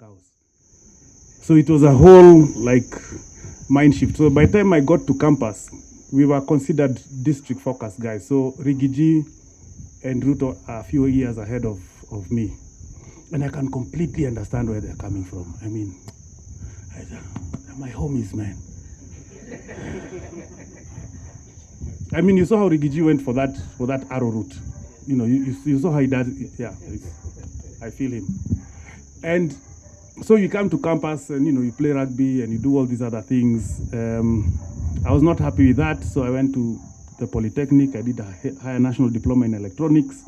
cows. So it was a whole mind shift. So by the time I got to campus, we were considered district focus guys. So Rigiji and Ruto are a few years ahead of me. And I can completely understand where they're coming from. I mean, my homies, man. I mean, you saw how Rigiji went for that arrow route. You know, you saw how he does it. Yeah, I feel him. And so you come to campus and, you play rugby and you do all these other things. I was not happy with that, so I went to the Polytechnic. I did a higher national diploma in electronics.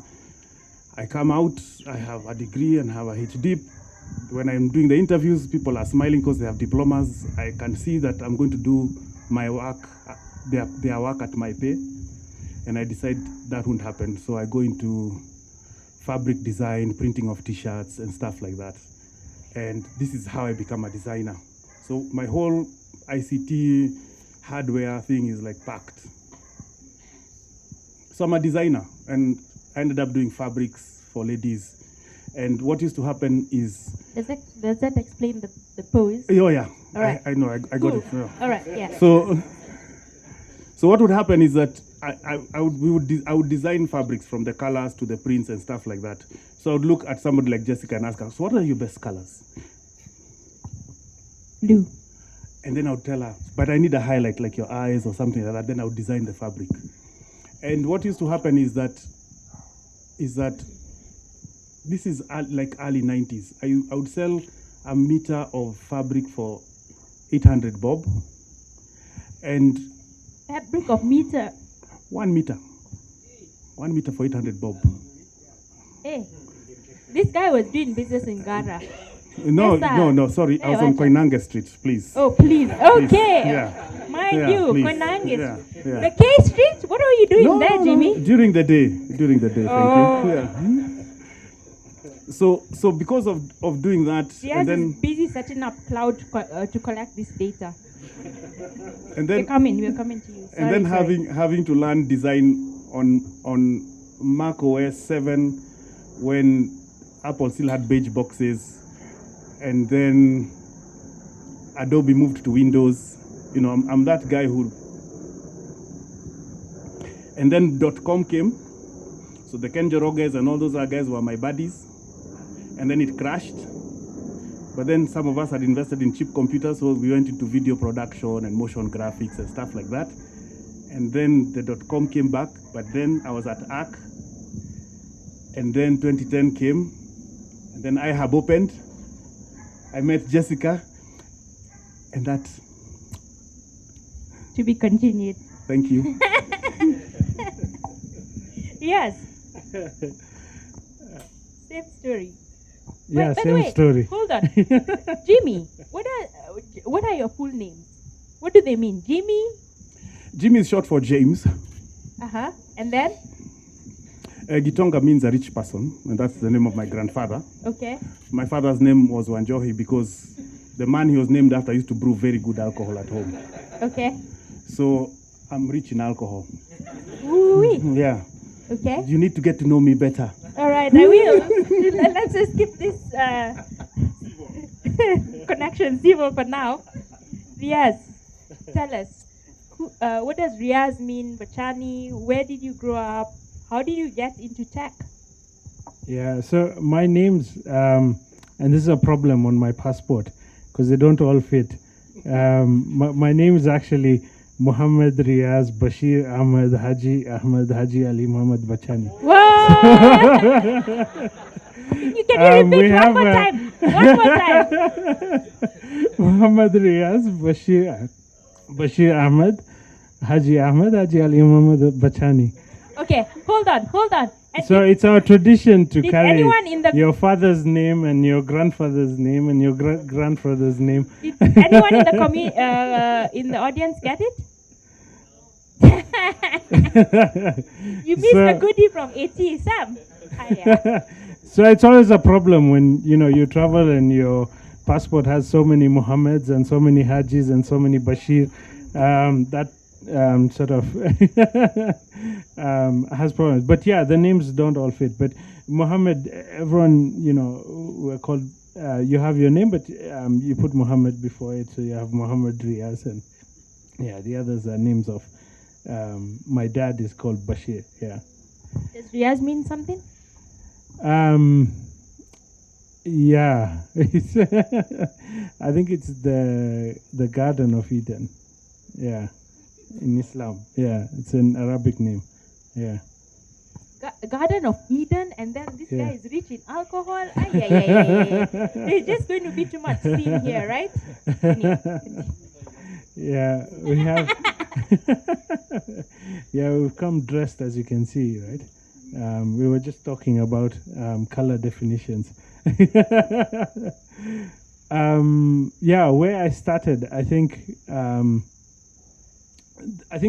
I come out, I have a degree and have a HD. When I'm doing the interviews, people are smiling because they have diplomas. I can see that I'm going to do my work, their work at my pay. And I decide that won't happen. So I go into fabric design, printing of t-shirts and stuff like that. And this is how I become a designer. So my whole ICT hardware thing is packed. So I'm a designer and I ended up doing fabrics for ladies. And what used to happen is... Does that explain the pose? Oh, yeah. All right. I know, I got it. Yeah. All right, yeah. So what would happen is that I would design fabrics from the colors to the prints and stuff like that. So I would look at somebody like Jessica and ask her, so what are your best colors? Blue. And then I would tell her, but I need a highlight like your eyes or something like that. Then I would design the fabric. And what used to happen is that this is early 90s. I would sell a meter of fabric for 800 bob. And fabric of meter? 1 meter. 1 meter for 800 bob. Hey, this guy was doing business in Ghana. No, sorry. I was on Koinange Street, please. Oh, please. Okay. Please. Yeah. Mind Yeah, you, please. Koinange. Yeah. The K Street? What are you doing there, Jimmy? During the day, thank you. Yeah. So because of doing that, Riyaz and then is busy setting up cloud to collect this data. and then We're coming to you. and then having to learn design on Mac OS 7 when Apple still had beige boxes, and then Adobe moved to Windows. I'm that guy who. And then .com came, so the Ken Joroges and all those other guys were my buddies, and then it crashed. But then some of us had invested in cheap computers, so we went into video production and motion graphics and stuff like that. And then the .com came back, but then I was at ARC, and then 2010 came, and then iHub opened. I met Jessica, and that... To be continued. Thank you. Yes. Same story. Yeah, By the same way, story. Hold on. Jimmy, what are your full names? What do they mean? Jimmy? Jimmy is short for James. Uh-huh. And then? Gitonga means a rich person, and that's the name of my grandfather. Okay. My father's name was Wanjohi because the man he was named after used to brew very good alcohol at home. Okay. So I'm rich in alcohol. Ooh-wee. Yeah. Okay. You need to get to know me better. All right, I will. Let's just skip this connection civil for now. Riyaz, tell us, what does Riyaz mean, Bachani? Where did you grow up? How did you get into tech? Yeah, so my name's, and this is a problem on my passport because they don't all fit. My name is actually Muhammad Riyaz Bashir Ahmed Haji Ali Muhammad Bachani. Whoa! You can repeat one more time. One more time. Muhammad Riyaz Bashir Ahmed Haji Ali Muhammad Bachani. Okay, hold on. And so it's our tradition to carry your father's name and your grandfather's name and your grandfather's name. Did anyone in the audience get it? You missed a goodie from AT, Sam. Hiya. So it's always a problem when you travel and your passport has so many Muhammads and so many Hajis and so many Bashir. That sort of has problems. But yeah, the names don't all fit. But Muhammad, everyone, we're called you have your name, but you put Muhammad before it, so you have Muhammad Riyaz, and yeah, the others are names of. My dad is called Bashir. Yeah. Does Riyaz mean something? Yeah, it's I think it's the Garden of Eden. Yeah, in Islam. Yeah, it's an Arabic name. Yeah. Garden of Eden, and then this Yeah. guy is rich in alcohol. Ay, ay, ay, ay. There's just going to be too much sin here, right? Yeah, we have. Yeah, we've come dressed, as you can see, right? We were just talking about color definitions. Yeah, where I started, I think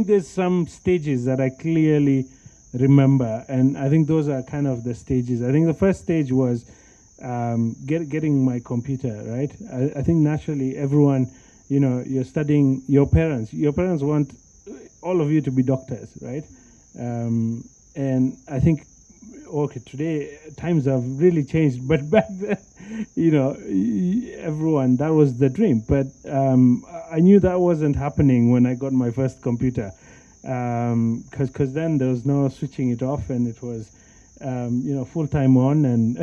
there's some stages that I clearly remember, and I think those are kind of the stages. I think the first stage was getting my computer, right? I think naturally everyone, you're studying. Your parents want all of you to be doctors, right? And I think, okay, today times have really changed, but back then, everyone, that was the dream. But I knew that wasn't happening when I got my first computer, because then there was no switching it off, and it was, full time on, and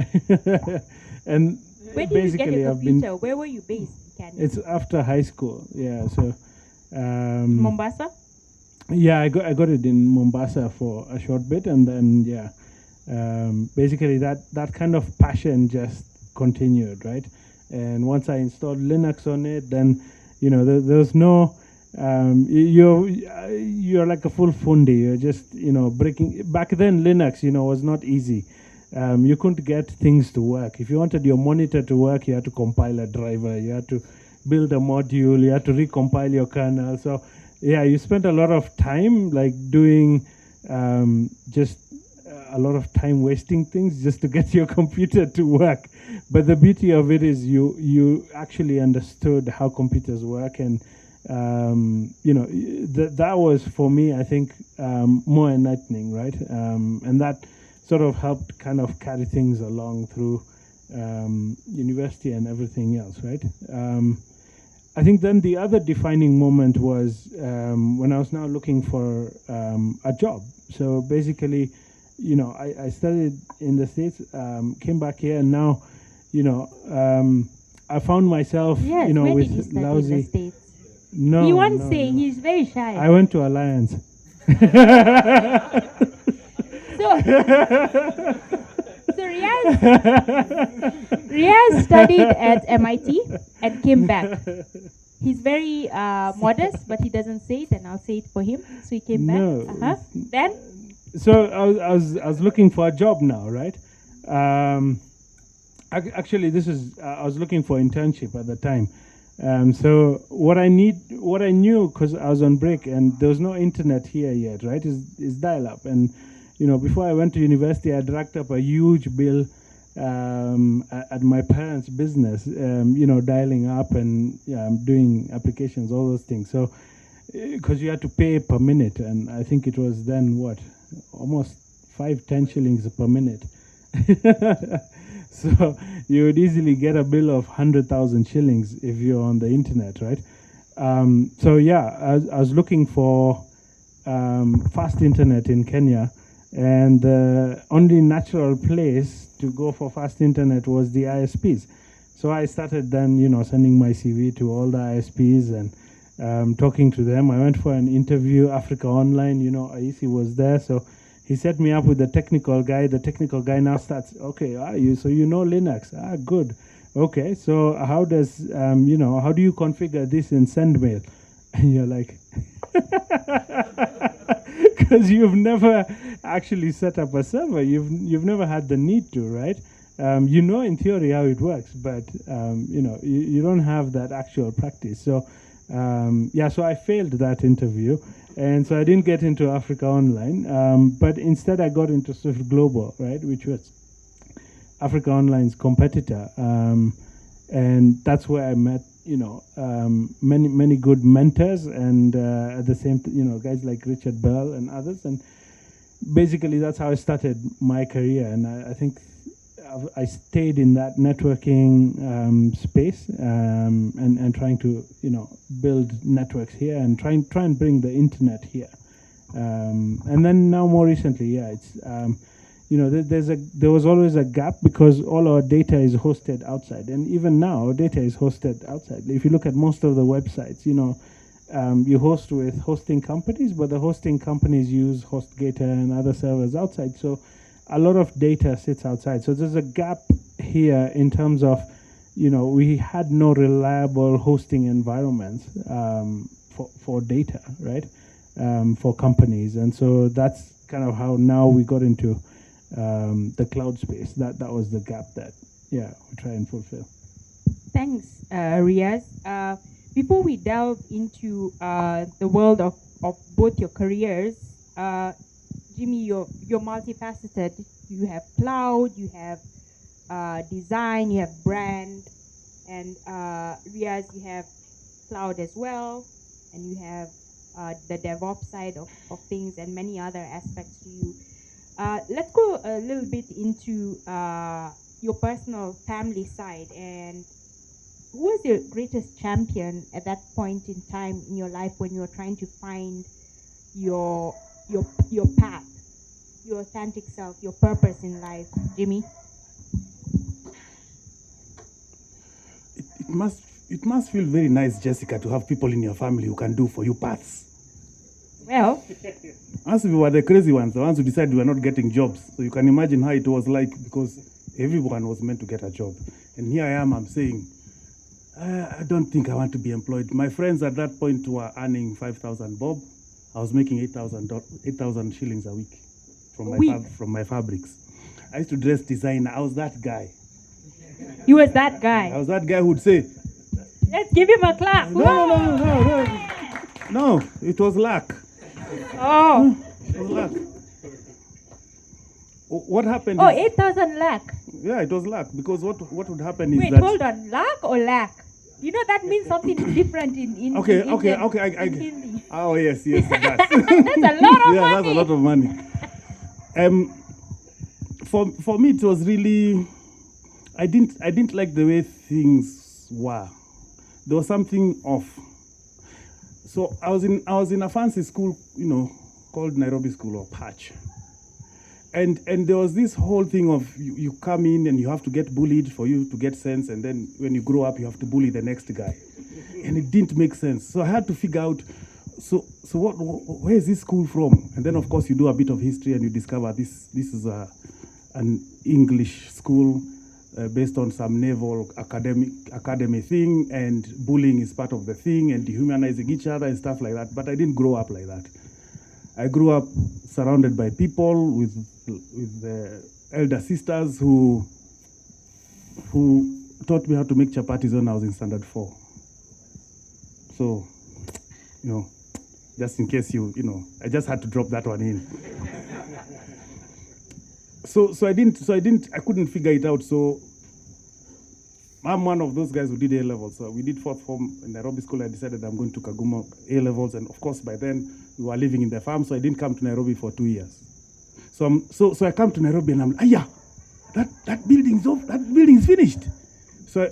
and Where did you get basically your I've been. computer? Where were you based, Kenya? It's after high school, yeah. So. Mombasa? Yeah, I got it in Mombasa for a short bit, and then basically that kind of passion just continued, right? And once I installed Linux on it, then there was no you're like a full fundi. You're just breaking. Back then, Linux was not easy. You couldn't get things to work. If you wanted your monitor to work, you had to compile a driver. You had to build a module. You had to recompile your kernel. So. Yeah, you spent a lot of time like doing just a lot of time wasting things just to get your computer to work. But the beauty of it is you actually understood how computers work, and that was for me, I think, more enlightening, right? And that sort of helped kind of carry things along through university and everything else, right? I think then the other defining moment was when I was now looking for a job. So basically, I studied in the States, came back here, and now, I found myself, Yes, where with did you study lousy. in the States? No, He won't no, say, no. he's very shy. I went to Alliance. So Riyaz studied at MIT and came back. He's very modest, but he doesn't say it, and I'll say it for him. So he came No. back. Then So I was looking for a job now, right? Actually, I was looking for internship at the time. So what I knew, because I was on break and there was no internet here yet, right? Is dial-up, and before I went to university, I dragged up a huge bill at my parents' business, dialing up and doing applications, all those things. So, because you had to pay per minute, and I think it was then almost 5-10 shillings per minute. So you would easily get a bill of 100,000 shillings if you're on the internet, right? So yeah, I was looking for fast internet in Kenya. And the only natural place to go for fast internet was the ISPs. So I started then, sending my CV to all the ISPs and talking to them. I went for an interview, Africa Online, Aisi was there. So he set me up with the technical guy. The technical guy now starts, okay, so you know Linux. Good. Okay, so how does, how do you configure this in SendMail? And you're like, because you've never actually set up a server. You've never had the need to, right? In theory how it works, but you don't have that actual practice. So so I failed that interview, and so I didn't get into Africa Online. But instead I got into Swift Global, right, which was Africa Online's competitor, and that's where I met many good mentors, and at the same guys like Richard Bell and others, and basically that's how I started my career. And I think I stayed in that networking space and trying to build networks here and try and bring the internet here. And then now more recently, it's there was always a gap because all our data is hosted outside, and even now our data is hosted outside. If you look at most of the websites, you host with hosting companies, but the hosting companies use HostGator and other servers outside. So a lot of data sits outside. So there's a gap here in terms of, we had no reliable hosting environments for data, right? For companies. And so that's kind of how now we got into the cloud space. That was the gap that, we try and fulfill. Thanks, Riyaz. Before we delve into the world of both your careers, Jimmy, you're multifaceted. You have cloud, you have design, you have brand, and Riyaz, you have cloud as well, and you have the DevOps side of things and many other aspects to you. Let's go a little bit into your personal family side. And who was your greatest champion at that point in time in your life when you were trying to find your path, your authentic self, your purpose in life, Jimmy? It must feel very nice, Jessica, to have people in your family who can do for you paths. Well, us we were the crazy ones, the ones who decided we were not getting jobs. So you can imagine how it was like, because everyone was meant to get a job. And here I am, I'm saying, I don't think I want to be employed. My friends at that point were earning 5,000 bob. I was making 8,000 shillings a week from my fabrics. I used to dress designer. I was that guy. You was that guy. I was that guy who would say, let's give him a clap. No, it was luck. Oh. It was luck. What happened? Oh, 8,000 lakh. Yeah, it was luck, because what would happen is Wait, that... hold on. Luck or lack? That means something different in Okay. Hindi. Oh, yes, that. That's a lot of money. Yeah, that's a lot of money. For me, it was really... I didn't like the way things were. There was something off. So I was in a fancy school, called Nairobi School or Patch. And there was this whole thing of you come in and you have to get bullied for you to get sense, and then when you grow up you have to bully the next guy. And it didn't make sense. So I had to figure out, where is this school from? And then of course you do a bit of history and you discover this is an English school based on some naval academy thing, and bullying is part of the thing, and dehumanizing each other and stuff like that. But I didn't grow up like that. I grew up surrounded by people with the elder sisters who taught me how to make chapatis when I was in standard 4. So, just in case I just had to drop that one in. I couldn't figure it out. So I'm one of those guys who did A-levels. So we did fourth form in Nairobi School. I decided I'm going to Kaguma A-levels. And of course, by then we were living in the farm. So I didn't come to Nairobi for 2 years. So I come to Nairobi and I'm like, that building's finished. So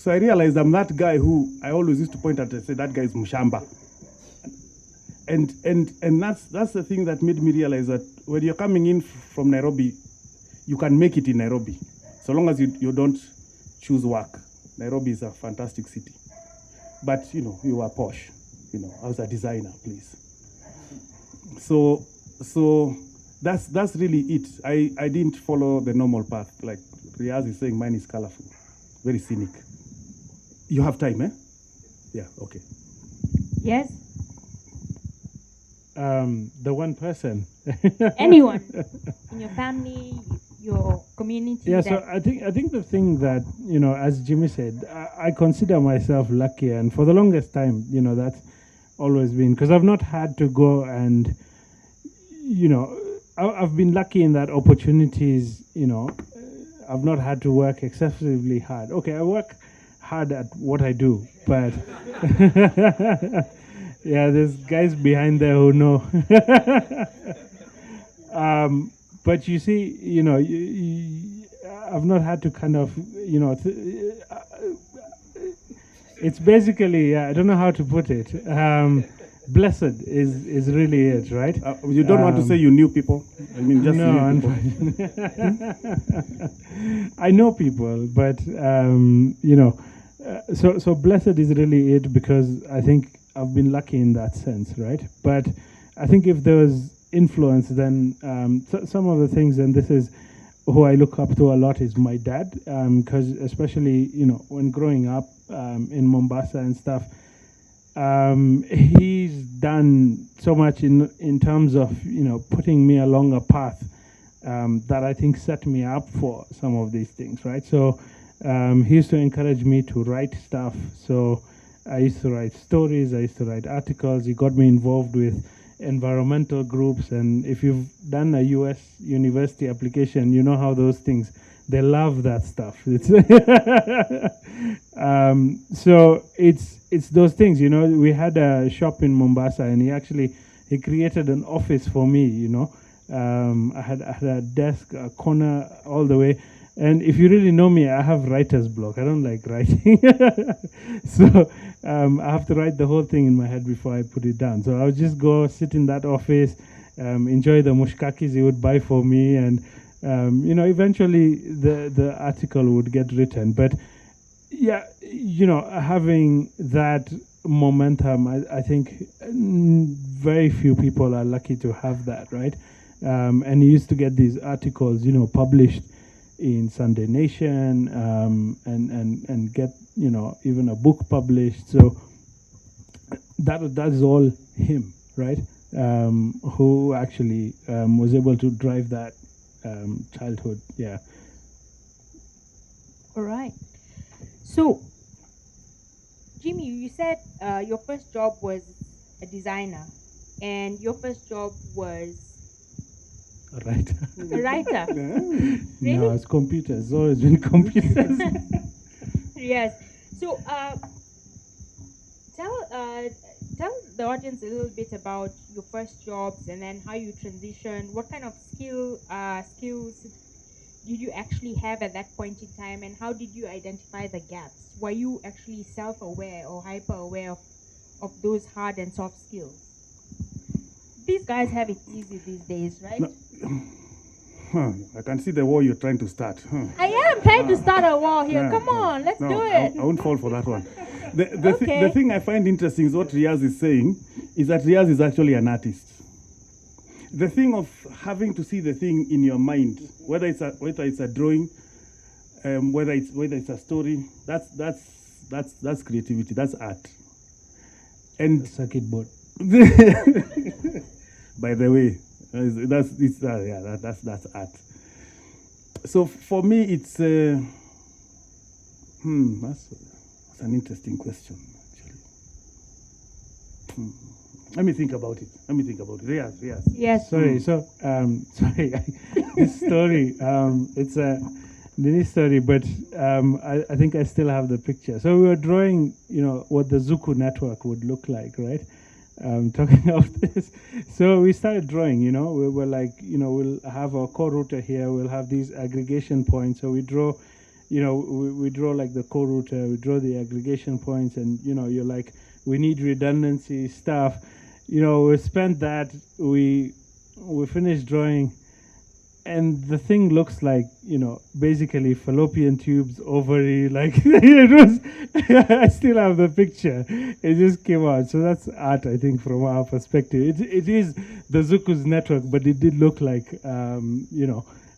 I realized I'm that guy who I always used to point at and say, that guy is Mushamba. And that's the thing that made me realize that when you're coming in from Nairobi, you can make it in Nairobi, so long as you don't choose work. Nairobi is a fantastic city. But, you are posh. I was a designer, please. So that's really it. I didn't follow the normal path. Like Riyaz is saying, mine is colorful, very scenic. You have time, eh? Yeah, okay. Yes. The one person. Anyone in your family, your community. Yeah, so I think the thing that, as Jimmy said, I consider myself lucky, and for the longest time, that's always been, because I've not had to go and, I've been lucky in that opportunities, I've not had to work excessively hard. Okay, I work hard at what I do, but yeah, there's guys behind there who know. But you see, I've not had to kind of, it's basically, I don't know how to put it. Blessed is really it, right? You don't want to say you knew people? I mean, just no, knew people. I know people, but so blessed is really it, because I think I've been lucky in that sense, right? But I think if there was influence, then some of the things, and this is who I look up to a lot, is my dad, because especially when growing up in Mombasa and stuff, he's done so much in terms of putting me along a path that I think set me up for some of these things, right? So he used to encourage me to write stuff. So I used to write stories, I used to write articles. He got me involved with environmental groups, and if you've done a US university application, you know how those things, they love that stuff. It's so it's those things. We had a shop in Mombasa, and he created an office for me. I had a desk, a corner, all the way. And if you really know me, I have writer's block. I don't like writing. So I have to write the whole thing in my head before I put it down. So I would just go sit in that office, enjoy the mushkakis he would buy for me, and eventually the article would get written. But yeah, having that momentum, I think very few people are lucky to have that, right? And he used to get these articles, published in Sunday Nation, and get even a book published. So that is all him, right? Who actually was able to drive that childhood. Yeah. All right. So, Jimmy, you said your first job was a designer, and your first job was A writer. a writer. No, Really? it's computers. It's always been computers. Yes. So, tell the audience a little bit about your first jobs, and then how you transitioned. What kind of skills did you actually have at that point in time, and how did you identify the gaps? Were you actually self-aware or hyper-aware of those hard and soft skills? These guys have it easy these days, right? No. I can see the war you're trying to start. I am trying to start a war here. Yeah, Come on, let's no, do it. I won't fall for that one. The Okay. thing I find interesting is what Riyaz is saying, is that Riyaz is actually an artist. The thing of having to see the thing in your mind, whether it's a drawing, whether it's a story, that's creativity, that's art. And Circuit board. by the way, that's art. So for me, it's that's an interesting question, actually. Let me think about it. Riyaz. Yes. Sorry. So, sorry. This story, it's a mini story, but I think I still have the picture. So we were drawing, what the Zuku network would look like, right? Talking of this. So we started drawing, we were like, we'll have our core router here, we'll have these aggregation points. So we draw, we draw like the core router, we draw the aggregation points, and, you're like, we need redundancy stuff. We spent that, we finished drawing, and the thing looks like, basically fallopian tubes, ovary, like it was. I still have the picture. It just came out. So that's art, I think, from our perspective. It is the Zuku's network, but it did look like,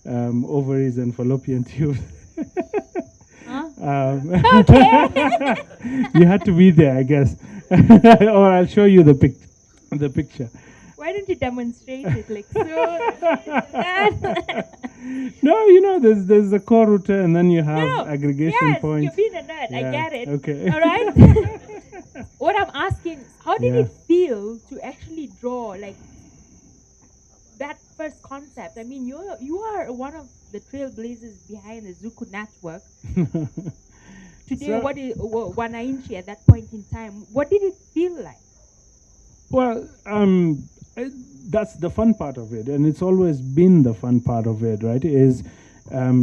ovaries and fallopian tubes. Huh? Okay. You had to be there, I guess, or I'll show you the picture. Why don't you demonstrate it like so? No, there's the core router, and then you have No, aggregation yes, points. you've been a nerd. I Yeah, get it. okay. All right. What I'm asking, how did Yeah. it feel to actually draw like that first concept? I mean, you are one of the trailblazers behind the Zuku network. Today, So- what is Wananchi at that point in time? What did it feel like? Well, that's the fun part of it, and it's always been the fun part of it, right? Is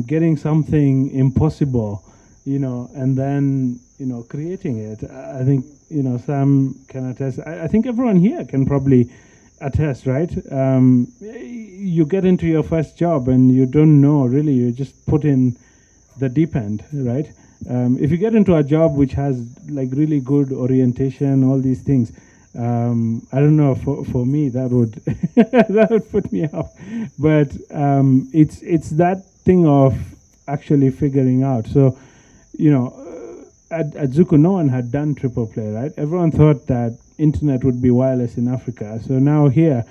getting something impossible, and then creating it. I think Sam can attest. I think everyone here can probably attest, right? You get into your first job and you don't know really. You just put in the deep end, right? If you get into a job which has like really good orientation, all these things, I don't know. For me, that would that would put me off. But it's that thing of actually figuring out. So, at Zuku, no one had done triple play, right? Everyone thought that internet would be wireless in Africa. So now here,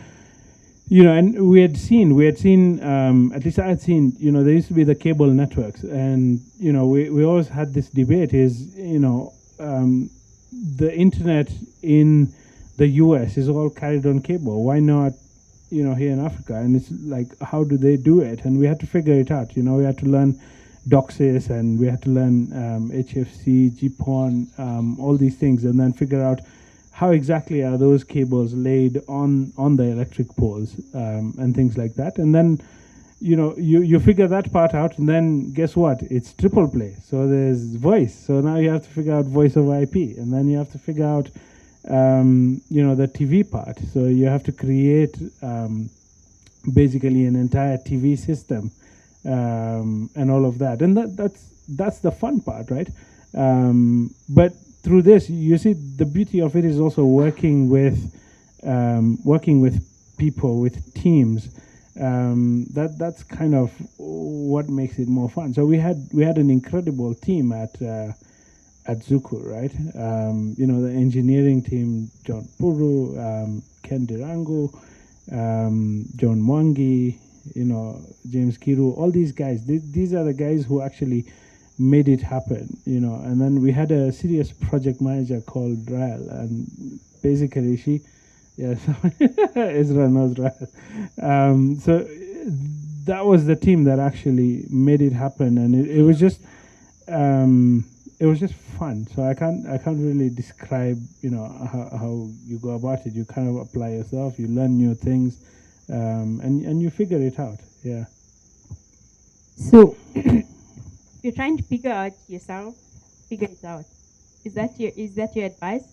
and we had seen, at least I had seen, there used to be the cable networks, and we always had this debate: is the internet in the US is all carried on cable. Why not, here in Africa? And it's like, how do they do it? And we had to figure it out. We had to learn DOCSIS, and we had to learn HFC, GPON, all these things, and then figure out how exactly are those cables laid on the electric poles, and things like that. And then, you figure that part out, and then guess what? It's triple play. So there's voice. So now you have to figure out voice over IP, and then you have to figure out, the TV part. So you have to create basically an entire TV system, and all of that. And that's the fun part, right? But through this, you see, the beauty of it is also working with people, with teams. That's kind of what makes it more fun. So we had an incredible team at Zuku, right? The engineering team: John Puru, Ken Dirango, John Mwangi, James Kiru, all these guys. These are the guys who actually made it happen, And then we had a serious project manager called Rael, and basically she, Ezra knows Rael. So that was the team that actually made it happen, and it was just fun. So I can't really describe how you go about it. You kind of apply yourself, you learn new things, and you figure it out. Yeah. So you're trying to figure out yourself, figure it out. Is that your advice?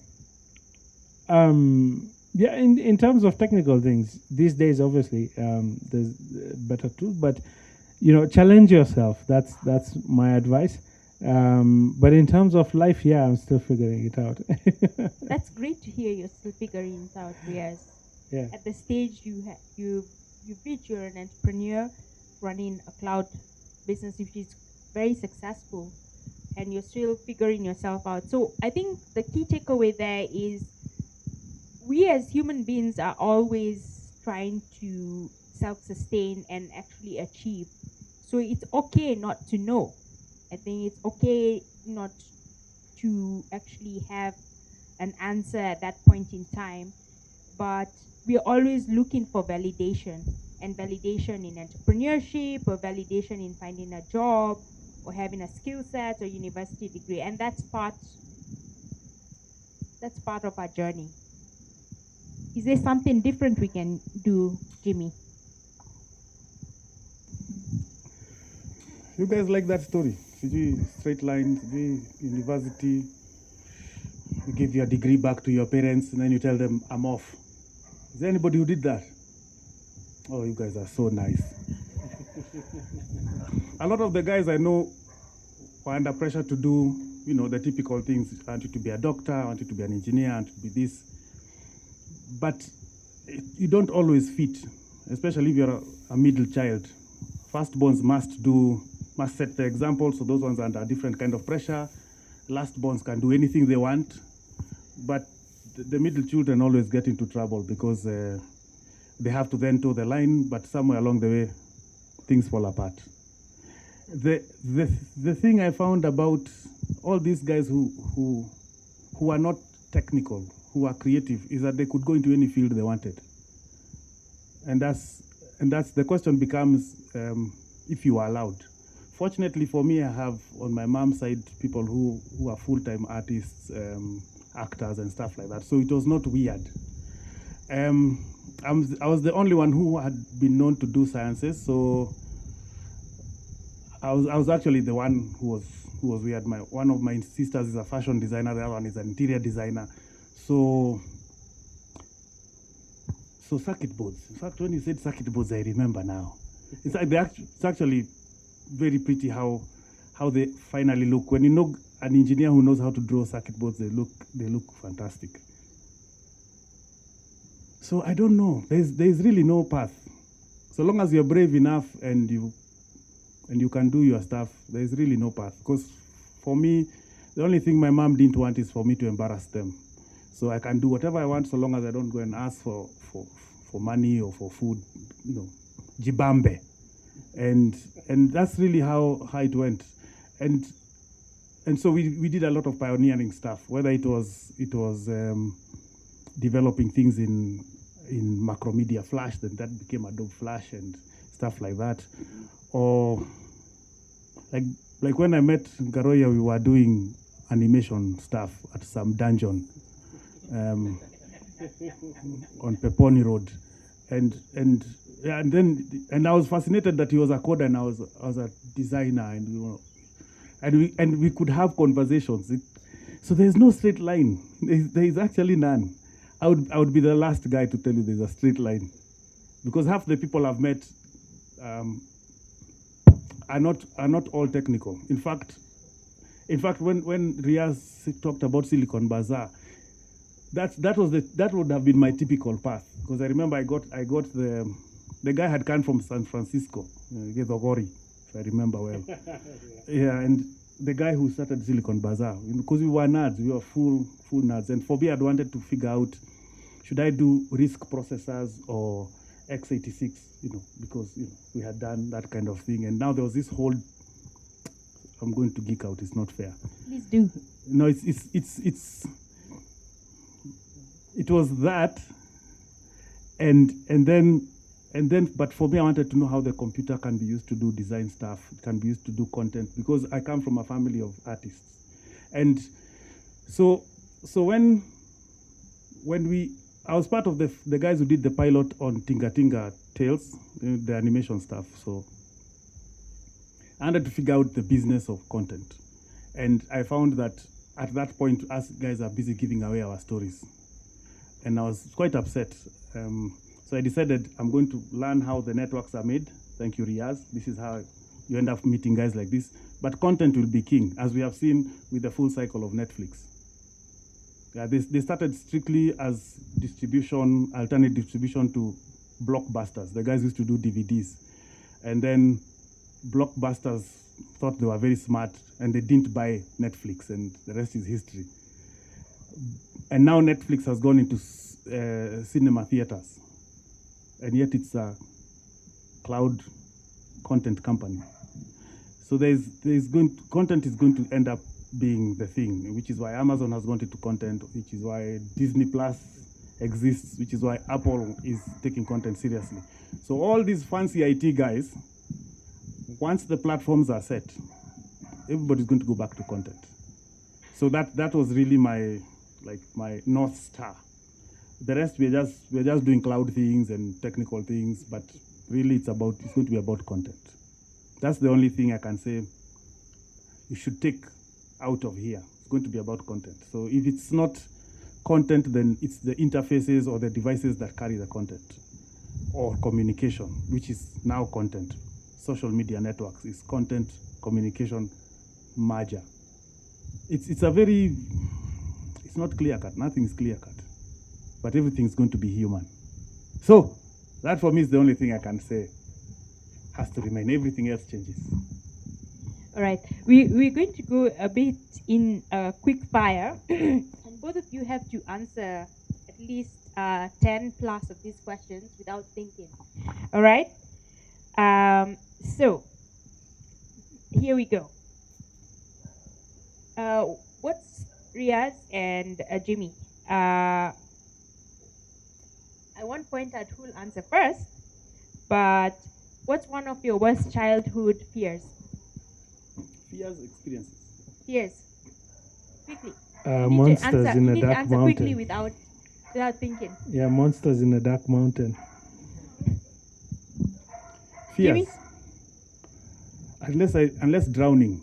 Yeah, in terms of technical things, these days obviously there's better tools, but challenge yourself. That's my advice. But in terms of life, yeah, I'm still figuring it out. That's great to hear you're still figuring it out, Riyaz. Yeah. At the stage you've reached, you're an entrepreneur running a cloud business which is very successful, and you're still figuring yourself out. So I think the key takeaway there is we as human beings are always trying to self-sustain and actually achieve. So it's okay not to know. I think it's okay not to actually have an answer at that point in time, but we're always looking for validation, and validation in entrepreneurship, or validation in finding a job, or having a skill set or university degree, and that's part of our journey. Is there something different we can do, Jimmy? You guys like that story? Straight line, university, you give your degree back to your parents, and then you tell them, I'm off. Is there anybody who did that? Oh, you guys are so nice. A lot of the guys I know were under pressure to do, the typical things. I want you to be a doctor, I want you to be an engineer, I want you to be this. But you don't always fit, especially if you're a middle child. Firstborns must set the example, so those ones are under a different kind of pressure. Lastborns can do anything they want, but the middle children always get into trouble because they have to then toe the line, but somewhere along the way, things fall apart. The thing I found about all these guys who are not technical, who are creative, is that they could go into any field they wanted. And that's the question becomes if you are allowed. Fortunately for me, I have on my mom's side people who are full-time artists, actors and stuff like that. So it was not weird. I was the only one who had been known to do sciences. So I was actually the one who was weird. One of my sisters is a fashion designer, the other one is an interior designer. So circuit boards. In fact, when you said circuit boards, I remember now. It's actually very pretty how they finally look. When you know an engineer who knows how to draw circuit boards, they look fantastic. So I don't know. There's really no path. So long as you're brave enough and you can do your stuff, there's really no path. Because for me, the only thing my mom didn't want is for me to embarrass them. So I can do whatever I want so long as I don't go and ask for money or for food, jibambe. And that's really how it went. And so we did a lot of pioneering stuff, whether it was developing things in Macromedia Flash, then that became Adobe Flash and stuff like that. Or like when I met Garoya, we were doing animation stuff at some dungeon on Peponi Road, and I was fascinated that he was a coder and I was a designer, and we could have conversations. So there's no straight line. There is actually none. I would be the last guy to tell you there's a straight line, because half the people I've met are not all technical. In fact, when Riyaz talked about Silicon Bazaar, that would have been my typical path, because I remember I got the guy had come from San Francisco, Gedogori, if I remember well. Yeah, and the guy who started Silicon Bazaar, because we were nerds, we were full nerds, and for me, I'd wanted to figure out, should I do RISC processors or x86, because we had done that kind of thing, and now there was this whole. I'm going to geek out. It's not fair. Please do. No, it was that, and then, but for me, I wanted to know how the computer can be used to do design stuff. It can be used to do content, because I come from a family of artists, and so when I was part of the guys who did the pilot on Tinga Tinga Tales, the animation stuff. So I wanted to figure out the business of content. And I found that at that point, us guys are busy giving away our stories. And I was quite upset. So I decided I'm going to learn how the networks are made. Thank you, Riyaz. This is how you end up meeting guys like this. But content will be king, as we have seen with the full cycle of Netflix. Yeah, they started strictly as distribution, alternate distribution to blockbusters. The guys used to do DVDs. And then blockbusters thought they were very smart and they didn't buy Netflix, and the rest is history. And now Netflix has gone into cinema theaters, and yet it's a cloud content company. So content is going to end up being the thing, which is why Amazon has gone into content, which is why Disney Plus exists, which is why Apple is taking content seriously. So all these fancy IT guys, once the platforms are set, everybody's going to go back to content. So that was really my North Star. The rest we're just doing cloud things and technical things, but really it's going to be about content. That's the only thing I can say you should take out of here. It's going to be about content. So if it's not content, then it's the interfaces or the devices that carry the content, or communication, which is now content. Social media networks is content, communication, merger. It's not clear cut. Nothing is clear cut, but everything is going to be human. So that for me is the only thing I can say has to remain. Everything else changes. All right, we're going to go a bit in quick fire, and both of you have to answer at least 10 plus of these questions without thinking. All right. So here we go. What's Riyaz and Jimmy? I won't point out who'll answer first, but what's one of your worst childhood fears? Fears, experiences. Fears. Quickly. Monsters in a dark answer mountain. quickly without thinking. Yeah, monsters in a dark mountain. Fears. Jimmy? Unless drowning.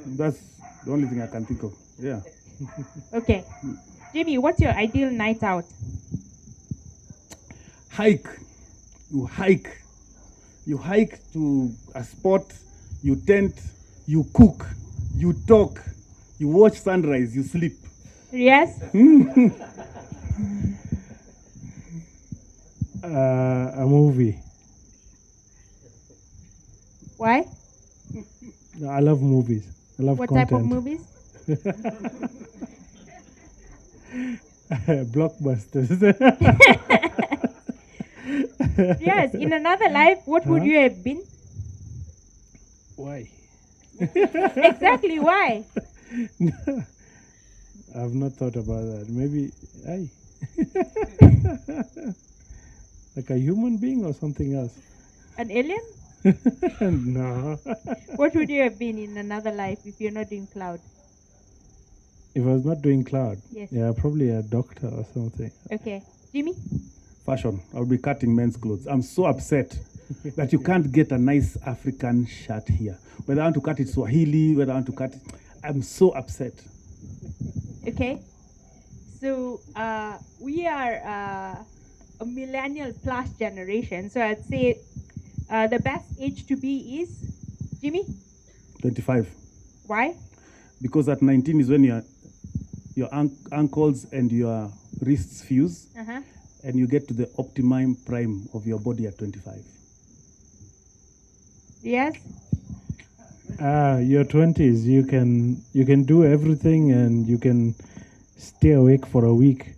That's the only thing I can think of. Yeah. Okay. Jimmy, what's your ideal night out? Hike. You hike. You hike to a spot, you tent, you cook, you talk, you watch sunrise, you sleep. Yes? A movie. Why? No, I love movies. I love What content. type of movies? Blockbusters. Yes, in another life, what would you have been? Why? Exactly, why? I've not thought about that. Maybe like a human being or something else. An alien? No. What would you have been in another life if you're not doing cloud? If I was not doing cloud, Yes. yeah, probably a doctor or something. Okay. Jimmy? Fashion. I'll be cutting men's clothes. I'm so upset that you can't get a nice African shirt here. Whether I want to cut it Swahili, whether I want to cut it, I'm so upset. Okay. So we are a millennial plus generation. So I'd say the best age to be is Jimmy. 25. Why? Because at 19 is when your ankles and your wrists fuse, Uh-huh. and you get to the optimum prime of your body at 25. Yes. Your 20s, you can do everything and you can stay awake for a week.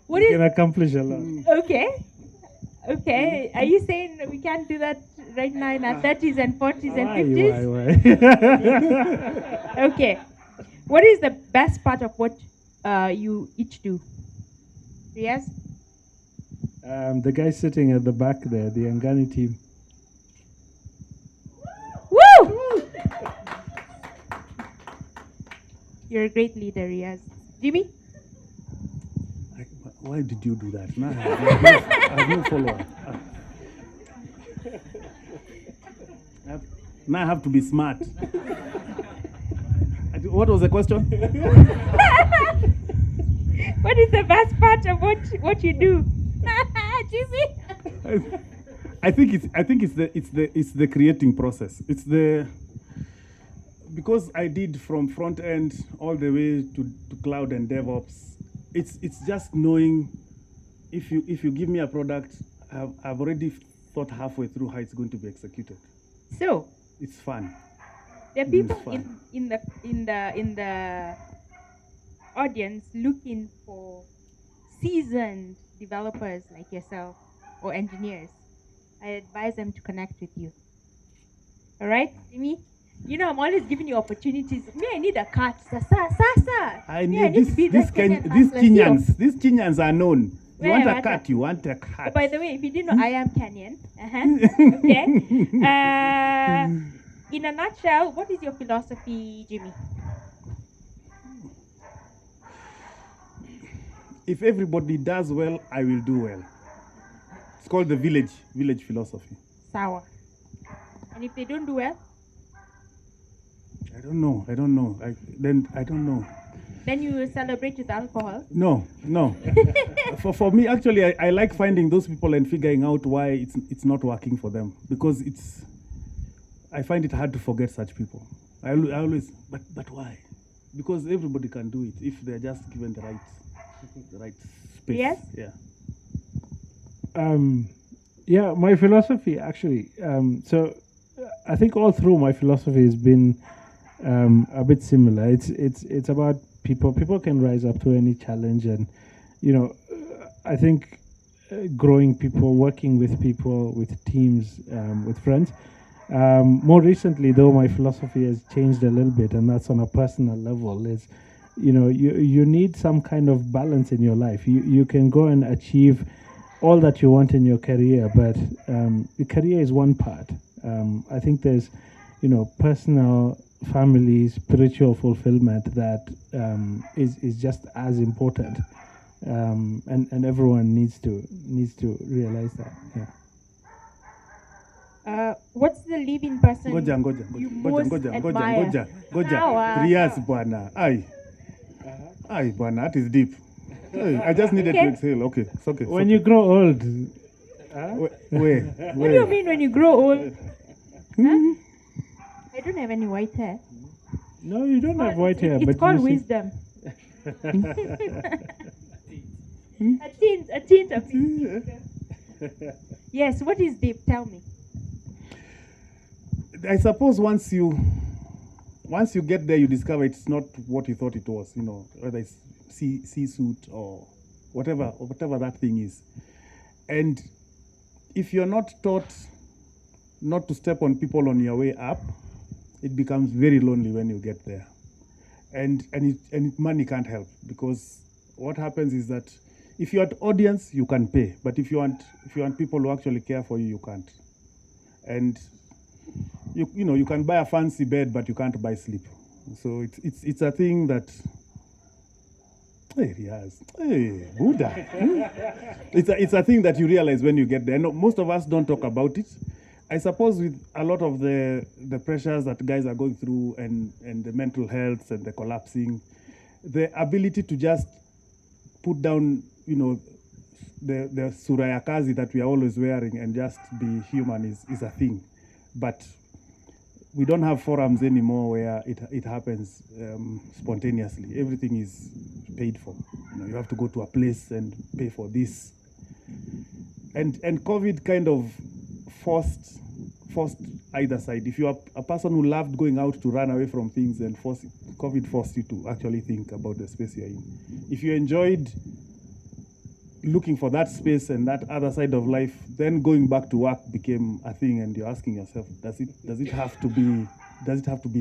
What You is can accomplish a lot. okay? Okay. Are you saying we can't do that right now in our 30s and 40s and 50s? Why? Okay. What is the best part of what you each do? Yes. The guy sitting at the back there, the Angani team. Woo! You're a great leader, Riyaz. Jimmy? Why did you do that? Now I have no follower. Now I have to be smart. What was the question? What is the best part of what you do? Jimmy? I think it's the creating process. It's the because I did from front end all the way to cloud and DevOps. It's just knowing if you give me a product, I've already thought halfway through how it's going to be executed. So It's fun. there are It is people fun. in the audience looking for seasoned developers like yourself or engineers. I advise them to connect with you. All right, Jimmy? You know I'm always giving you opportunities. Me, I need a cut. Sa. I Me, need to be these that Kenyan these hustler. See you. Kenyans. These Kenyans are known. You want Where a am I? cut? You want a cut? Oh, by the way, if you didn't know, I am Kenyan. Okay. In a nutshell, what is your philosophy, Jimmy? If everybody does well, I will do well. It's called the village philosophy. Sour. And if they don't do well, I don't know. I don't know. I don't know. then you will celebrate with alcohol. No. For me, actually, I like finding those people and figuring out why it's not working for them, because I find it hard to forget such people. I always, but why? Because everybody can do it if they're just given the right space. Yes? Yeah. Yeah, my philosophy actually. So I think all through my philosophy has been a bit similar. It's about people. People can rise up to any challenge, and I think growing people, working with people, with teams, with friends. More recently, though, my philosophy has changed a little bit, and that's on a personal level. Is you need some kind of balance in your life. You can go and achieve all that you want in your career, but the career is one part. I think there's personal, family, spiritual fulfillment that is just as important, and everyone needs to realize that. Yeah. What's the living person Ngoja. you most admire? Sawa, Riyaz sawa. bwana. Ai bwana, that is deep. Hey, I just needed to Okay. exhale. Okay, it's okay. It's When okay. you grow old, Where? What do you mean when you grow old? Huh? I don't have any white hair. no, you don't have white hair, It's but called you see- wisdom. A tint of wisdom. Yes, what is deep? Tell me. I suppose once you get there, you discover it's not what you thought it was. You know, whether it's sea suit or whatever that thing is. And if you're not taught not to step on people on your way up, it becomes very lonely when you get there. And money can't help, because what happens is that if you're at audience, you can pay, but if you want people who actually care for you, you can't. And you can buy a fancy bed, but you can't buy sleep. So it's a thing that, hey, Riyaz, hey, Buddha. It's a thing that you realize when you get there. No, most of us don't talk about it. I suppose with a lot of the pressures that guys are going through, and the mental health and the collapsing, the ability to just put down, the suraya kazi that we are always wearing and just be human is a thing. But we don't have forums anymore where it happens spontaneously. Everything is paid for. You have to go to a place and pay for this. And COVID kind of forced either side. If you are a person who loved going out to run away from things, and COVID forced you to actually think about the space you're in. If you enjoyed looking for that space and that other side of life, then going back to work became a thing, and you're asking yourself, does it have to be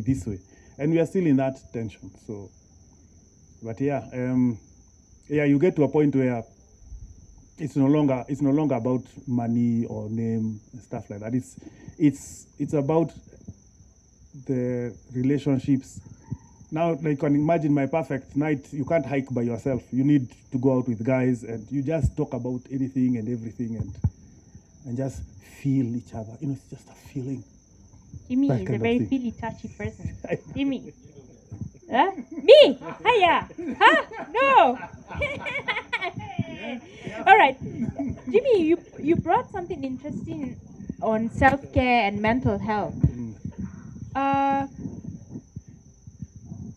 this way? And we are still in that tension. So, but you get to a point where it's no longer about money or name and stuff like that. It's about the relationships. Now, like, you can imagine my perfect night. You can't hike by yourself. You need to go out with guys, and you just talk about anything and everything, and just feel each other. It's just a feeling. Jimmy That is kind a of very thing. feely, touchy person. Jimmy. Huh? Me? Hiya. Huh? No. All right. Jimmy, you brought something interesting on self-care and mental health.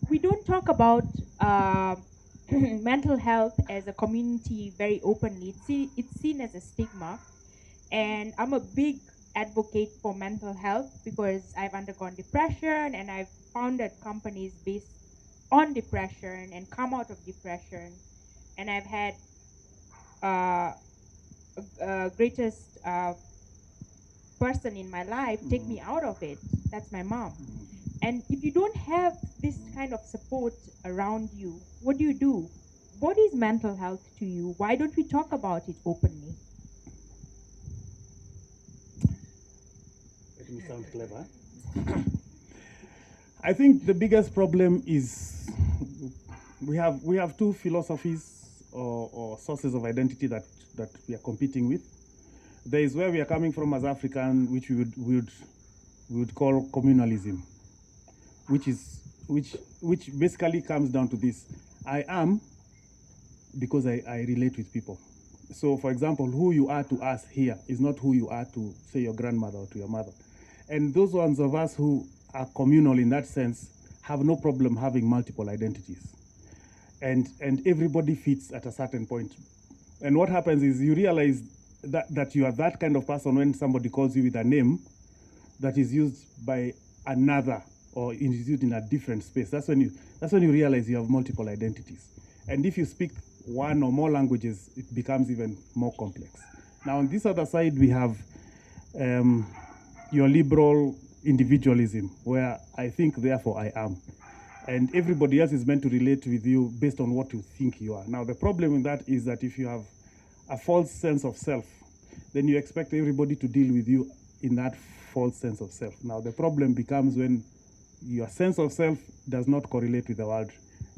We don't talk about mental health as a community very openly. It's seen as a stigma. And I'm a big advocate for mental health because I've undergone depression, and I've founded companies based on depression and come out of depression. And I've had greatest person in my life take me out of it. That's my mom. And if you don't have this kind of support around you, what do? What is mental health to you? Why don't we talk about it openly? Let me sound clever. I think the biggest problem is we have two philosophies or sources of identity that we are competing with. There is where we are coming from as African, which we would call communalism, which basically comes down to this: I am because I relate with people. So, for example, who you are to us here is not who you are to, say, your grandmother or to your mother. And those ones of us who are communal in that sense have no problem having multiple identities. And everybody fits at a certain point. And what happens is you realize that you are that kind of person when somebody calls you with a name that is used by another or is used in a different space. That's when you realize you have multiple identities. And if you speak one or more languages, it becomes even more complex. Now, on this other side, we have your liberal individualism, where I think, therefore I am. And everybody else is meant to relate with you based on what you think you are. Now, the problem with that is that if you have a false sense of self, then you expect everybody to deal with you in that false sense of self. Now, the problem becomes when your sense of self does not correlate with the world,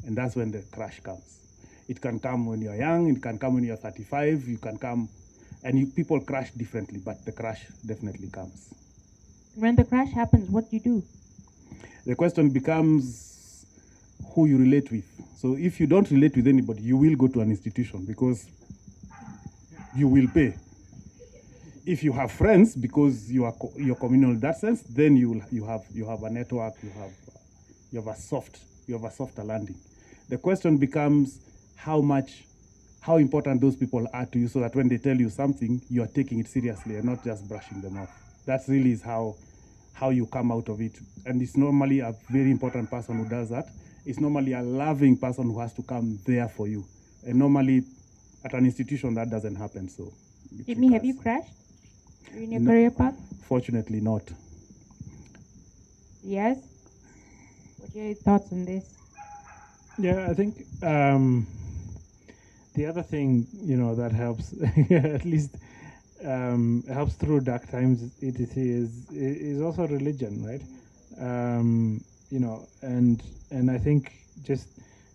and that's when the crash comes. It can come when you're young, it can come when you're 35, you can come, and people crash differently, but the crash definitely comes. When the crash happens, what do you do? The question becomes who you relate with. So if you don't relate with anybody, you will go to an institution because you will pay. If you have friends, because you're communal in that sense, then you have a network, you have a softer landing. The question becomes how important those people are to you, so that when they tell you something, you are taking it seriously and not just brushing them off. That really is how you come out of it. And it's normally a very important person who does that. It's normally a loving person who has to come there for you. And normally at an institution that doesn't happen. So Jimmy, have you crashed in your career path? Fortunately not. Yes. What are your thoughts on this? Yeah, I think the other thing, that helps, at least helps through dark times, etc., is also religion, right? And I think just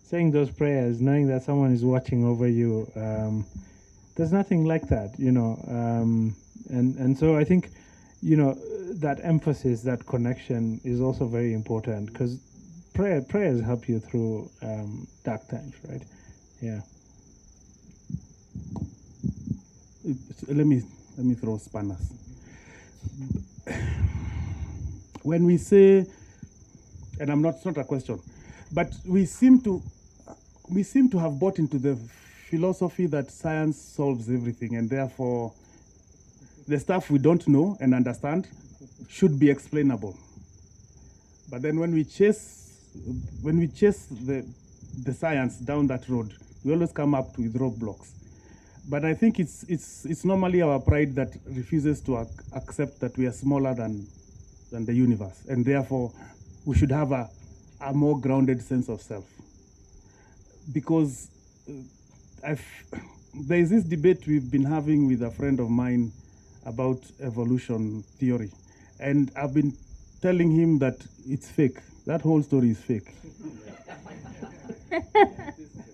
saying those prayers, knowing that someone is watching over you, there's nothing like that, and so I think, that emphasis, that connection is also very important, because prayers help you through dark times, right? Yeah. Let me throw spanners. When we say, and it's not a question, but we seem to have bought into the philosophy that science solves everything, and therefore the stuff we don't know and understand should be explainable. But then when we chase the science down that road, we always come up with roadblocks. But I think it's normally our pride that refuses to accept that we are smaller than the universe, and therefore we should have a more grounded sense of self. Because there is this debate we've been having with a friend of mine about evolution theory, and I've been telling him that it's fake. That whole story is fake.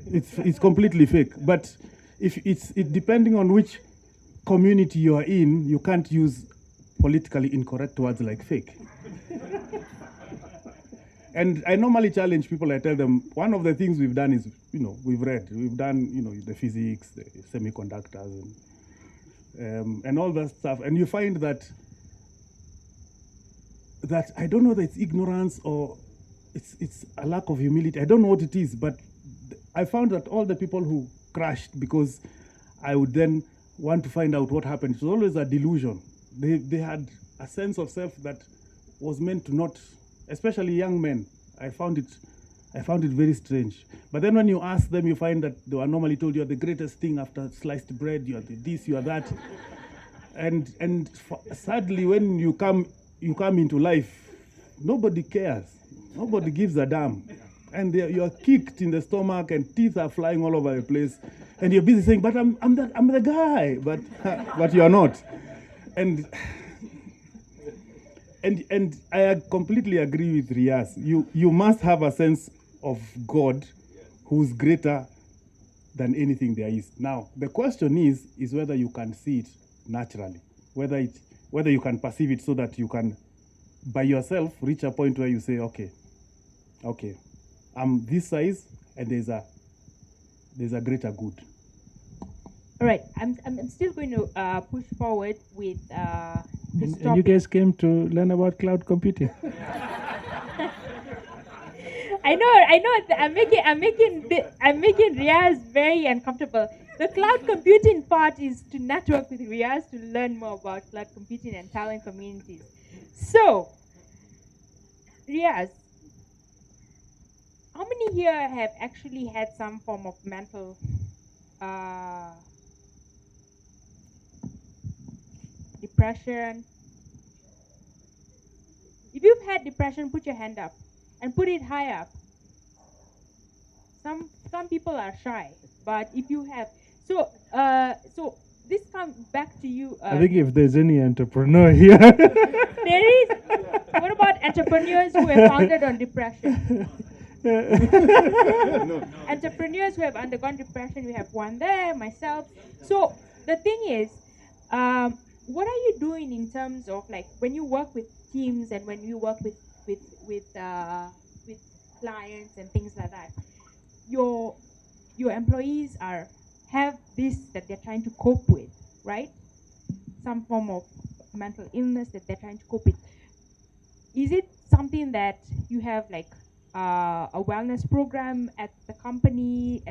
It's completely fake. But if it's depending on which community you are in, you can't use politically incorrect words like fake. And I normally challenge people. I tell them, one of the things we've done is, we've done, the physics, the semiconductors, and all that stuff. And you find that I don't know that it's ignorance or it's a lack of humility. I don't know what it is, but I found that all the people who crashed because I would then want to find out what happened, it was always a delusion. They had a sense of self that was meant to not, especially young men. I found it very strange. But then when you ask them, you find that they were normally told you are the greatest thing after sliced bread, you are this, you are that. And sadly, when you come into life, nobody cares. Nobody gives a damn. And you are kicked in the stomach and teeth are flying all over the place. And you're busy saying, but I'm the guy. But you're not. And I completely agree with Riyaz. You must have a sense of God who's greater than anything there is. Now, the question is whether you can see it naturally, whether you can perceive it so that you can, by yourself, reach a point where you say, okay, I'm this size, and there's a greater good. All right, I'm still going to push forward with this topic. And you guys came to learn about cloud computing. I know. I'm making Riyaz very uncomfortable. The cloud computing part is to network with Riyaz to learn more about cloud computing and talent communities. So, Riyaz, how many here have actually had some form of mental depression? If you've had depression, put your hand up and put it high up. Some people are shy, but if you have, so this comes back to you. I think if there's any entrepreneur here, there is. What about entrepreneurs who are founded on depression? Entrepreneurs who have undergone depression, we have one there, myself. So the thing is, what are you doing in terms of, like, when you work with teams and when you work with clients and things like that, your employees have this that they're trying to cope with, right? Some form of mental illness that they're trying to cope with. Is it something that you have like a wellness program at the company?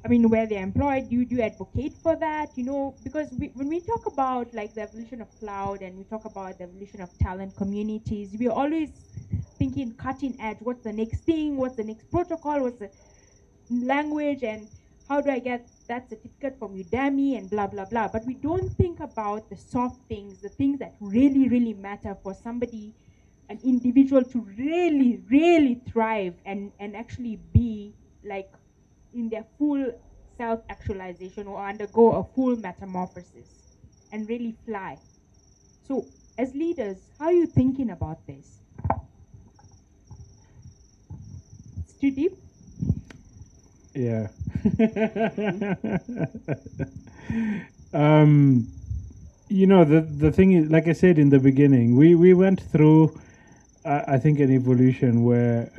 I mean, where they're employed, do you advocate for that? You know, because when we talk about like the evolution of cloud and we talk about the evolution of talent communities, we're always thinking cutting edge. What's the next thing? What's the next protocol? What's the language? And how do I get that certificate from Udemy and blah, blah, blah. But we don't think about the soft things, the things that really, really matter for somebody, an individual to really, really thrive and actually be like in their full self-actualization or undergo a full metamorphosis and really fly. So as leaders, how are you thinking about this? It's too deep? Yeah. You know, the thing is, like I said in the beginning, we went through, I think, an evolution where,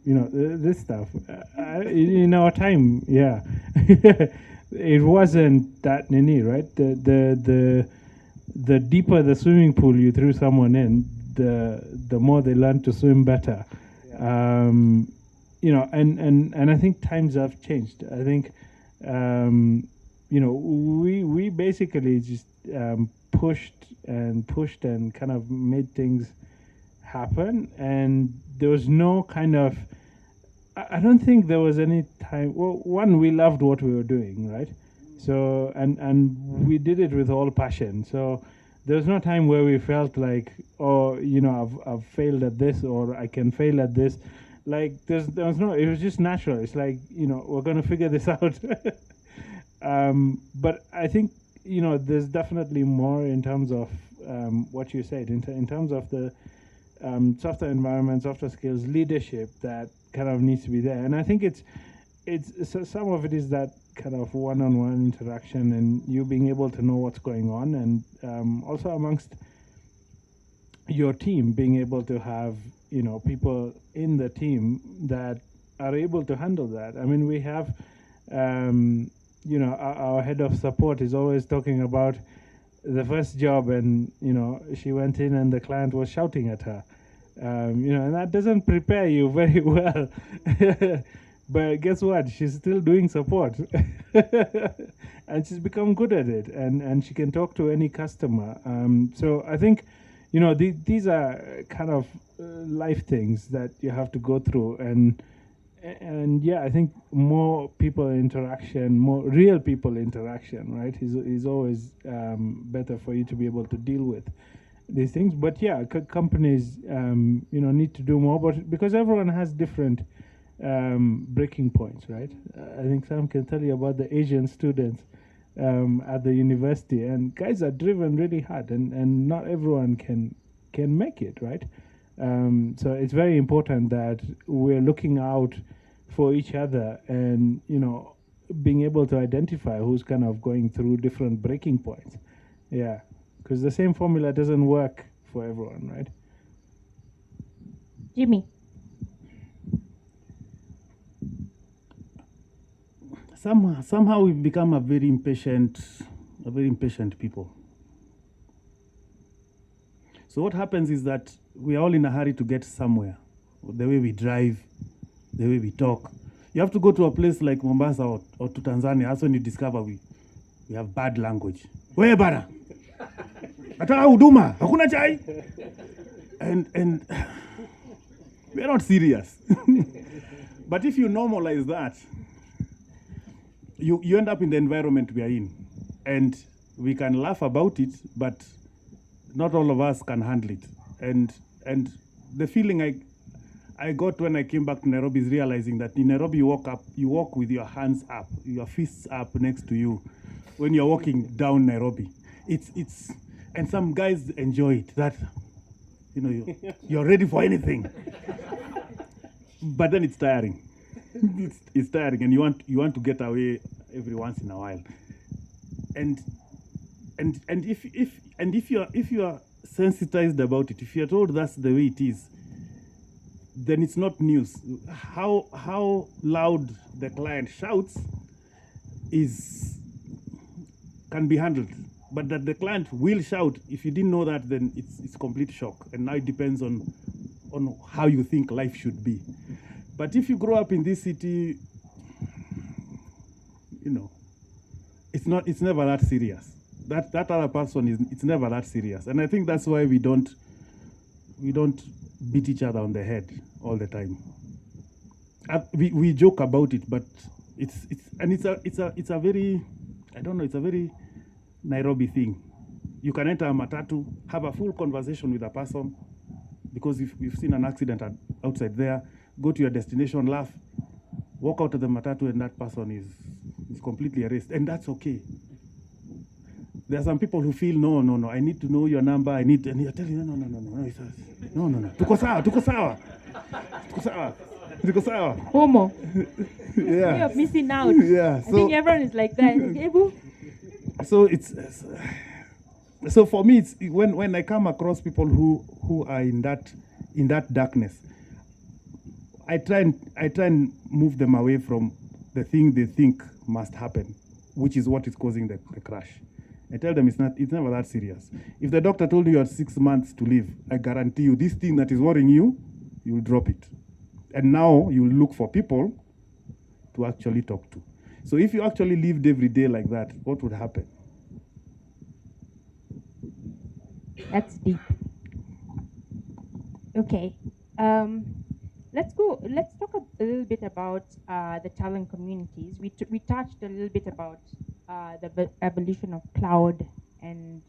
you know, this stuff, in our time, yeah, it wasn't that nini, right? The deeper the swimming pool you threw someone in, the more they learn to swim better. Yeah. You know, and I think times have changed. I think, you know, we basically just pushed and kind of made things happen, and there was no kind of, I don't think there was any time. Well, one, we loved what we were doing, right? So and we did it with all passion. So there was no time where we felt like, oh, you know, I've failed at this, or I can fail at this. Like there was no, it was just natural. It's like, you know, we're going to figure this out. But I think, you know, there's definitely more in terms of what you said, in terms of the software environment, software skills, leadership that kind of needs to be there. And I think it's so some of it is that kind of one-on-one interaction and you being able to know what's going on, and also amongst your team being able to have, you know, people in the team that are able to handle that. I mean, we have, you know, our head of support is always talking about the first job, and, you know, she went in and the client was shouting at her, you know, and that doesn't prepare you very well. But guess what? She's still doing support. And she's become good at it, and she can talk to any customer. So I think, you know, these are kind of life things that you have to go through, and yeah, I think more people interaction, more real people interaction, right, is always better for you to be able to deal with these things. But yeah, companies, you know, need to do more, but because everyone has different breaking points, right? I think Sam can tell you about the Asian students at the university, and guys are driven really hard, and not everyone can make it, right? So it's very important that we're looking out for each other, and, you know, being able to identify who's kind of going through different breaking points. Yeah, because the same formula doesn't work for everyone, right? Jimmy. Somehow we've become a very impatient people. So what happens is that we are all in a hurry to get somewhere. The way we drive, the way we talk. You have to go to a place like Mombasa or to Tanzania. That's when you discover we have bad language. Wewe bana, nataka huduma, hakuna chai. And we are not serious. But if you normalize that, you end up in the environment we are in, and we can laugh about it, but not all of us can handle it. And the feeling I got when I came back to Nairobi is realizing that in Nairobi you walk with your hands up, your fists up next to you when you're walking down Nairobi. It's and some guys enjoy it, that, you know, you're ready for anything. But then it's tiring. It's tiring, and you want to get away every once in a while. And and if you are sensitized about it, if you're told that's the way it is, then it's not news. How loud the client shouts can be handled, but that the client will shout, if you didn't know that, then it's complete shock. And now it depends on how you think life should be. But if you grow up in this city, it's never that serious. That other person it's never that serious. And I think that's why we don't beat each other on the head all the time. We joke about it, but it's a very, I don't know, it's a very Nairobi thing. You can enter a matatu, have a full conversation with a person, because if you've seen an accident outside there, go to your destination, laugh, walk out of the matatu, and that person is completely erased, and that's okay. There are some people who feel, no, I need to know your number, and you're telling, no, tuko sawa. Homo. Yeah. You're missing out. Yeah. I think everyone is like that. So so for me, it's when I come across people who are in that darkness, I try and move them away from the thing they think must happen, which is what is causing the crash. I tell them it's never that serious. If the doctor told you had 6 months to live, I guarantee you this thing that is worrying you, you'll drop it. And now you'll look for people to actually talk to. So if you actually lived every day like that, what would happen? That's deep. Okay. Let's talk a little bit about the talent communities. We touched a little bit about the evolution of cloud, and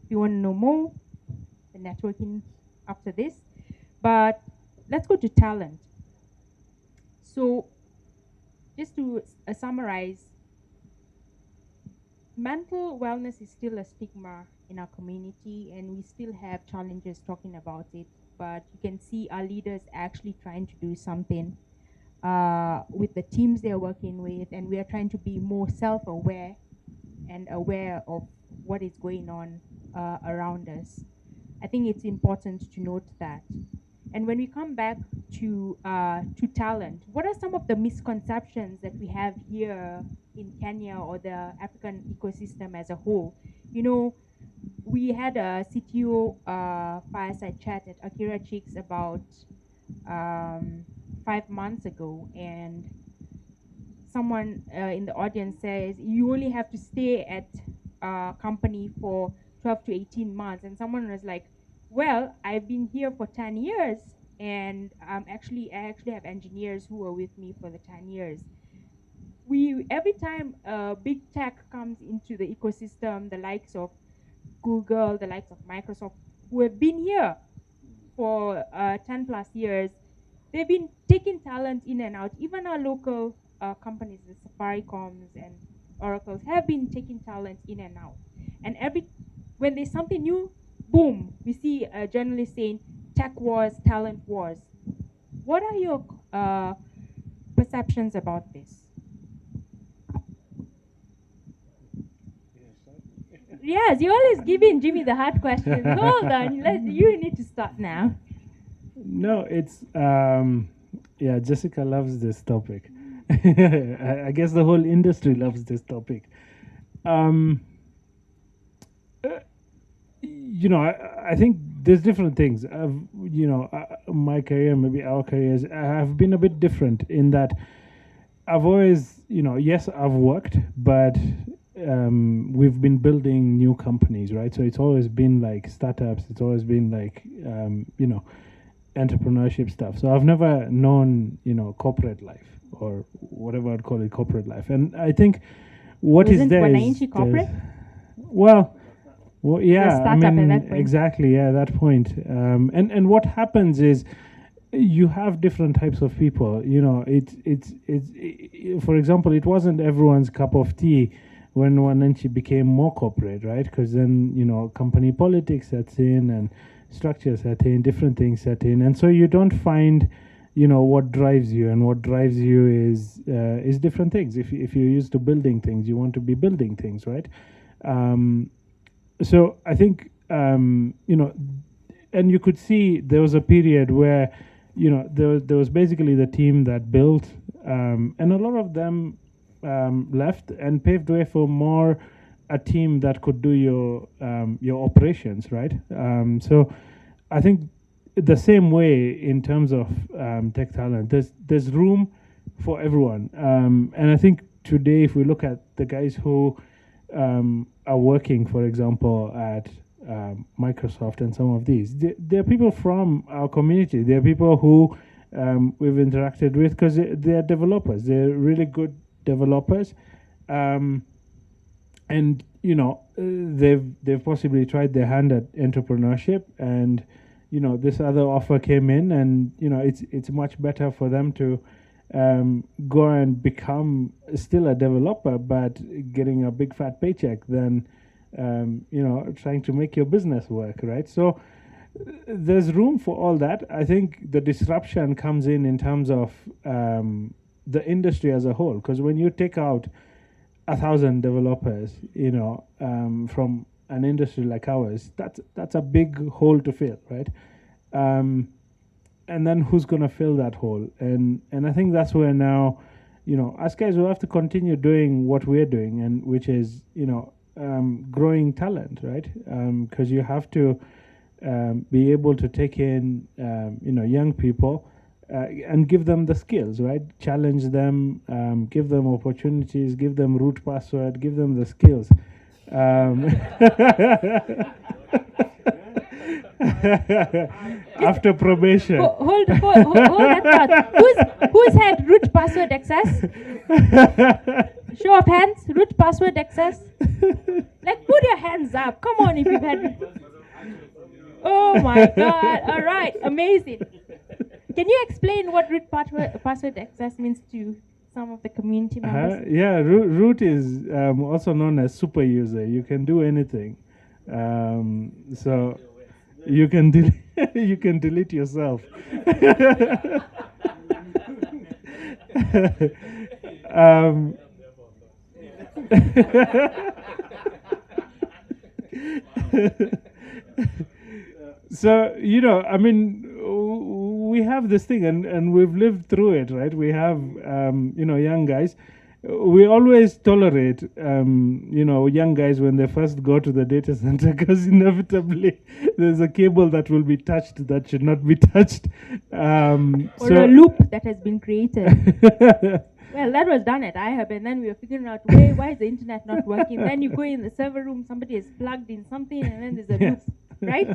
if you want to know more, the networking after this. But let's go to talent. So just to summarize, mental wellness is still a stigma in our community, and we still have challenges talking about it. But you can see our leaders actually trying to do something with the teams they're working with, and we are trying to be more self-aware and aware of what is going on around us. I think it's important to note that. And when we come back to talent, what are some of the misconceptions that we have here in Kenya or the African ecosystem as a whole? We had a CTO fireside chat at Akira Chicks about 5 months ago, and someone in the audience says you only have to stay at a company for 12 to 18 months, and someone was like, well, I've been here for 10 years, and I actually have engineers who are with me for the 10 years. Every time big tech comes into the ecosystem, the likes of Google, the likes of Microsoft, who have been here for 10 plus years, they've been taking talent in and out. Even our local companies, the Safaricoms and Oracles, have been taking talent in and out. And when there's something new, boom, we see a journalist saying, tech wars, talent wars. What are your perceptions about this? Yes, you're always giving Jimmy the hard questions. Hold on, you need to start now. No, it's Jessica loves this topic. I guess the whole industry loves this topic. I think there's different things. My career, maybe our careers, have been a bit different in that I've always, yes, I've worked, but we've been building new companies, right? So it's always been like startups. It's always been like, entrepreneurship stuff. So I've never known, corporate life or whatever I'd call it, corporate life. And I think Wasn't Wananchi corporate? Well, yeah, I mean, at that point. exactly, yeah, that point. And what happens is you have different types of people. It's for example, it wasn't everyone's cup of tea when Wananchi became more corporate, right? Because then, company politics sets in and structures set in, different things set in. And so you don't find, what drives you, and what drives you is different things. If you're used to building things, you want to be building things, right? so I think and you could see there was a period where there was basically the team that built, and a lot of them left and paved way for more a team that could do your operations, right? So I think the same way in terms of tech talent, there's room for everyone, and I think today if we look at the guys who are working, for example, at Microsoft and some of these, they're people from our community. They're people who we've interacted with because they're developers. They're really good developers, and they've possibly tried their hand at entrepreneurship, and this other offer came in, and it's much better for them to go and become still a developer but getting a big fat paycheck than trying to make your business work, right? So there's room for all that. I think the disruption comes in terms of the industry as a whole, because when you take out 1,000 developers from an industry like ours, that's a big hole to fill, right? And then who's going to fill that hole? And I think that's where now, us guys will have to continue doing what we're doing, and which is growing talent, right? Because you have to be able to take in young people and give them the skills, right? Challenge them, give them opportunities, give them root password, give them the skills. After probation. Hold that thought. Who's had root password access? Show of hands, root password access. Like, put your hands up. Come on, if you've had. Oh my God! All right, amazing. Can you explain what root password access means to some of the community members? Yeah, root is also known as super user. You can do anything. So you can you can delete yourself. So I mean, we have this thing, and we've lived through it, right? We have young guys. We always tolerate young guys when they first go to the data center, because inevitably there's a cable that will be touched that should not be touched, or a loop that has been created. Well, that was done at IHub, and then we were figuring out, why is the internet not working? Then you go in the server room, somebody has plugged in something, and then there's a loop, right?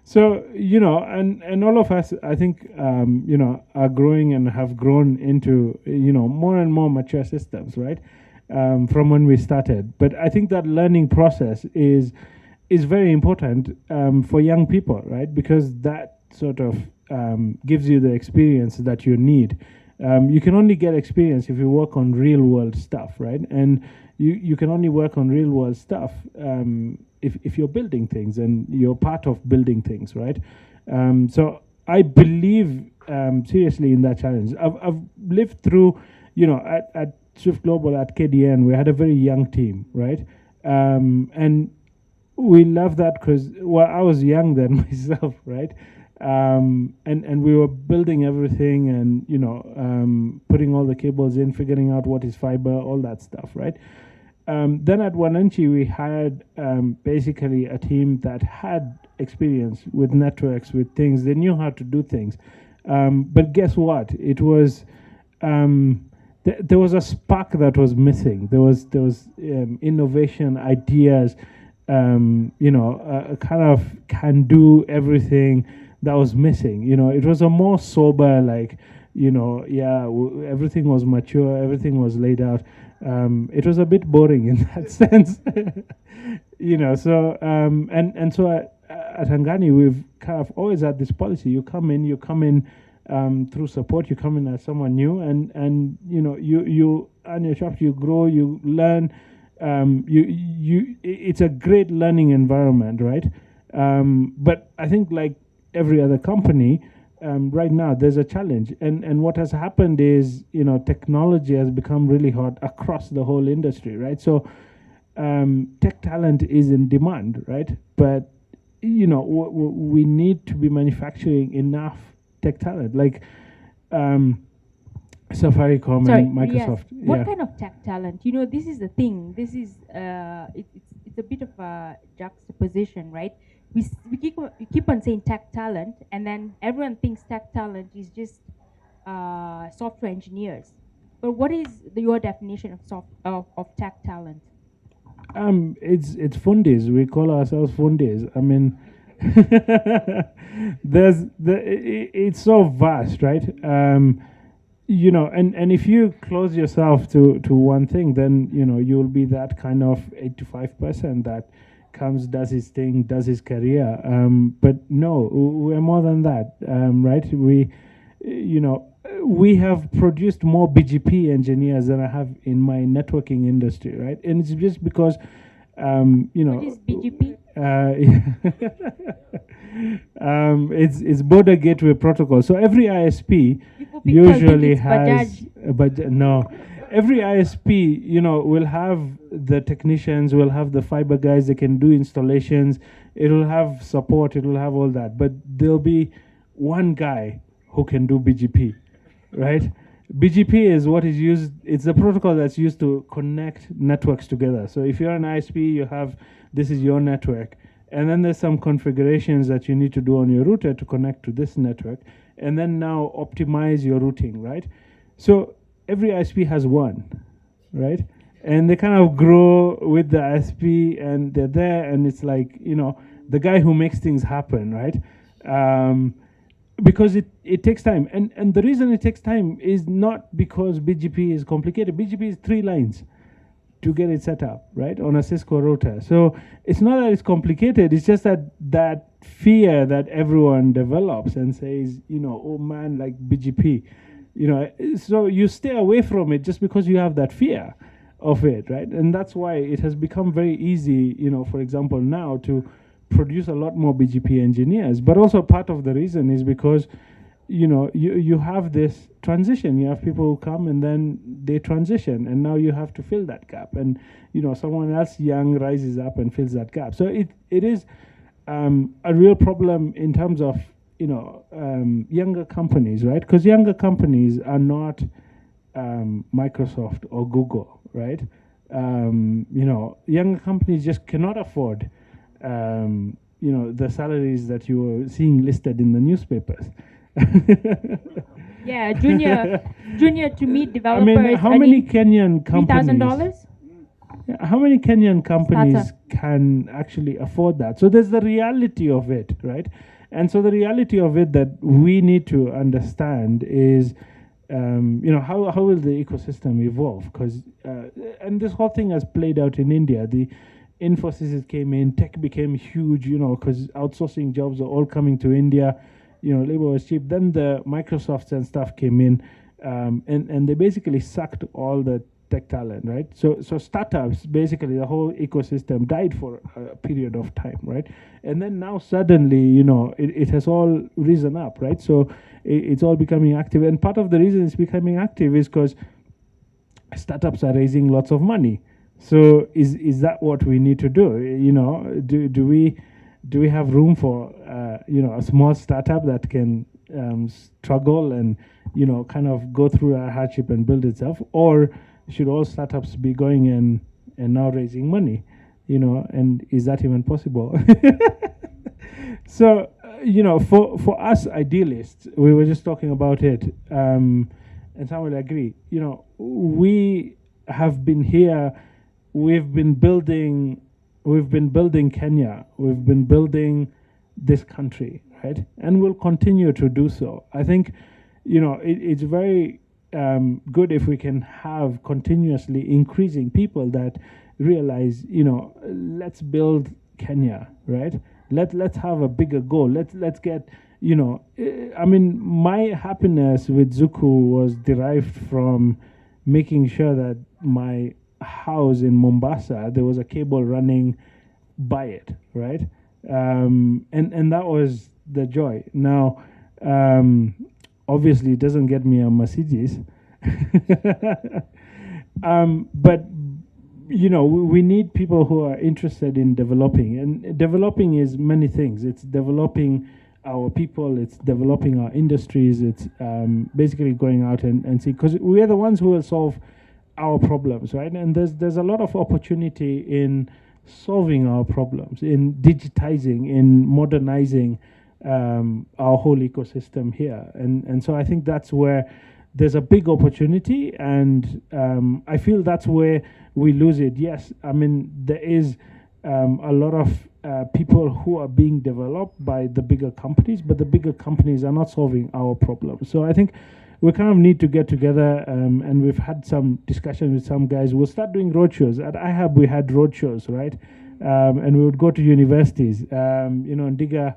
So, and all of us, I think, are growing and have grown into, more and more mature systems, right? From when we started. But I think that learning process is very important for young people, right? Because that sort of gives you the experience that you need. You can only get experience if you work on real world stuff, right? And you can only work on real world stuff if you're building things and you're part of building things, right? So I believe seriously in that challenge. I've lived through, at Swift Global, at KDN, we had a very young team, right? And we love that because, I was young then myself, right? And we were building everything and, putting all the cables in, figuring out what is fiber, all that stuff, right? Then at Wananchi, we had basically a team that had experience with networks, with things. They knew how to do things. But guess what? It was, there was a spark that was missing. There was innovation, ideas, kind of can do everything that was missing. It was a more sober, like, everything was mature, everything was laid out. It was a bit boring in that sense, So so at Angani, we've kind of always had this policy: you come in through support, you come in as someone new, and you earn your chops, you grow, you learn. It's a great learning environment, right? But I think, like every other company, right now there's a challenge, and what has happened is technology has become really hot across the whole industry, right? So tech talent is in demand, right? But we need to be manufacturing enough tech talent, like Safaricom Sorry, and Microsoft. Riyaz, what kind of tech talent? This is the thing. This is it's a bit of a juxtaposition, right? We keep on saying tech talent, and then everyone thinks tech talent is just software engineers. But what is your definition of tech talent? It's fundies. We call ourselves fundies. I mean, it's so vast, right? And if you close yourself to one thing, then you'll be that kind of 85% that comes, does his thing, does his career. But no, we're more than that, right? We have produced more BGP engineers than I have in my networking industry, right? And it's just because, What is BGP? It's border gateway protocol. So every ISP usually has, no, every ISP, will have the technicians, will have the fiber guys. They can do installations. It will have support. It will have all that. But there'll be one guy who can do BGP, right? BGP is what is used. It's the protocol that's used to connect networks together. So if you're an ISP, this is your network. And then there's some configurations that you need to do on your router to connect to this network. And then now optimize your routing, right? So every ISP has one, right? And they kind of grow with the ISP, and they're there, and it's like, the guy who makes things happen, right? Because it takes time. And the reason it takes time is not because BGP is complicated. BGP is 3 lines to get it set up, right, on a Cisco router. So it's not that it's complicated, it's just that fear that everyone develops and says, oh man, like BGP, so you stay away from it just because you have that fear of it, right? And that's why it has become very easy, for example, now to produce a lot more BGP engineers. But also part of the reason is because you have this transition. You have people who come and then they transition, and now you have to fill that gap, and someone else young rises up and fills that gap. So it is a real problem in terms of younger companies, right? Because younger companies are not Microsoft or Google, right? Younger companies just cannot afford the salaries that you were seeing listed in the newspapers. Yeah, junior to meet developers. I mean, how many Kenyan companies? $3,000. How many Kenyan companies can actually afford that? So there's the reality of it, right? And so the reality of it that we need to understand is, how will the ecosystem evolve? Because and this whole thing has played out in India. The Infosys came in, tech became huge, because outsourcing jobs are all coming to India. Labor was cheap. Then the Microsofts and stuff came in, and they basically sucked all the tech talent, right? So startups, basically the whole ecosystem died for a period of time, right? And then now suddenly, it has all risen up, right? So it's all becoming active. And part of the reason it's becoming active is because startups are raising lots of money. So is that what we need to do? Do we have room for a small startup that can struggle and kind of go through a hardship and build itself, or should all startups be going and now raising money? And is that even possible? So for us idealists, we were just talking about it, and some will agree. We have been here. We've been building Kenya. We've been building this country, right? And we'll continue to do so. I think, it's very good if we can have continuously increasing people that realize, let's build Kenya, right? Let's have a bigger goal. Let's get, my happiness with Zuku was derived from making sure that my house in Mombasa, there was a cable running by it, right? And that was the joy. Now, obviously, it doesn't get me a Mercedes, but we need people who are interested in developing, and developing is many things. It's developing our people, it's developing our industries, it's basically going out and see, because we are the ones who will solve our problems, right? And there's a lot of opportunity in solving our problems, in digitizing, in modernizing our whole ecosystem here. And so I think that's where there's a big opportunity, and I feel that's where we lose it. Yes, I mean, there is a lot of people who are being developed by the bigger companies, but the bigger companies are not solving our problems. So I think we kind of need to get together, and we've had some discussions with some guys. We'll start doing roadshows. At IHAB, we had roadshows, right? And we would go to universities. Ndiga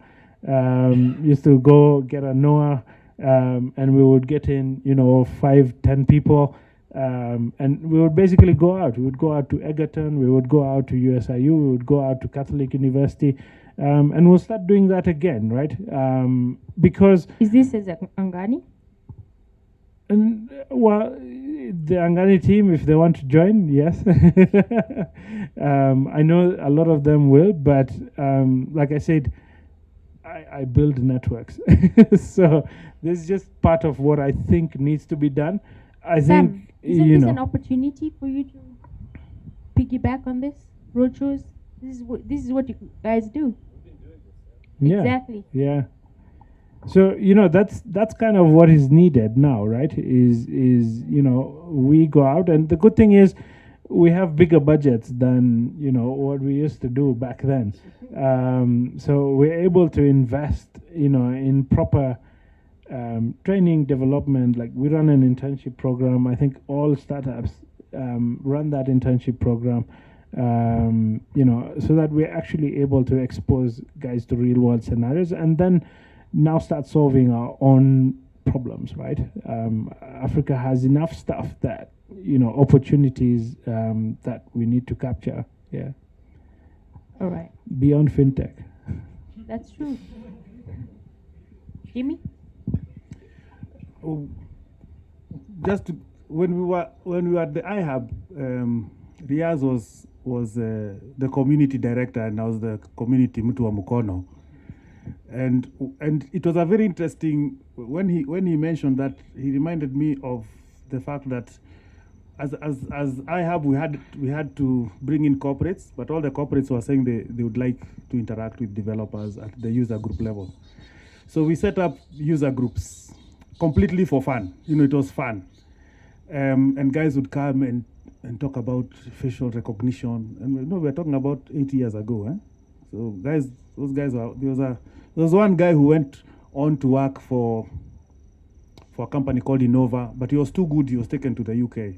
used to go get a NOAA, and we would get in, 5-10 people, and we would basically go out. We would go out to Egerton, we would go out to USIU, we would go out to Catholic University, and we'll start doing that again, right? Because... Is this as Angani? And well, the Angani team, if they want to join, yes. I know a lot of them will, but like I said, I build networks. So this is just part of what I think needs to be done. I think, isn't this an opportunity for you to piggyback on this? Roadshows? This is what you guys do. Yeah. Exactly. Yeah. So, that's kind of what is needed now, right? Is we go out, and the good thing is we have bigger budgets than, what we used to do back then. So we're able to invest, in proper training, development. Like, we run an internship program. I think all startups run that internship program, so that we're actually able to expose guys to real world scenarios, and then now start solving our own problems, right? Africa has enough stuff that, opportunities that we need to capture. Yeah. All right. Beyond fintech. That's true. Jimmy? When we were at the IHAB, Riyaz was the community director, and I was the community Mtu wa Mukono. And it was a very interesting, when he mentioned that, he reminded me of the fact that as IHAB, we had to bring in corporates, but all the corporates were saying they would like to interact with developers at the user group level. So we set up user groups completely for fun. It was fun. And guys would come and talk about facial recognition. And we're talking about 8 years ago. So those guys were, there was one guy who went on to work for a company called Innova, but he was too good. He was taken to the UK,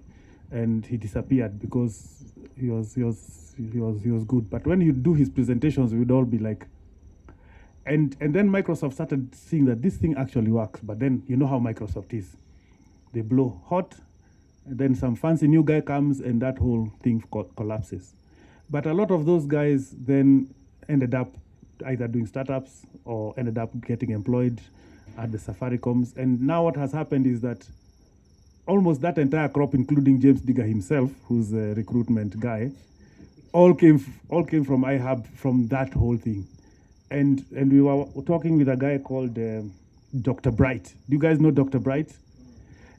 and he disappeared because he was good. But when he'd do his presentations, we would all be like, and then Microsoft started seeing that this thing actually works. But then you know how Microsoft is. They blow hot, and then some fancy new guy comes, and that whole thing collapses. But a lot of those guys then ended up either doing startups or ended up getting employed at the Safaricoms. And now what has happened is that almost that entire crop, including James Digger himself, who's a recruitment guy, all came from IHAB, from that whole thing. And we were talking with a guy called Dr. Bright. Do you guys know Dr. Bright?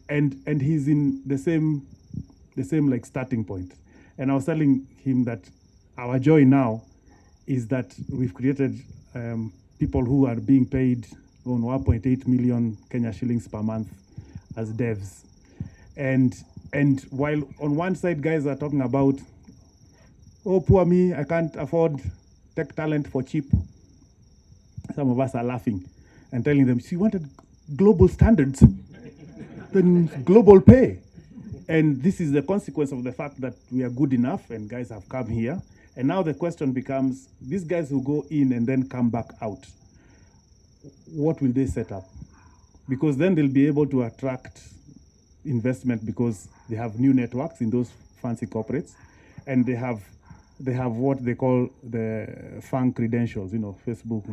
And he's in the same like starting point. And I was telling him that our joy now is that we've created people who are being paid on 1.8 million Kenya shillings per month as devs. And while on one side guys are talking about, oh, poor me, I can't afford tech talent for cheap. Some of us are laughing and telling them, so you wanted global standards, then global pay. And this is the consequence of the fact that we are good enough and guys have come here. And now the question becomes, these guys who go in and then come back out, what will they set up? Because then they'll be able to attract investment because they have new networks in those fancy corporates, and they have what they call the FANG credentials, Facebook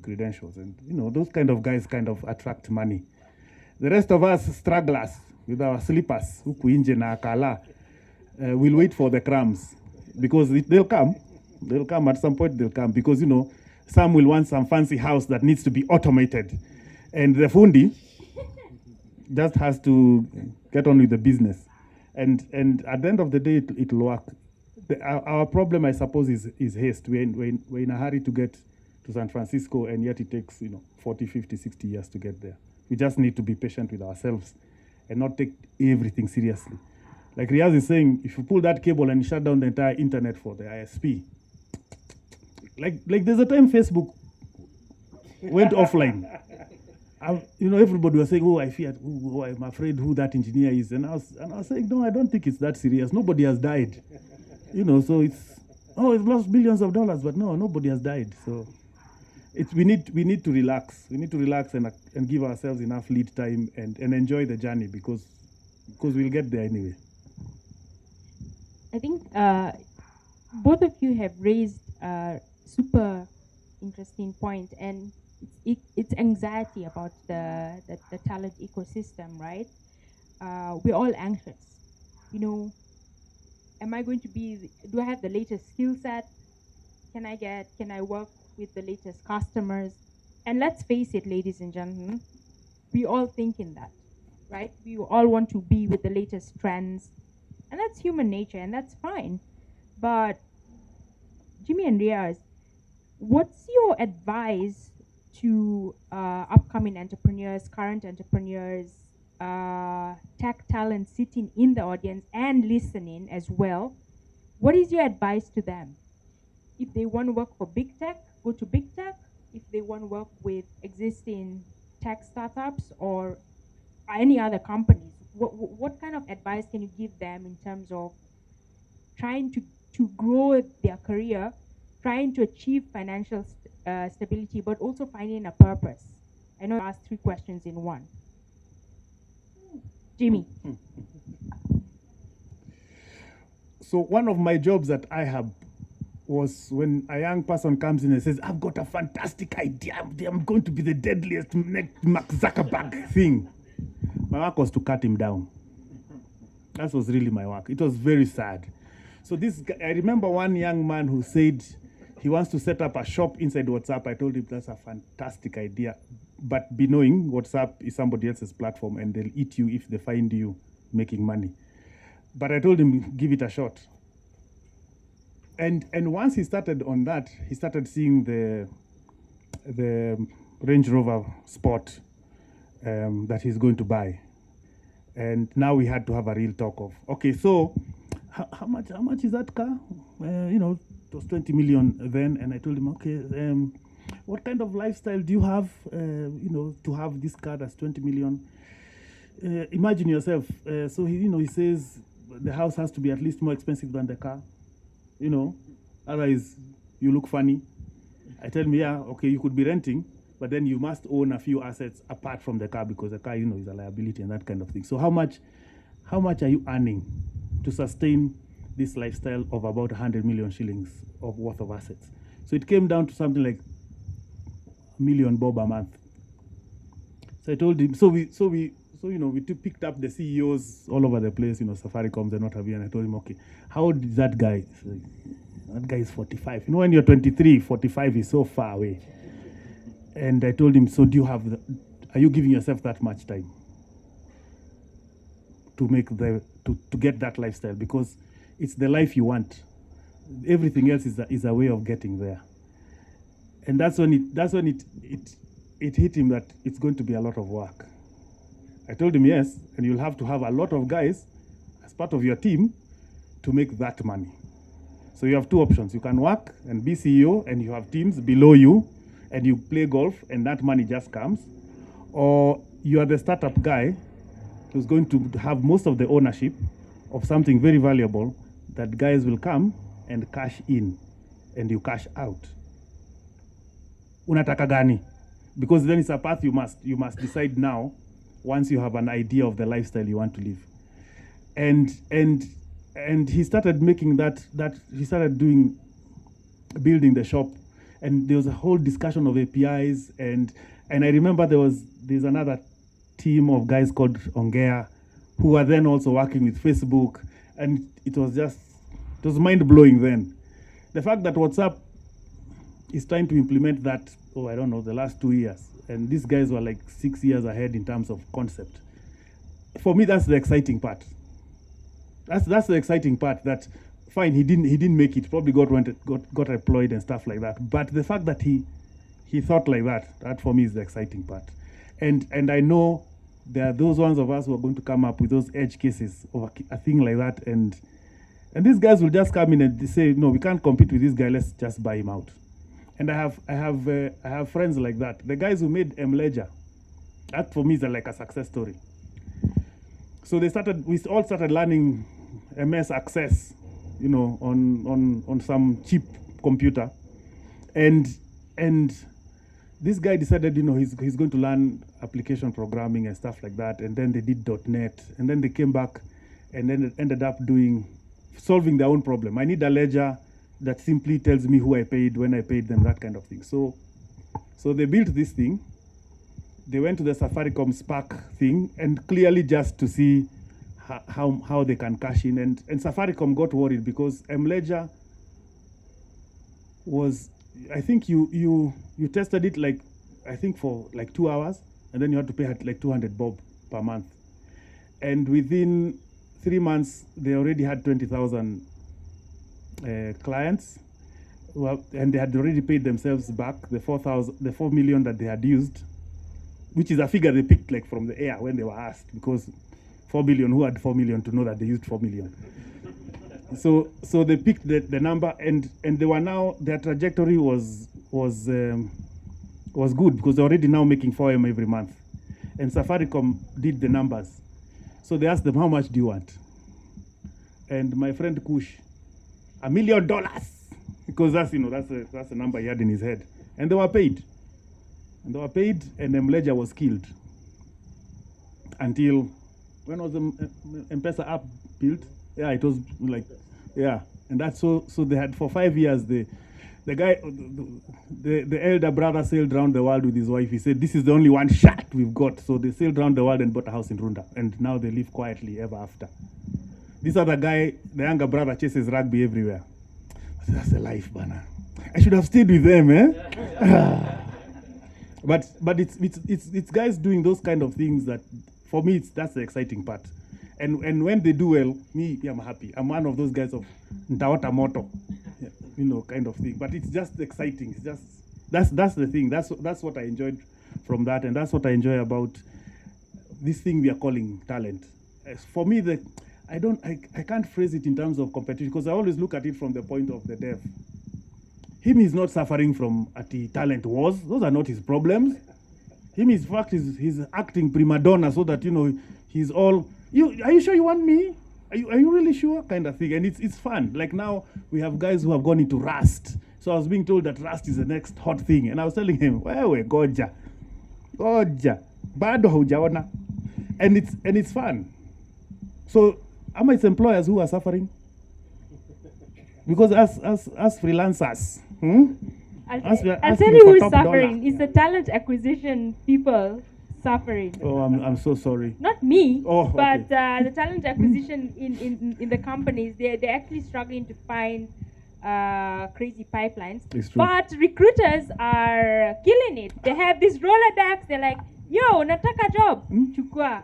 credentials, and those kind of guys kind of attract money. The rest of us stragglers with our slippers, huku inje na akala, we'll wait for the crumbs because they'll come. They'll come at some point. They'll come because some will want some fancy house that needs to be automated, and the fundi just has to get on with the business, and at the end of the day, it'll work. Our problem, I suppose, is haste. We're in a hurry to get to San Francisco, and yet it takes 40, 50, 60 years to get there. We just need to be patient with ourselves and not take everything seriously. Like Riyaz is saying, if you pull that cable and shut down the entire internet for the ISP, like there's a time Facebook went offline. Everybody was saying, "Oh, I fear. Oh, I'm afraid who that engineer is." And I was saying, "No, I don't think it's that serious. Nobody has died." So it's lost billions of dollars, but no, nobody has died. So we need to relax. We need to relax and give ourselves enough lead time and enjoy the journey because we'll get there anyway. I think both of you have raised a super interesting point, and it's anxiety about the talent ecosystem, right? We're all anxious. Am I going to do I have the latest skill set? Can I work with the latest customers? And let's face it, ladies and gentlemen, we all think in that, right? We all want to be with the latest trends, and that's human nature, and that's fine. But Jimmy and Riyaz, what's your advice to upcoming entrepreneurs, current entrepreneurs, tech talent sitting in the audience and listening as well? What is your advice to them? If they want to work for big tech, go to big tech. If they want to work with existing tech startups or any other companies, what kind of advice can you give them in terms of trying to grow their career, trying to achieve financial stability, but also finding a purpose? I know I asked 3 questions in one. Jimmy. So one of my jobs at iHub was when a young person comes in and says, "I've got a fantastic idea. I'm going to be the deadliest next Mark Zuckerberg thing." My work was to cut him down. That was really my work. It was very sad. So I remember one young man who said he wants to set up a shop inside WhatsApp. I told him that's a fantastic idea, but be knowing WhatsApp is somebody else's platform and they'll eat you if they find you making money. But I told him, give it a shot. And once he started on that, he started seeing the Range Rover Sport that he's going to buy. And now we had to have a real talk of, okay, so how much is that car? It was 20 million then. And I told him, okay, what kind of lifestyle do you have, to have this car that's 20 million? Imagine yourself. So he says the house has to be at least more expensive than the car. Otherwise you look funny. I tell him, yeah, okay, you could be renting, but then you must own a few assets apart from the car because the car, is a liability and that kind of thing. So how much are you earning to sustain this lifestyle of about 100 million shillings of worth of assets? So it came down to something like $1 million bob a month. So I told him, we picked up the CEOs all over the place, Safaricom and what have you, and I told him, okay, how old is that guy? So, that guy is 45. When you're 23, 45 is so far away. And I told him, so are you giving yourself that much time to get that lifestyle? Because it's the life you want. Everything else is a way of getting there. And that's when it hit him that it's going to be a lot of work. I told him, yes, and you'll have to have a lot of guys as part of your team to make that money. So you have 2 options. You can work and be CEO and you have teams below you and you play golf and that money just comes. Or you are the startup guy who's going to have most of the ownership of something very valuable that guys will come and cash in and you cash out. Unataka gani? Because then it's a path you must decide now once you have an idea of the lifestyle you want to live. And he started making that he started building the shop, and there was a whole discussion of APIs and I remember there's another team of guys called Ongea who are then also working with Facebook And it was mind-blowing then. The fact that WhatsApp is trying to implement that, I don't know, the last 2 years. And these guys were like 6 years ahead in terms of concept. For me, that's the exciting part. That's the exciting part. That fine, he didn't make it. Probably got employed and stuff like that. But the fact that he thought like that for me is the exciting part. And I know there are those ones of us who are going to come up with those edge cases or a thing like that, and these guys will just come in and they say, no, we can't compete with this guy. Let's just buy him out. And I have friends like that. The guys who made Ledger, that for me is like a success story. So we all started learning MS Access, on some cheap computer, and this guy decided, he's going to learn application programming and stuff like that. And then they did .NET, and then they came back, and then it ended up solving their own problem. I need a ledger that simply tells me who I paid, when I paid them, that kind of thing. So they built this thing. They went to the Safaricom Spark thing, and clearly just to see how they can cash in. And Safaricom got worried because Ledger was, I think you tested it for 2 hours, and then you had to pay like 200 bob per month. And within 3 months, they already had 20,000 clients. Well, and they had already paid themselves back the 4 million that they had used, which is a figure they picked like from the air when they were asked, because 4 million, who had 4 million to know that they used 4 million? So they picked the number, and they were now, their trajectory was good, because they're already now making 4M every month. And Safaricom did the numbers. So they asked them, how much do you want? And my friend Kush, $1 million, because that's the number he had in his head. And they were paid. And Ledger was killed. Until, when was the M-Pesa app built? Yeah, it was and that's so they had, for 5 years, the guy, the elder brother sailed around the world with his wife. He said, this is the only one shot we've got. So they sailed around the world and bought a house in Runda, and now they live quietly ever after. This other guy, the younger brother, chases rugby everywhere. That's the life, bana. I should have stayed with them, eh? But it's guys doing those kind of things that, for me, that's the exciting part. And when they do well, I'm happy. I'm one of those guys of Ntawata Moto, kind of thing. But it's just exciting. It's just that's the thing. That's what I enjoyed from that, and that's what I enjoy about this thing we are calling talent. For me, I can't phrase it in terms of competition, because I always look at it from the point of the dev. Him is not suffering from the talent wars. Those are not his problems. Him, in fact, he's acting prima donna, so that he's all. Are you sure you want me? Are you really sure? Kind of thing. And it's fun. Like now we have guys who have gone into Rust. So I was being told that Rust is the next hot thing, and I was telling him, wewe goja, bado haujaona, and it's fun. So it's employers who are suffering, because as freelancers, I'll tell you who's suffering. It's the talent acquisition people suffering. Oh, I'm so sorry. Not me, but okay. The talent acquisition in the companies, they're actually struggling to find crazy pipelines. It's true. But recruiters are killing it. They have this Rolodex. They're like, yo, nataka job. Chukua.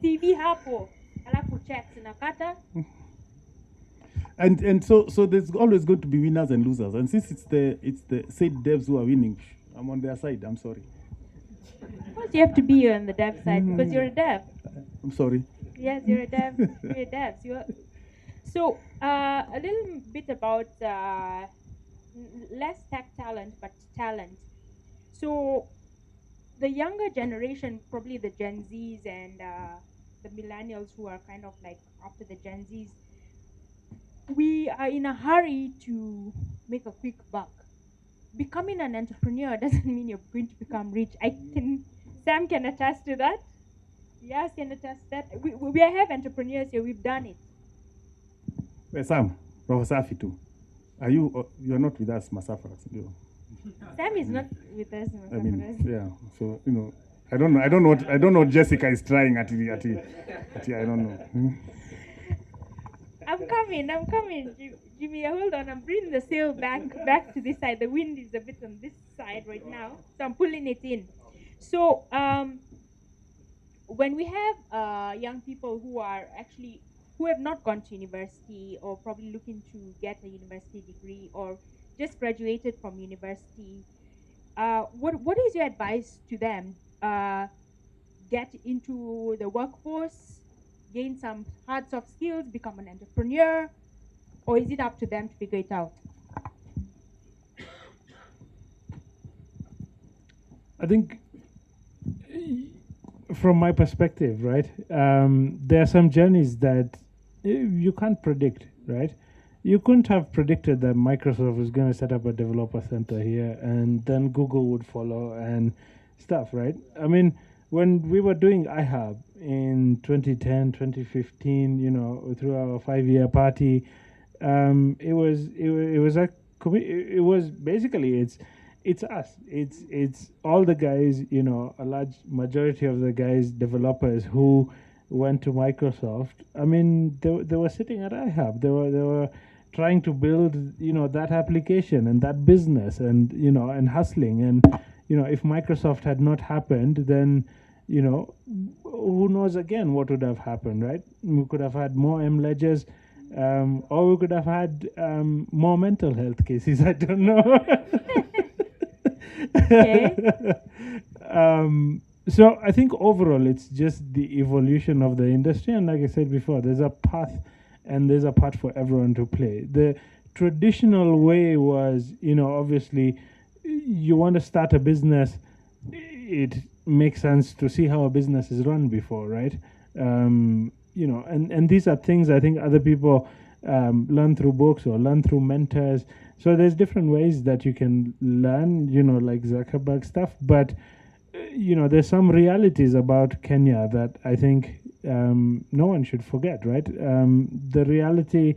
CV hapo. Alafu checks nakata. And so there's always going to be winners and losers. And since it's the said devs who are winning, I'm on their side. I'm sorry. Of course, you have to be on the dev side because you're a dev. I'm sorry. Yes, you're a dev. You're a dev. So a little bit about less tech talent, but talent. So the younger generation, probably the Gen Zs and the millennials who are kind of like after the Gen Zs, we are in a hurry to make a quick buck. Becoming an entrepreneur doesn't mean you're going to become rich. Sam can attest to that. Yes, can attest to that. We have entrepreneurs here. We've done it. Well, Sam, Safi too. You're not with us, Masafra. Sam is not with us, Masafra. I mean, yeah. So I don't know what Jessica is trying at I don't know. I'm coming. Jimmy, hold on. I'm bringing the sail back to this side. The wind is a bit on this side right now, so I'm pulling it in. So, when we have young people who have not gone to university or probably looking to get a university degree or just graduated from university, what is your advice to them? Get into the workforce, gain some hard soft skills, become an entrepreneur, or is it up to them to figure it out? I think, from my perspective, right, there are some journeys that you can't predict, right? You couldn't have predicted that Microsoft was going to set up a developer center here and then Google would follow and stuff, right? I mean, when we were doing iHub in 2010, 2015, through our 5-year party, it was basically it's us. It's all the guys, a large majority of the guys, developers who went to Microsoft. I mean, they were sitting at iHub. They were trying to build, that application and that business and, and hustling. And, if Microsoft had not happened, then, who knows again what would have happened, right? We could have had more ledgers, or we could have had more mental health cases. I don't know. Okay. So I think overall it's just the evolution of the industry, and like I said before, there's a path and there's a part for everyone to play. The traditional way was, obviously you want to start a business, it makes sense to see how a business is run before, right? And these are things I think other people learn through books or learn through mentors. So there's different ways that you can learn, like Zuckerberg stuff. But, there's some realities about Kenya that I think no one should forget, right? The reality,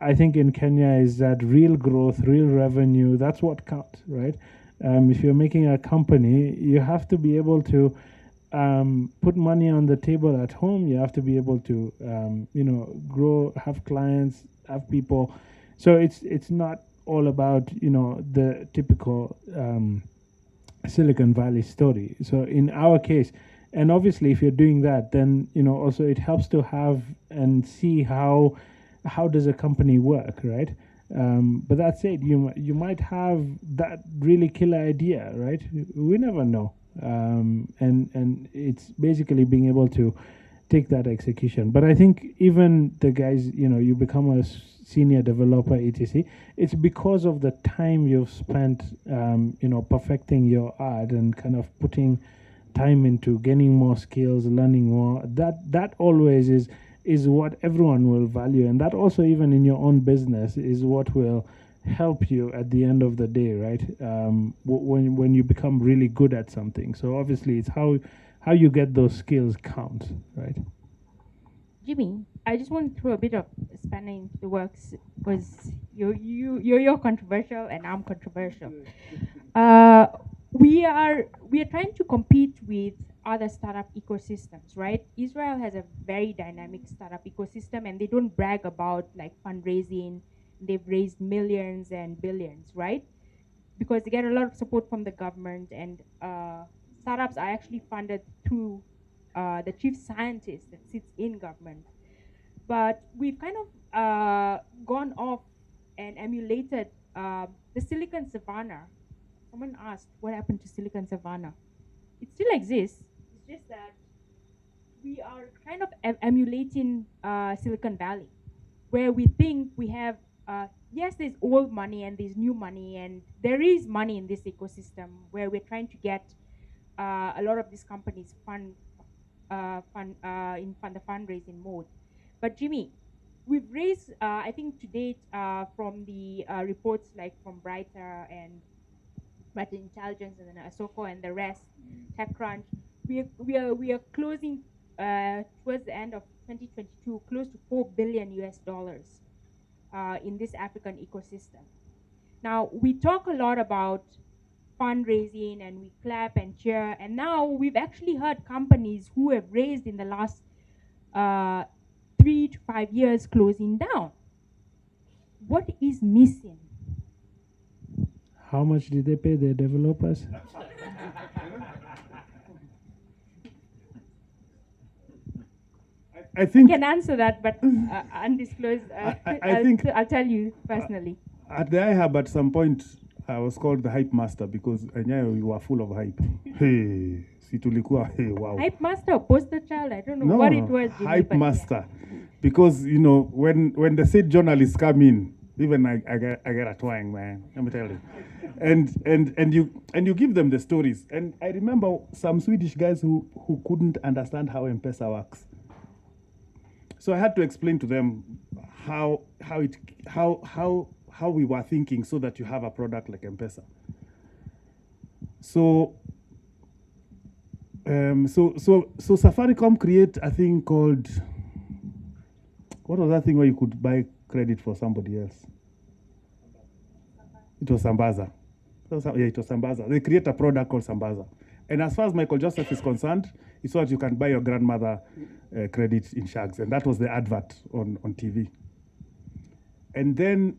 I think, in Kenya is that real growth, real revenue, that's what counts, right? If you're making a company, you have to be able to put money on the table at home. You have to be able to, grow, have clients, have people. So it's not all about, the typical Silicon Valley story. So in our case, and obviously if you're doing that, then, also it helps to have and see how does a company work, right? But that said, you might have that really killer idea, right? We never know. And it's basically being able to take that execution. But I think even the guys, you become a senior developer, etc. It's because of the time you've spent, perfecting your art and kind of putting time into gaining more skills, learning more. That always is what everyone will value, and that also even in your own business is what will help you at the end of the day, right? When you become really good at something. So obviously it's how you get those skills count, right? Jimmy, I just want to throw a bit of spanner into the works because you're controversial and I'm controversial. We are trying to compete with other startup ecosystems, right? Israel has a very dynamic startup ecosystem, and they don't brag about like fundraising. They've raised millions and billions, right? Because they get a lot of support from the government, and startups are actually funded through the chief scientist that sits in government. But we've kind of gone off and emulated the Silicon Savannah. Someone asked what happened to Silicon Savannah. It still exists. It's just that we are kind of emulating Silicon Valley, where we think we have, yes, there's old money and there's new money, and there is money in this ecosystem where we're trying to get a lot of these companies in the fundraising mode. But Jimmy, we've raised, I think to date, from the reports like from Brighter and Brighter Intelligence and then Asoko and the rest, TechCrunch, we are closing towards the end of 2022 close to $4 billion US in this African ecosystem. Now we talk a lot about fundraising and we clap and cheer, and now we've actually heard companies who have raised in the last 3 to 5 years closing down. What is missing? How much did they pay the developers? I think You can answer that, but undisclosed. I think- I'll tell you personally. at the iHub at some point I was called the hype master because enyewe we were full of hype. Hey, si tulikuwa hey, wow. Hype master or poster child? I don't know what it was. Jimmy, hype but yeah. master. Because you know when the said journalists come in, even I get a twang, man. Let me tell you. And you give them the stories. And I remember some Swedish guys who couldn't understand how M-Pesa works. So I had to explain to them how we were thinking so that you have a product like M-Pesa. So Safaricom create a thing called, what was that thing where you could buy credit for somebody else? It was Sambaza. It was Sambaza. They create a product called Sambaza. And as far as Michael Joseph is concerned, it's so that you can buy your grandmother credit in Shags. And that was the advert on TV. And then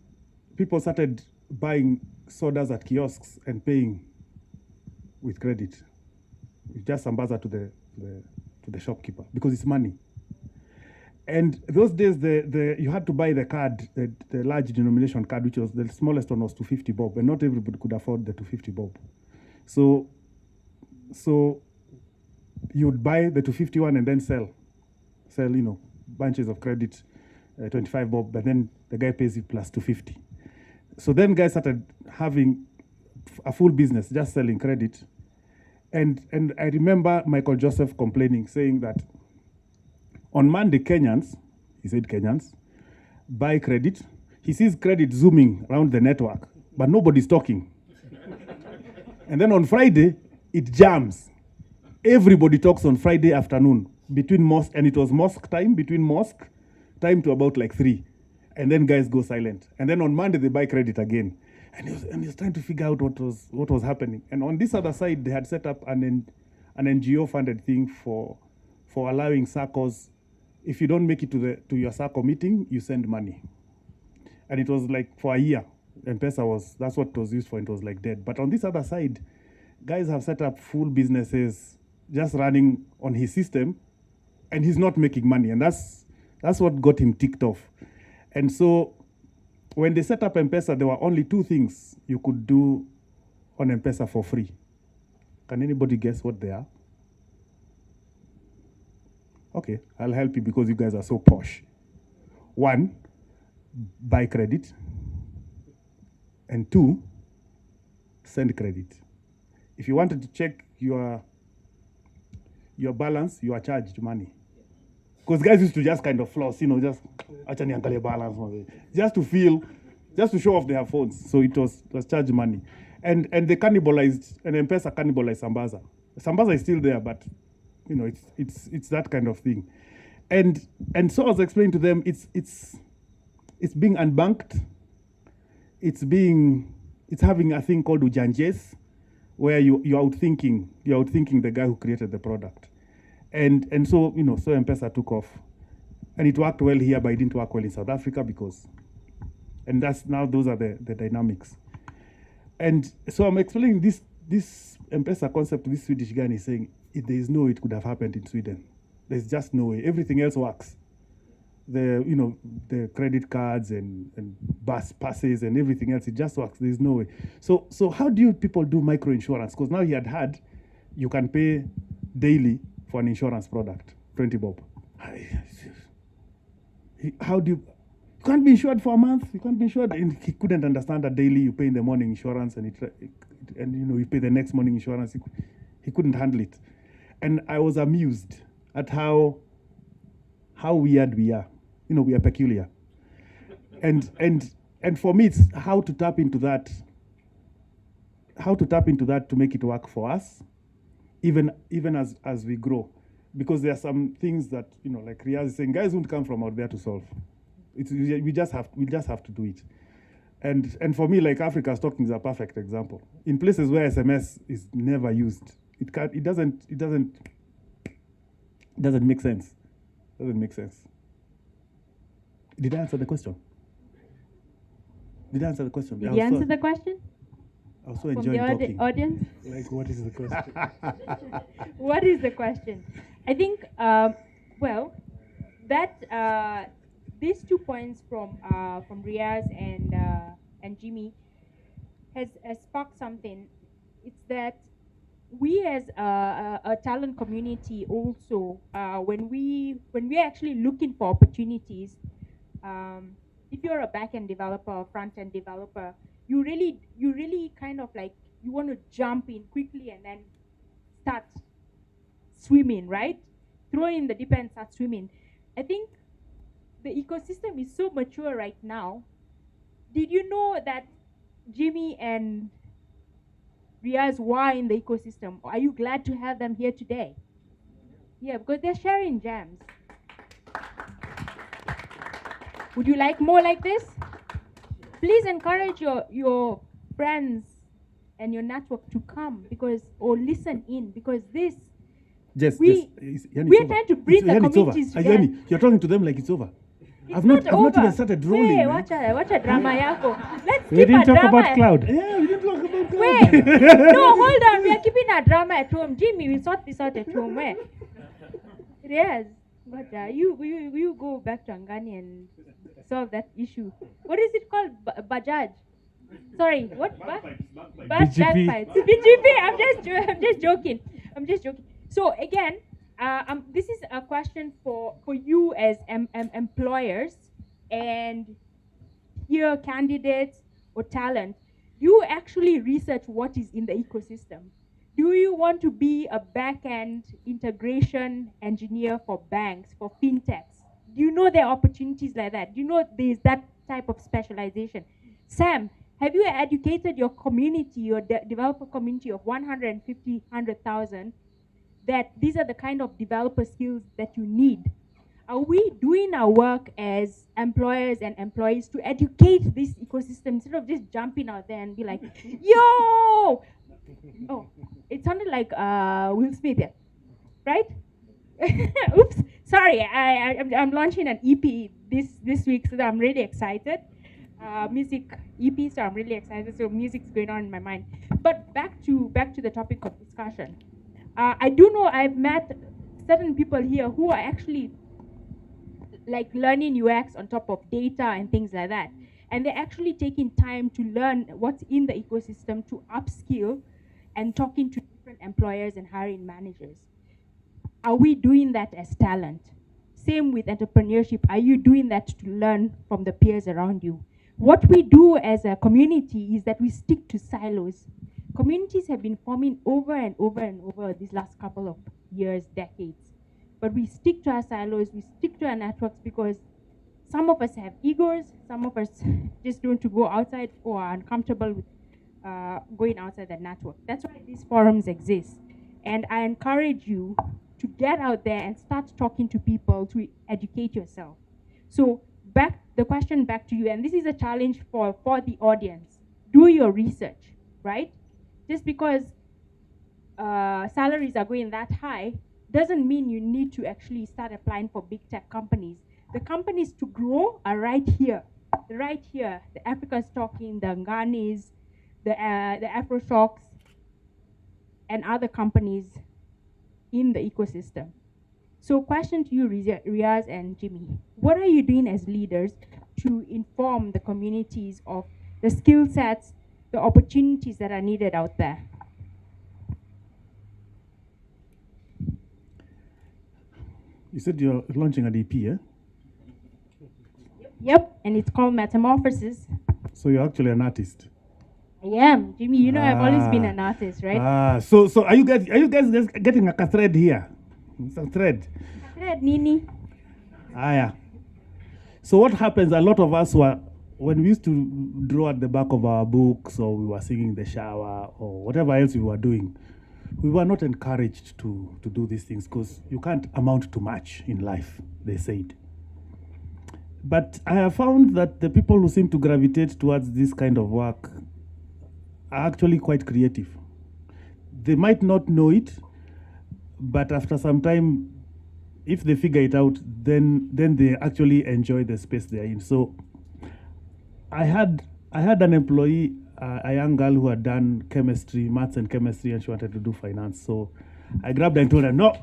people started buying sodas at kiosks and paying with credit. You just Sambaza to the shopkeeper because it's money. And those days, you had to buy the card, the large denomination card, which was the smallest one was 250 bob, and not everybody could afford the 250 bob. So you'd buy the 250 one and then sell, bunches of credit, 25 bob, but then the guy pays you plus 250. So then guys started having a full business, just selling credit. And I remember Michael Joseph complaining, saying that on Monday, Kenyans, he said Kenyans, buy credit. He sees credit zooming around the network, but nobody's talking. And then on Friday, it jams. Everybody talks on Friday afternoon between mosque, and it was mosque time, between mosque time to about like 3. And then guys go silent. And then on Monday, they buy credit again. And he was trying to figure out what was happening. And on this other side, they had set up an NGO-funded thing for allowing SACCOs. If you don't make it to your SACCO meeting, you send money. And it was like for a year. M-Pesa that's what it was used for. It was like dead. But on this other side, guys have set up full businesses just running on his system, and he's not making money. And that's what got him ticked off. And so when they set up M-Pesa, there were only 2 things you could do on M-Pesa for free. Can anybody guess what they are? Okay, I'll help you because you guys are so posh. 1, buy credit. And 2, send credit. If you wanted to check your balance, you are charged money. Because guys used to just kind of floss, just actually niangalie balance, just to show off their phones. So it was charged money, and they cannibalized, and M-Pesa cannibalized Sambaza. Sambaza is still there, but it's that kind of thing, and so I was explaining to them, it's being unbanked, it's having a thing called ujanjes, where you're outthinking the guy who created the product. And so, so M-Pesa took off. And it worked well here, but it didn't work well in South Africa and those are the dynamics. And so I'm explaining this M-Pesa concept to this Swedish guy, and he's saying, there is no way it could have happened in Sweden. There's just no way. Everything else works. The credit cards and bus passes and everything else, it just works. There's no way. So how do people do micro insurance? Because now he had heard you can pay daily for an insurance product, 20 bob. How do you can't be insured for a month? You can't be insured. And he couldn't understand that daily you pay in the morning insurance and you pay the next morning insurance. He couldn't handle it. And I was amused at how weird we are. We are peculiar. And for me, it's how to tap into that to make it work for us, even as we grow. Because there are some things that, like Riyaz is saying, guys won't come from out there to solve. We just have to do it. And for me, like Africa's Talking is a perfect example. In places where SMS is never used, it doesn't make sense. Doesn't make sense. Did I answer the question? Did I answer the question? Did you answer the question? I was so From enjoying the talking. audience? Like, what is the question? What is the question? I think, well, that these 2 points from Riyaz and Jimmy has sparked something. It's that we as a talent community also, when we're actually looking for opportunities, if you're a back-end developer or front-end developer, you really kind of like, you want to jump in quickly and then start swimming, right? Throw in the deep end, start swimming. I think the ecosystem is so mature right now. Did you know that Jimmy and Riyaz were in the ecosystem? Are you glad to have them here today? Yeah, because they're sharing gems. Would you like more like this? Please encourage your friends and your network to come, because, or listen in, because this, we are trying to bring the communities together. Ayani, you're talking to them like it's over. It's I've not over. even started rolling. Wait, man. watch a drama yako. Let's We keep didn't a talk drama. about cloud. Yeah, we didn't talk about that. Wait, no, hold on. We are keeping our drama at home. Jimmy, we sort this out at home. Where? Yes, but you go back to Angani and solve that issue. What is it called? Bajaj. Sorry, what? BGP. Bagpipes. BGP. I'm just joking. So again, this is a question for you as employers and your candidates or talent. Do you actually research what is in the ecosystem? Do you want to be a back-end integration engineer for banks, for fintechs? Do you know there are opportunities like that? Do you know there's that type of specialization? Sam, have you educated your community, your developer community of 100,000, that these are the kind of developer skills that you need? Are we doing our work as employers and employees to educate this ecosystem instead of just jumping out there and be like, yo! Oh, it sounded like Will Smith, yeah. Right? Oops, sorry, I'm launching an EP this week, so I'm really excited. Music EP, so I'm really excited. So music's going on in my mind. But back to the topic of discussion. I do know I've met certain people here who are actually like learning UX on top of data and things like that. And they're actually taking time to learn what's in the ecosystem, to upskill and talking to different employers and hiring managers. Are we doing that as talent? Same with entrepreneurship. Are you doing that to learn from the peers around you? What we do as a community is that we stick to silos. Communities have been forming over and over and over these last couple of years, decades. But we stick to our silos, we stick to our networks, because some of us have egos, some of us just don't want to go outside or are uncomfortable with going outside the network. That's why these forums exist. And I encourage you to get out there and start talking to people, to educate yourself. So the question back to you, and this is a challenge for the audience. Do your research, right? Just because salaries are going that high doesn't mean you need to actually start applying for big tech companies. The companies to grow are right here. The Africa's Talking, the Anganis, the Afroshoks, and other companies in the ecosystem. So question to you, Riyaz and Jimmy. What are you doing as leaders to inform the communities of the skill sets, the opportunities that are needed out there? You said you're launching an EP, yeah? Yep, and it's called Metamorphosis. So you're actually an artist. I am. Jimmy, you know I've always been an artist, right? So are you guys just getting a thread here? It's a thread. Thread, Nini. Yeah. So what happens, a lot of us when we used to draw at the back of our books, or we were singing in the shower, or whatever else we were doing, we were not encouraged to do these things, because you can't amount to much in life, they said. But I have found that the people who seem to gravitate towards this kind of work are actually quite creative. They might not know it, but after some time, if they figure it out, then they actually enjoy the space they're in. So I had an employee, a young girl who had done maths and chemistry, and she wanted to do finance. So I grabbed her and told her, no,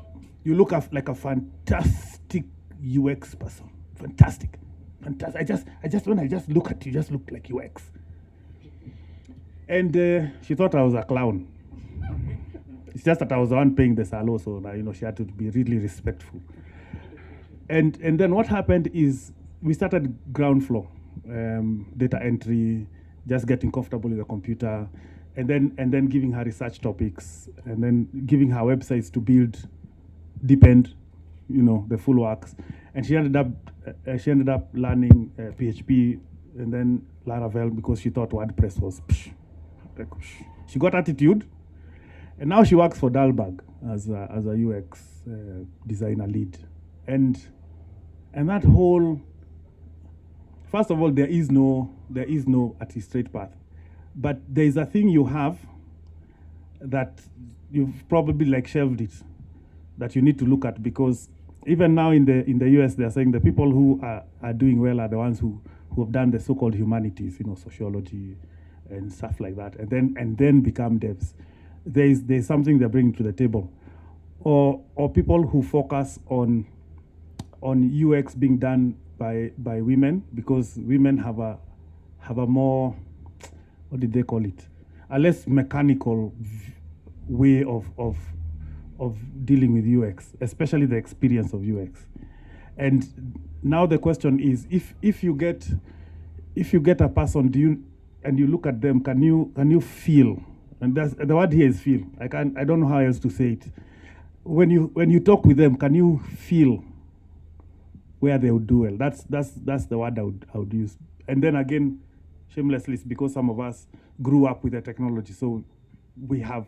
you look like a fantastic UX person. Fantastic. When I just look at you, just look like UX. And she thought I was a clown. It's just that I was the one paying the salary, so she had to be really respectful. And then what happened is we started ground floor, data entry, just getting comfortable with the computer, and then giving her research topics, and then giving her websites to build, depend, the full works. And she ended up learning PHP and then Laravel because she thought WordPress was psh. She got attitude, and now she works for Dalberg as a UX designer lead. And that whole, first of all, there is no at least straight path, but there is a thing you have that you've probably shelved it, that you need to look at, because even now in the US they're saying the people who are doing well are the ones who have done the so-called humanities, sociology and stuff like that, and then become devs. There's something they're bringing to the table, or people who focus on UX being done by women, because women have a more, what did they call it, a less mechanical way of dealing with UX, especially the experience of UX. And now the question is, if you get a person, and you look at them, can you feel? And that's the word here is feel. I don't know how else to say it. When you talk with them, can you feel where they would do well? That's the word I would use. And then again, shamelessly, it's because some of us grew up with the technology, so we've had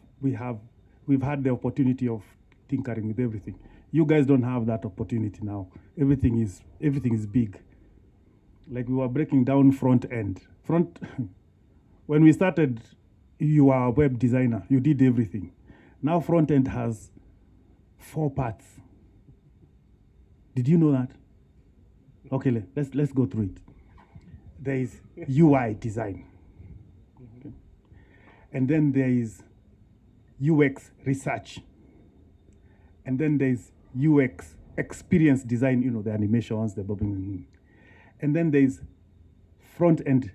the opportunity of tinkering with everything. You guys don't have that opportunity now. Everything is big. Like we were breaking down front end. When we started, you were a web designer. You did everything. Now front end has 4 parts. Did you know that? Okay, let's go through it. There is UI design. Okay. And then there is UX research. And then there's UX experience design, the animations, the bobbing. And then there's front end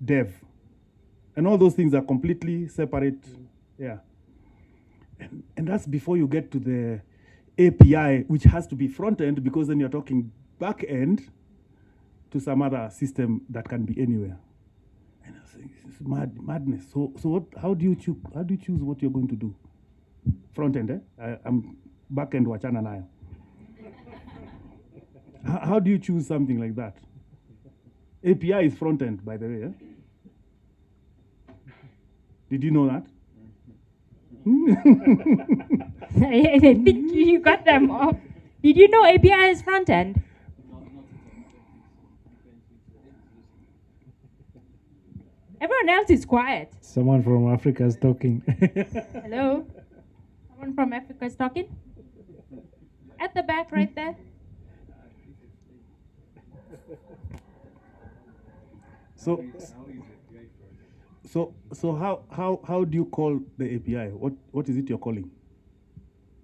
dev. And all those things are completely separate. Yeah. And that's before you get to the API, which has to be front end, because then you're talking back end to some other system that can be anywhere. And I was saying, this is madness. So how do you choose what you're going to do? Front end, I'm back end wachana nayo. How do you choose something like that? API is front end, by the way. Eh? Did you know that? I think you got them off. Did you know API is front end? Everyone else is quiet. Someone from Africa is talking. Hello? Someone from Africa is talking? At the back right there. So how do you call the API? What is it you're calling?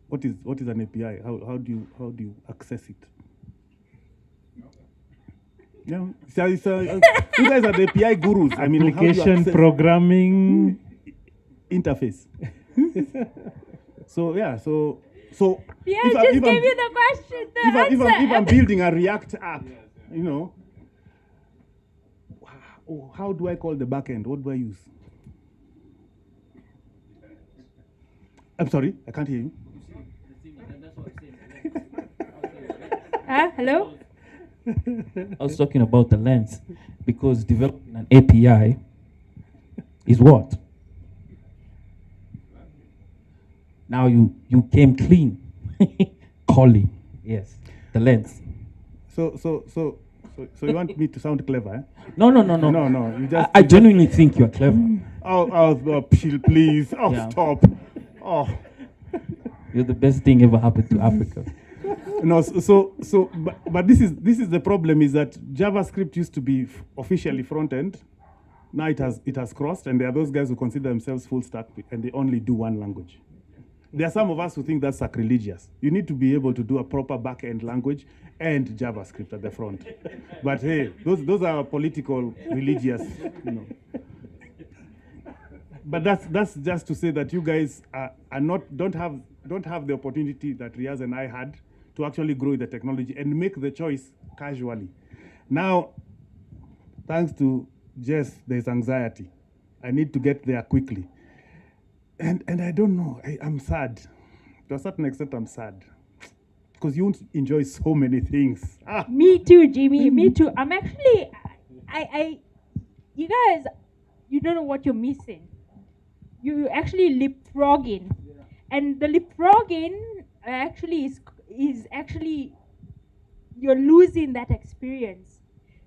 What is an API? How do you access it? Yeah, so you guys are the API gurus. I mean, application programming interface. So Yeah, if just gave you the question. If I'm building a React app, how do I call the backend? What do I use? I'm sorry, I can't hear you. Hello? I was talking about the lens, because developing an API is what? Now you came clean. Calling. Yes. The lens. So you want me to sound clever, eh? No. No. I genuinely think you're clever. Please. Yeah. Stop. Oh. You're the best thing ever happened to Africa. No, but this is the problem, is that JavaScript used to be officially front end. Now it has crossed, and there are those guys who consider themselves full stack and they only do one language. There are some of us who think that's sacrilegious. You need to be able to do a proper back end language and JavaScript at the front. But hey, those are political, religious, you know. But that's just to say that you guys don't have the opportunity that Riyaz and I had to actually grow the technology and make the choice casually. Now, thanks to Jess, there's anxiety. I need to get there quickly. And I don't know, I'm sad. To a certain extent, I'm sad. Because you won't enjoy so many things. Me too, Jimmy. Me too. I'm actually, you guys, you don't know what you're missing. You actually leapfrogging. And the leapfrogging actually is actually, you're losing that experience.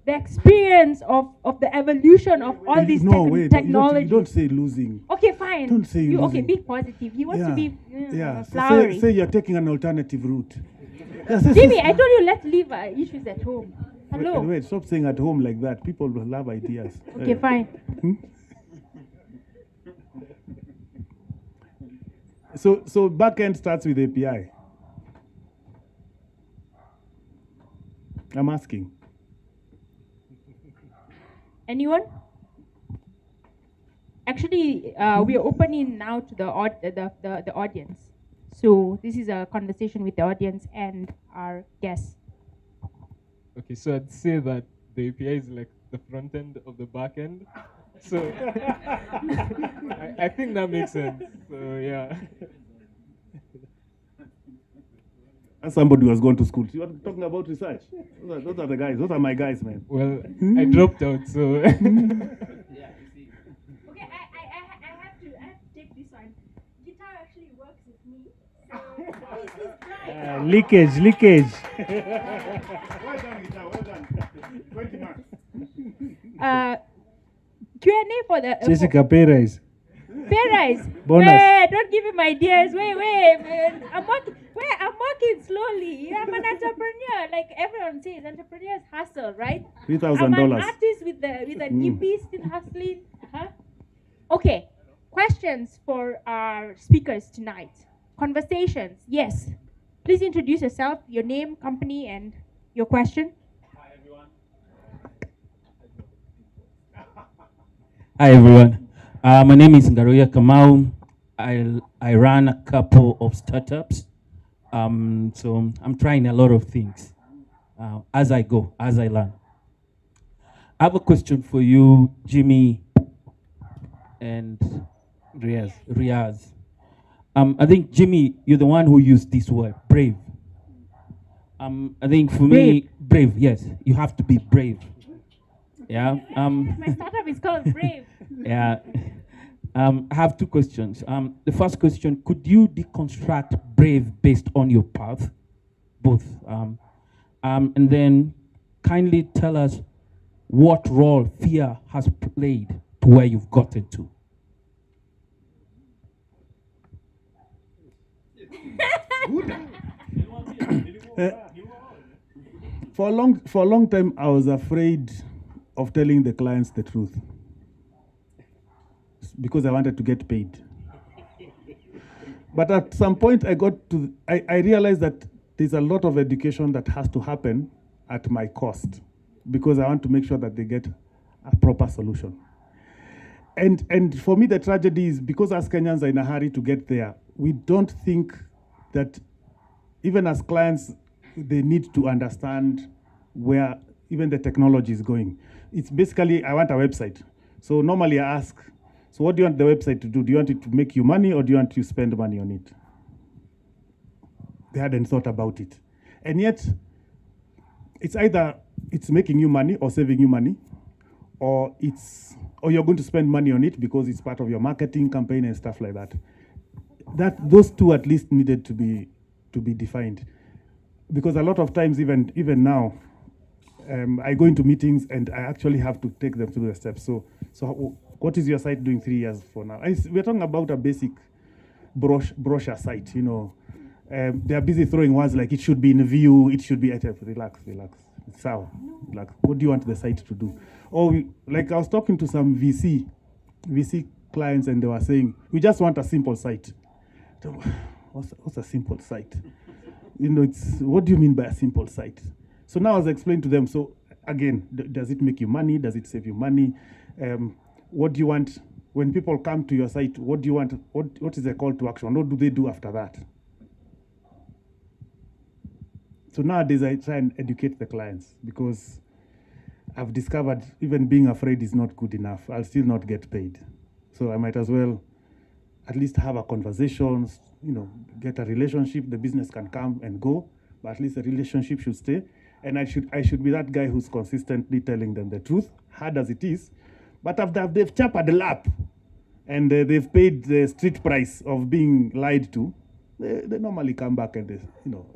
The experience of the evolution of all these technology. You don't say losing. Okay, fine. Don't say losing. Okay, be positive. He wants to be So flowery. say you're taking an alternative route. Jimmy, I told you let's leave issues at home. Hello. Wait, stop saying at home like that. People will have ideas. Okay, fine. So backend starts with API. I'm asking. Anyone? Actually, we are opening now to the audience. So this is a conversation with the audience and our guests. Okay, so I'd say that the API is like the front end of the back end. So I think that makes sense. So yeah. As somebody who has gone to school, you are talking about research. Those are the guys. Those are my guys, man. Well, I dropped out, so. Okay, I have to take this one. Guitar actually works with me, so he's trying. Leakage. Well done, guitar. Well done. 20 marks. Q&A for the Jessica, pay rise. pay rise. Bonus. Wait, don't give him ideas. Wait, man. I'm working slowly. I'm an entrepreneur. Like everyone says, entrepreneurs hustle, right? $3,000. I'm an artist with an EP still hustling. Okay. Questions for our speakers tonight. Conversations. Yes. Please introduce yourself, your name, company, and your question. Hi everyone. My name is Ngaruya Kamau. I run a couple of startups. So I'm trying a lot of things as I go, as I learn. I have a question for you, Jimmy and Riyaz. I think, Jimmy, you're the one who used this word, brave. I think for me, brave, yes, you have to be brave. Yeah. My startup is called Brave. Yeah. I have two questions. The first question, could you deconstruct brave based on your path? Both. And then kindly tell us what role fear has played to where you've gotten to. For a long time, I was afraid of telling the clients the truth because I wanted to get paid. But at some point, I realized that there's a lot of education that has to happen at my cost because I want to make sure that they get a proper solution. And for me, the tragedy is because as Kenyans are in a hurry to get there, we don't think that even as clients, they need to understand where even the technology is going. It's basically, I want a website. So normally I ask, so what do you want the website to do? Do you want it to make you money or do you want to spend money on it? They hadn't thought about it. And yet, it's either it's making you money or saving you money, or you're going to spend money on it because it's part of your marketing campaign and stuff like that. Those two at least needed to be defined. Because a lot of times, even now, I go into meetings and I actually have to take them through the steps. So what is your site doing 3 years from now? We're talking about a basic brochure site, They are busy throwing words like it should be in view, it should be relax. It's sour. Like, what do you want the site to do? Or like I was talking to some VC clients, and they were saying, we just want a simple site. So, what's a simple site? It's what do you mean by a simple site? So now I was explaining to them. So again, does it make you money? Does it save you money? What do you want when people come to your site? What do you want? What is the call to action? What do they do after that? So nowadays I try and educate the clients, because I've discovered even being afraid is not good enough. I'll still not get paid. So I might as well at least have a conversation, get a relationship. The business can come and go, but at least the relationship should stay. And I should be that guy who's consistently telling them the truth, hard as it is. But after they've chapped the lap and they've paid the street price of being lied to, they normally come back and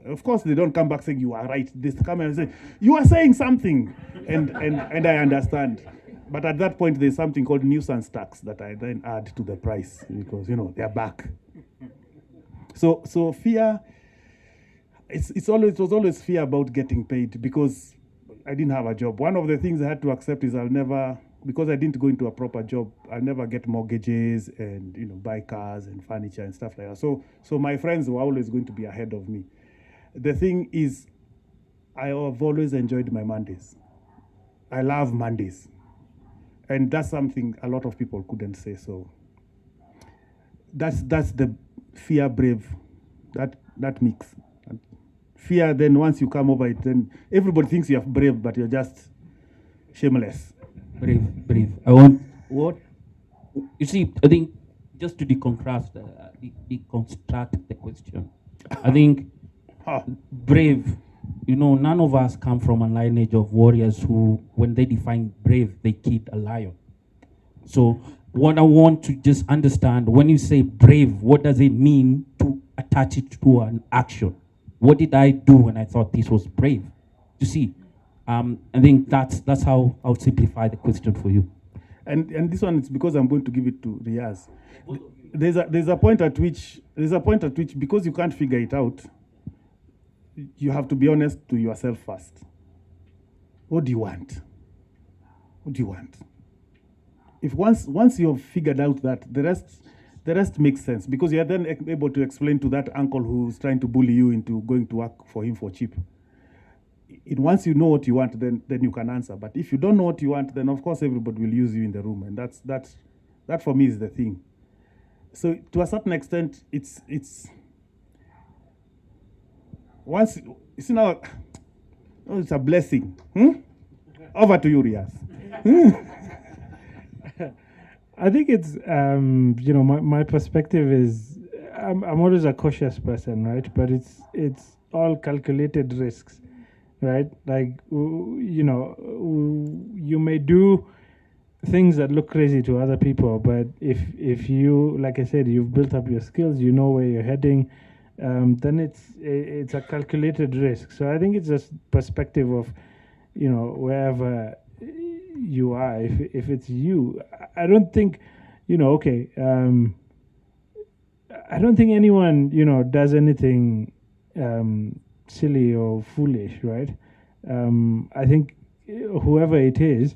of course they don't come back saying you are right. They come and say you are saying something, and I understand. But at that point there's something called nuisance tax that I then add to the price, because they're back. So fear. It was always fear about getting paid, because I didn't have a job. One of the things I had to accept is because I didn't go into a proper job, I'll never get mortgages and buy cars and furniture and stuff like that. So my friends were always going to be ahead of me. The thing is, I have always enjoyed my Mondays. I love Mondays, and that's something a lot of people couldn't say. So that's the fear brave, that mix. Fear, then once you come over it, then everybody thinks you're brave, but you're just shameless. Brave. I want what? You see, I think just to deconstruct the question. I think brave. None of us come from a lineage of warriors who, when they define brave, they killed a lion. So what I want to just understand, when you say brave, what does it mean to attach it to an action? What did I do when I thought this was brave? You see, I think that's how I'll simplify the question for you. And this one is because I'm going to give it to Riyaz. There's a point at which because you can't figure it out, you have to be honest to yourself first. What do you want? What do you want? If once you've figured out that, the rest makes sense, because you're then able to explain to that uncle who's trying to bully you into going to work for him for cheap. Once you know what you want, then you can answer. But if you don't know what you want, then of course everybody will use you in the room, and that for me is the thing. So to a certain extent, it's once you see now, it's a blessing. Over to you, Riyaz. I think it's my perspective is I'm always a cautious person, right? But it's all calculated risks, right? Like you may do things that look crazy to other people, but if you, like I said, you've built up your skills, you know where you're heading, then it's a calculated risk. So I think it's just perspective of wherever you are. If it's you, I don't think I don't think anyone does anything silly or foolish, right? I think whoever it is,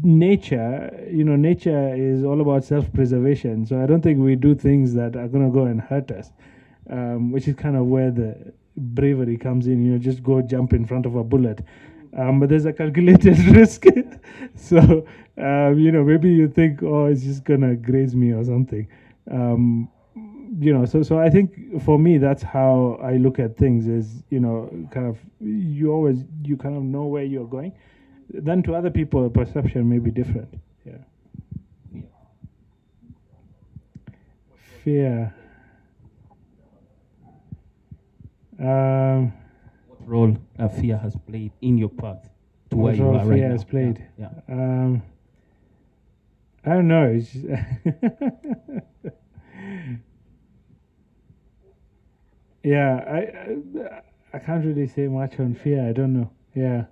nature is all about self-preservation. So I don't think we do things that are going to go and hurt us, which is kind of where the bravery comes in. Just go jump in front of a bullet. But there's a calculated risk. So, maybe you think, oh, it's just going to graze me or something. So I think for me, that's how I look at things is, you kind of know where you're going. Then to other people, perception may be different. Yeah. Fear. What role fear has played in your path to where you are right now? Fear has played. Yeah. I don't know. It's just yeah, I can't really say much on fear. I don't know. Yeah.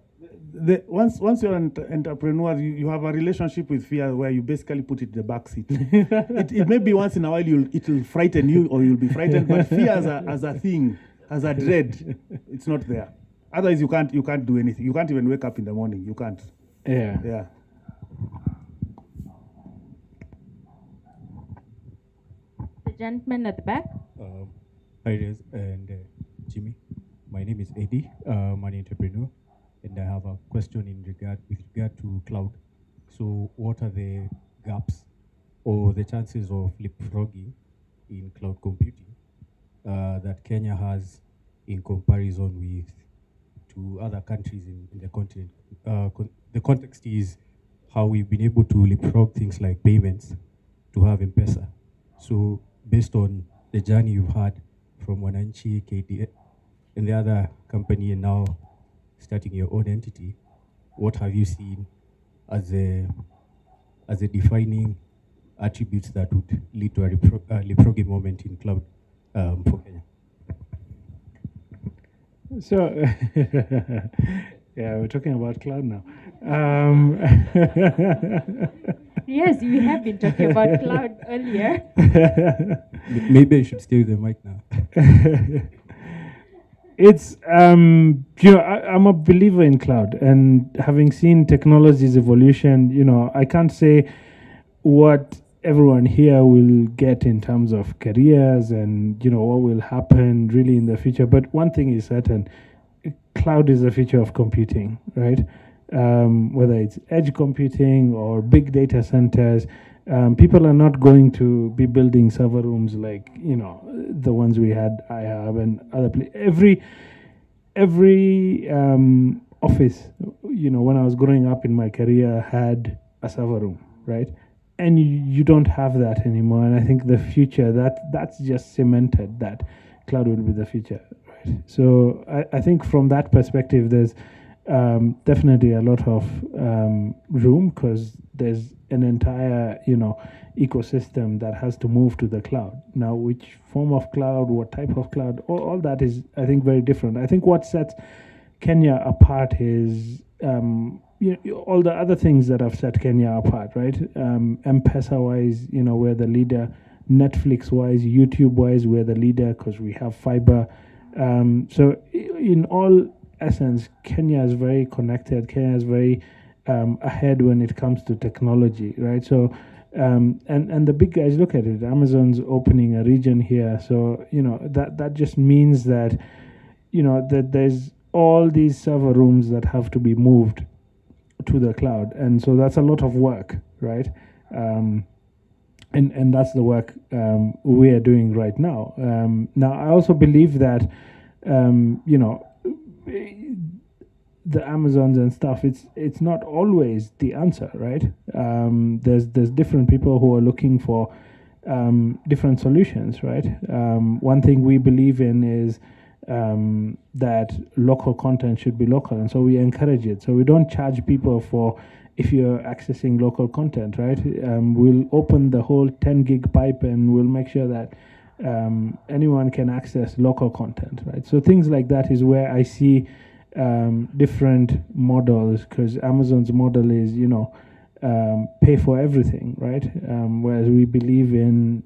once you're an entrepreneur, you have a relationship with fear where you basically put it in the back seat. it may be once in a while it'll frighten you or you'll be frightened, but fear as a thing, as a dread, it's not there. Otherwise, you can't do anything. You can't even wake up in the morning. You can't. Yeah. Yeah. The gentleman at the back. Hi, Riyaz and Jimmy. My name is Eddie. I'm an entrepreneur, and I have a question with regard to cloud. So, what are the gaps or the chances of leapfrogging in cloud computing that Kenya has in comparison with to other countries in the continent? The context is how we've been able to leapfrog things like payments to have M-Pesa. So, based on the journey you've had from Wananchi, KDA, and the other company, and now starting your own entity, what have you seen as a defining attributes that would lead to a leapfrogging moment in cloud for Kenya? So, yeah, we're talking about cloud now. Yes, we have been talking about cloud earlier. Maybe I should stay with the mic now. It's I'm a believer in cloud, and having seen technology's evolution, I can't say what everyone here will get in terms of careers and what will happen really in the future. But one thing is certain: cloud is the future of computing, right? Whether it's edge computing or big data centers, people are not going to be building server rooms like the ones we had IHub and other places. Every office, when I was growing up in my career, had a server room, right? And you don't have that anymore. And I think the future, that's just cemented that cloud will be the future, right? So I think from that perspective, there's definitely a lot of room, because there's an entire ecosystem that has to move to the cloud. Now, which form of cloud, what type of cloud, all that is, I think, very different. I think what sets Kenya apart is all the other things that have set Kenya apart, right? M-Pesa wise, we're the leader. Netflix wise, YouTube wise, we're the leader because we have fiber. So in all essence, Kenya is very connected. Kenya is very ahead when it comes to technology, right? So, and the big guys look at it. Amazon's opening a region here, so that just means that that there's all these server rooms that have to be moved to the cloud, and so that's a lot of work, right? And that's the work we are doing right now. Now, I also believe that the Amazons and stuff, it's not always the answer, right? There's different people who are looking for different solutions, right? One thing we believe in is that local content should be local, and so we encourage it. So we don't charge people for if you're accessing local content, right? We'll open the whole 10 gig pipe, and we'll make sure that anyone can access local content, right? So things like that is where I see different models, because Amazon's model is pay for everything, right? Whereas we believe in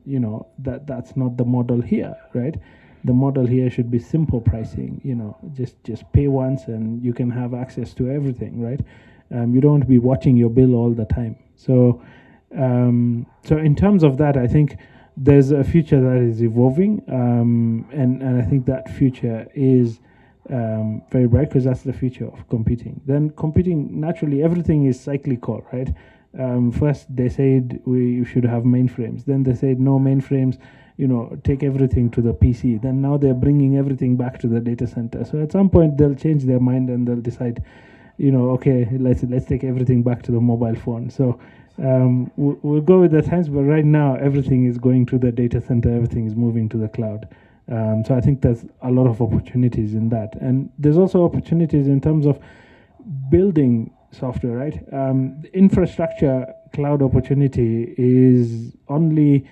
that's not the model here, right? The model here should be simple pricing, just pay once and you can have access to everything, right? You don't be watching your bill all the time. So so in terms of that, I think there's a future that is evolving, and I think that future is very bright, because that's the future of computing. Then computing, naturally, everything is cyclical, right? First they said we should have mainframes. Then they said no mainframes, take everything to the PC. Then now they're bringing everything back to the data center. So at some point they'll change their mind and they'll decide, okay, let's take everything back to the mobile phone. So we'll go with the times, but right now everything is going to the data center. Everything is moving to the cloud. So I think there's a lot of opportunities in that. And there's also opportunities in terms of building software, right? The infrastructure cloud opportunity is only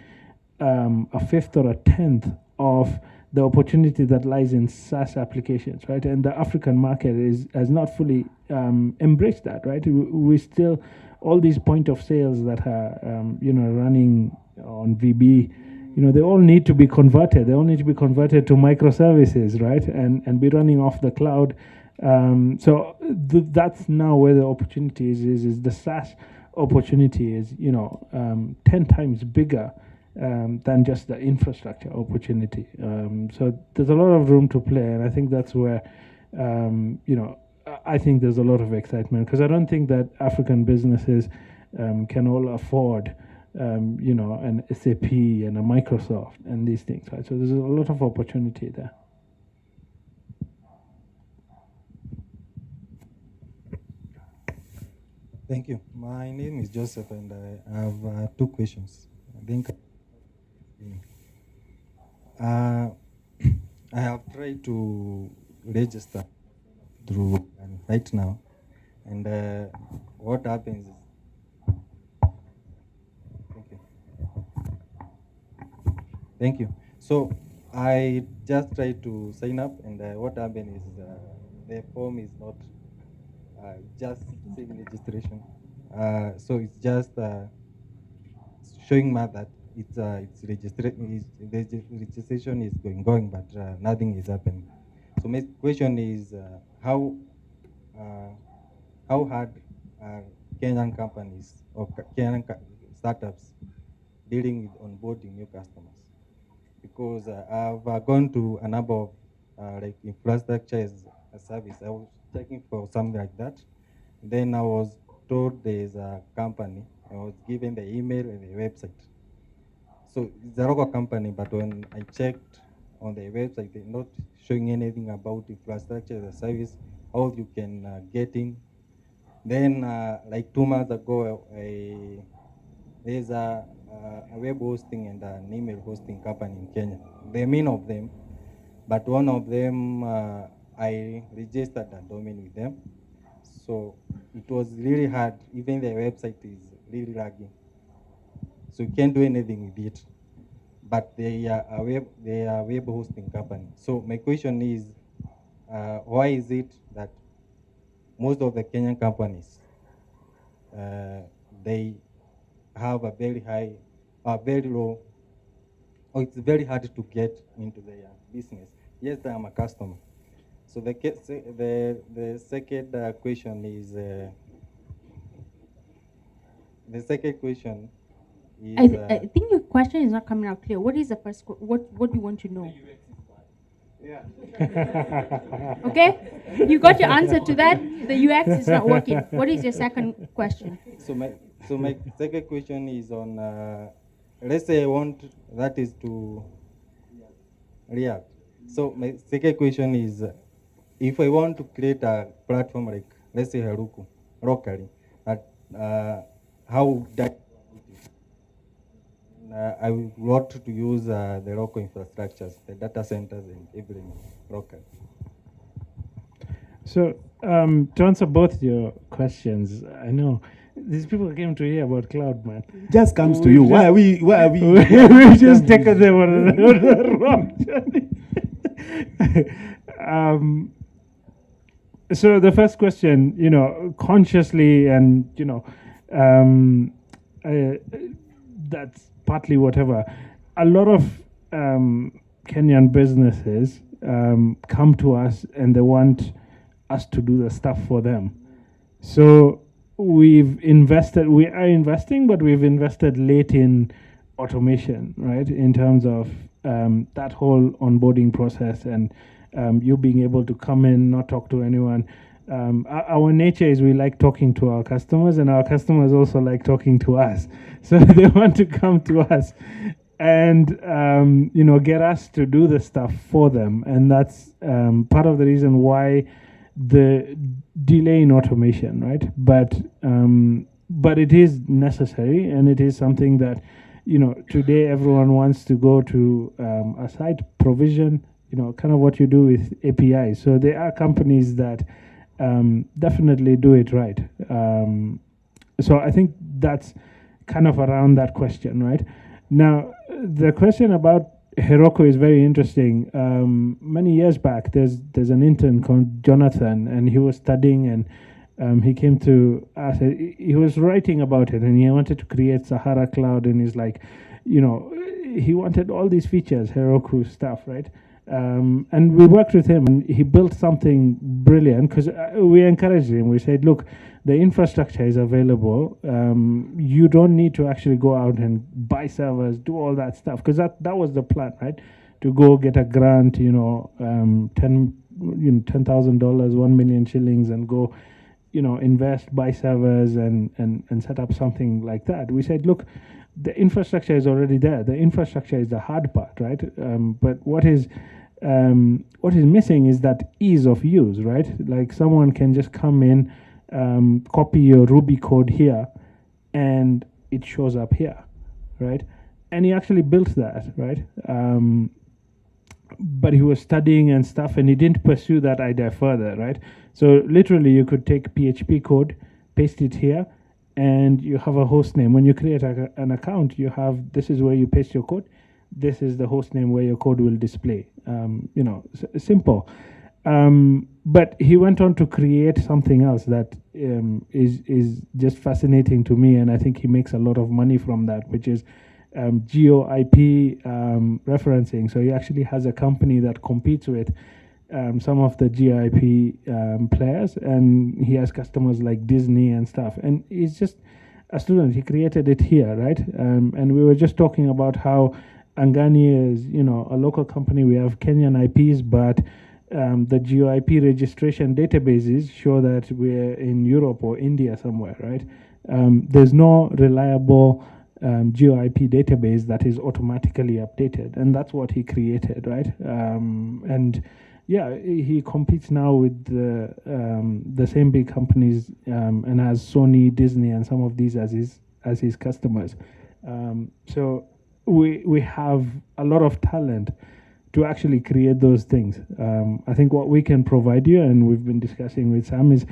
a fifth or a tenth of the opportunity that lies in SaaS applications, right? And the African market has not fully embraced that, right? We still, all these point of sales that are, running on VB, they all need to be converted. They all need to be converted to microservices, right? And be running off the cloud. That's now where the opportunity is the SaaS opportunity is, 10 times bigger than just the infrastructure opportunity. So there's a lot of room to play, and I think that's where, I think there's a lot of excitement, because I don't think that African businesses can all afford, an SAP and a Microsoft and these things, right? So there's a lot of opportunity there. Thank you. My name is Joseph, and I have 2 questions. I think I have tried to register through right now, and what happens is, thank you. So I just tried to sign up, and what happened is the form is not just saying registration. So it's just showing me that it's registration is going, but nothing is happening. So my question is, how hard are Kenyan companies or Kenyan startups dealing with onboarding new customers? Because I've gone to a number of like infrastructure as a service. I was checking for something like that. Then I was told there's a company. I was given the email and the website. So it's a local company, but when I checked on the website, they're not showing anything about infrastructure as a service, how you can get in. Then like 2 months ago, there's a web hosting and an email hosting company in Kenya. There are many of them, but one of them, I registered a domain with them. So it was really hard. Even the website is really lagging. So you can't do anything with it. But they are a web hosting company. So my question is, why is it that most of the Kenyan companies, they have a very high, very low, or it's very hard to get into their business? Yes, I am a customer. So the second question is, I think your question is not coming out clear. What is the first? What do you want to know? Yeah. Okay, you got your answer to that. The UX is not working. What is your second question? So my second question is on, let's say I want, that is to React. So my second question is, if I want to create a platform like, let's say Heroku, locally, how that I would want to use the local infrastructures, the data centers and everything local. So to answer both your questions, I know these people came to hear about cloud, man. Just comes to you. Why are we? We just taken them on the wrong journey. So the first question, consciously, and that's partly whatever. A lot of Kenyan businesses come to us and they want us to do the stuff for them. So we are investing, but we've invested late in automation, right? In terms of that whole onboarding process and you being able to come in, not talk to anyone. Our nature is we like talking to our customers, and our customers also like talking to us. So they want to come to us and get us to do the stuff for them. And that's part of the reason why the delay in automation, right? But it is necessary, and it is something that today everyone wants to go to a site provision, kind of what you do with APIs. So there are companies that definitely do it right. So I think that's kind of around that question, right? Now, the question about Heroku is very interesting. Many years back, there's an intern called Jonathan, and he was studying, and he came to us. He was writing about it, and he wanted to create Sahara Cloud, and he's like, he wanted all these features, Heroku stuff, right? And we worked with him, and he built something brilliant because we encouraged him. We said, look, the infrastructure is available. You don't need to actually go out and buy servers, do all that stuff, because that was the plan, right? To go get a grant, $10,000, 1 million shillings, and go, invest, buy servers, and set up something like that. We said, look, the infrastructure is already there. The infrastructure is the hard part, right? But what is missing is that ease of use, right? Like someone can just come in, copy your Ruby code here, and it shows up here, right? And he actually built that, right? But he was studying and stuff, and he didn't pursue that idea further, right? So literally, you could take PHP code, paste it here, and you have a host name. When you create an account, you have, this is where you paste your code. This is the host name where your code will display. Simple. But he went on to create something else that is just fascinating to me, and I think he makes a lot of money from that, which is geo-IP referencing. So he actually has a company that competes with some of the geo-IP players, and he has customers like Disney and stuff. And he's just a student. He created it here, right? And we were just talking about how Angani is, a local company. We have Kenyan IPs, but the geo-IP registration databases show that we're in Europe or India somewhere, right? There's no reliable geo-IP database that is automatically updated, and that's what he created, right? And yeah, he competes now with the same big companies, and has Sony, Disney, and some of these as his customers. So we have a lot of talent to actually create those things. I think what we can provide you, and we've been discussing with Sam, is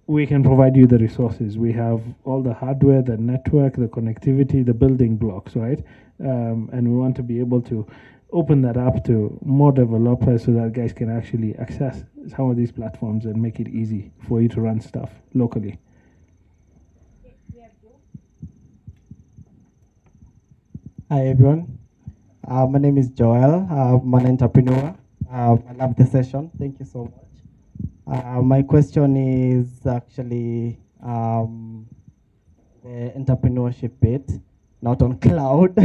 we can provide you the resources. We have all the hardware, the network, the connectivity, the building blocks, right? And we want to be able to open that up to more developers so that guys can actually access some of these platforms and make it easy for you to run stuff locally. Hi everyone, my name is Joel. I'm an entrepreneur. I love the session. Thank you so much. My question is actually the entrepreneurship bit, not on cloud.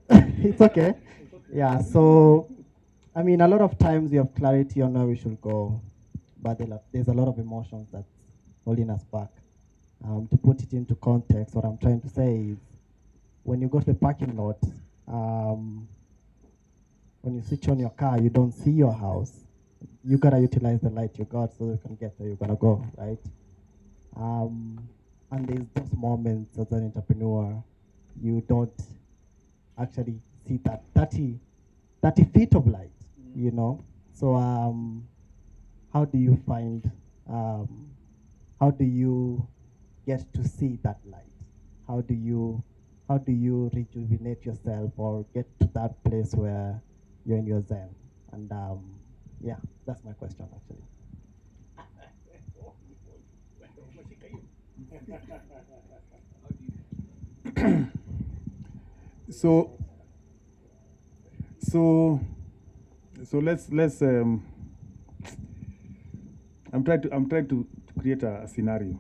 It's okay. Yeah, so I mean, a lot of times we have clarity on where we should go, but there's a lot of emotions that's holding us back. To put it into context, what I'm trying to say is, when you go to the parking lot, when you switch on your car, you don't see your house. You gotta utilize the light you got so you can get where you're gonna go, right? And there's those moments as an entrepreneur, you don't actually see that 30 feet of light, So how do you find, how do you get to see that light? How do you rejuvenate yourself or get to that place where you're in your zen? And yeah, that's my question actually. So let's I'm trying to create a scenario.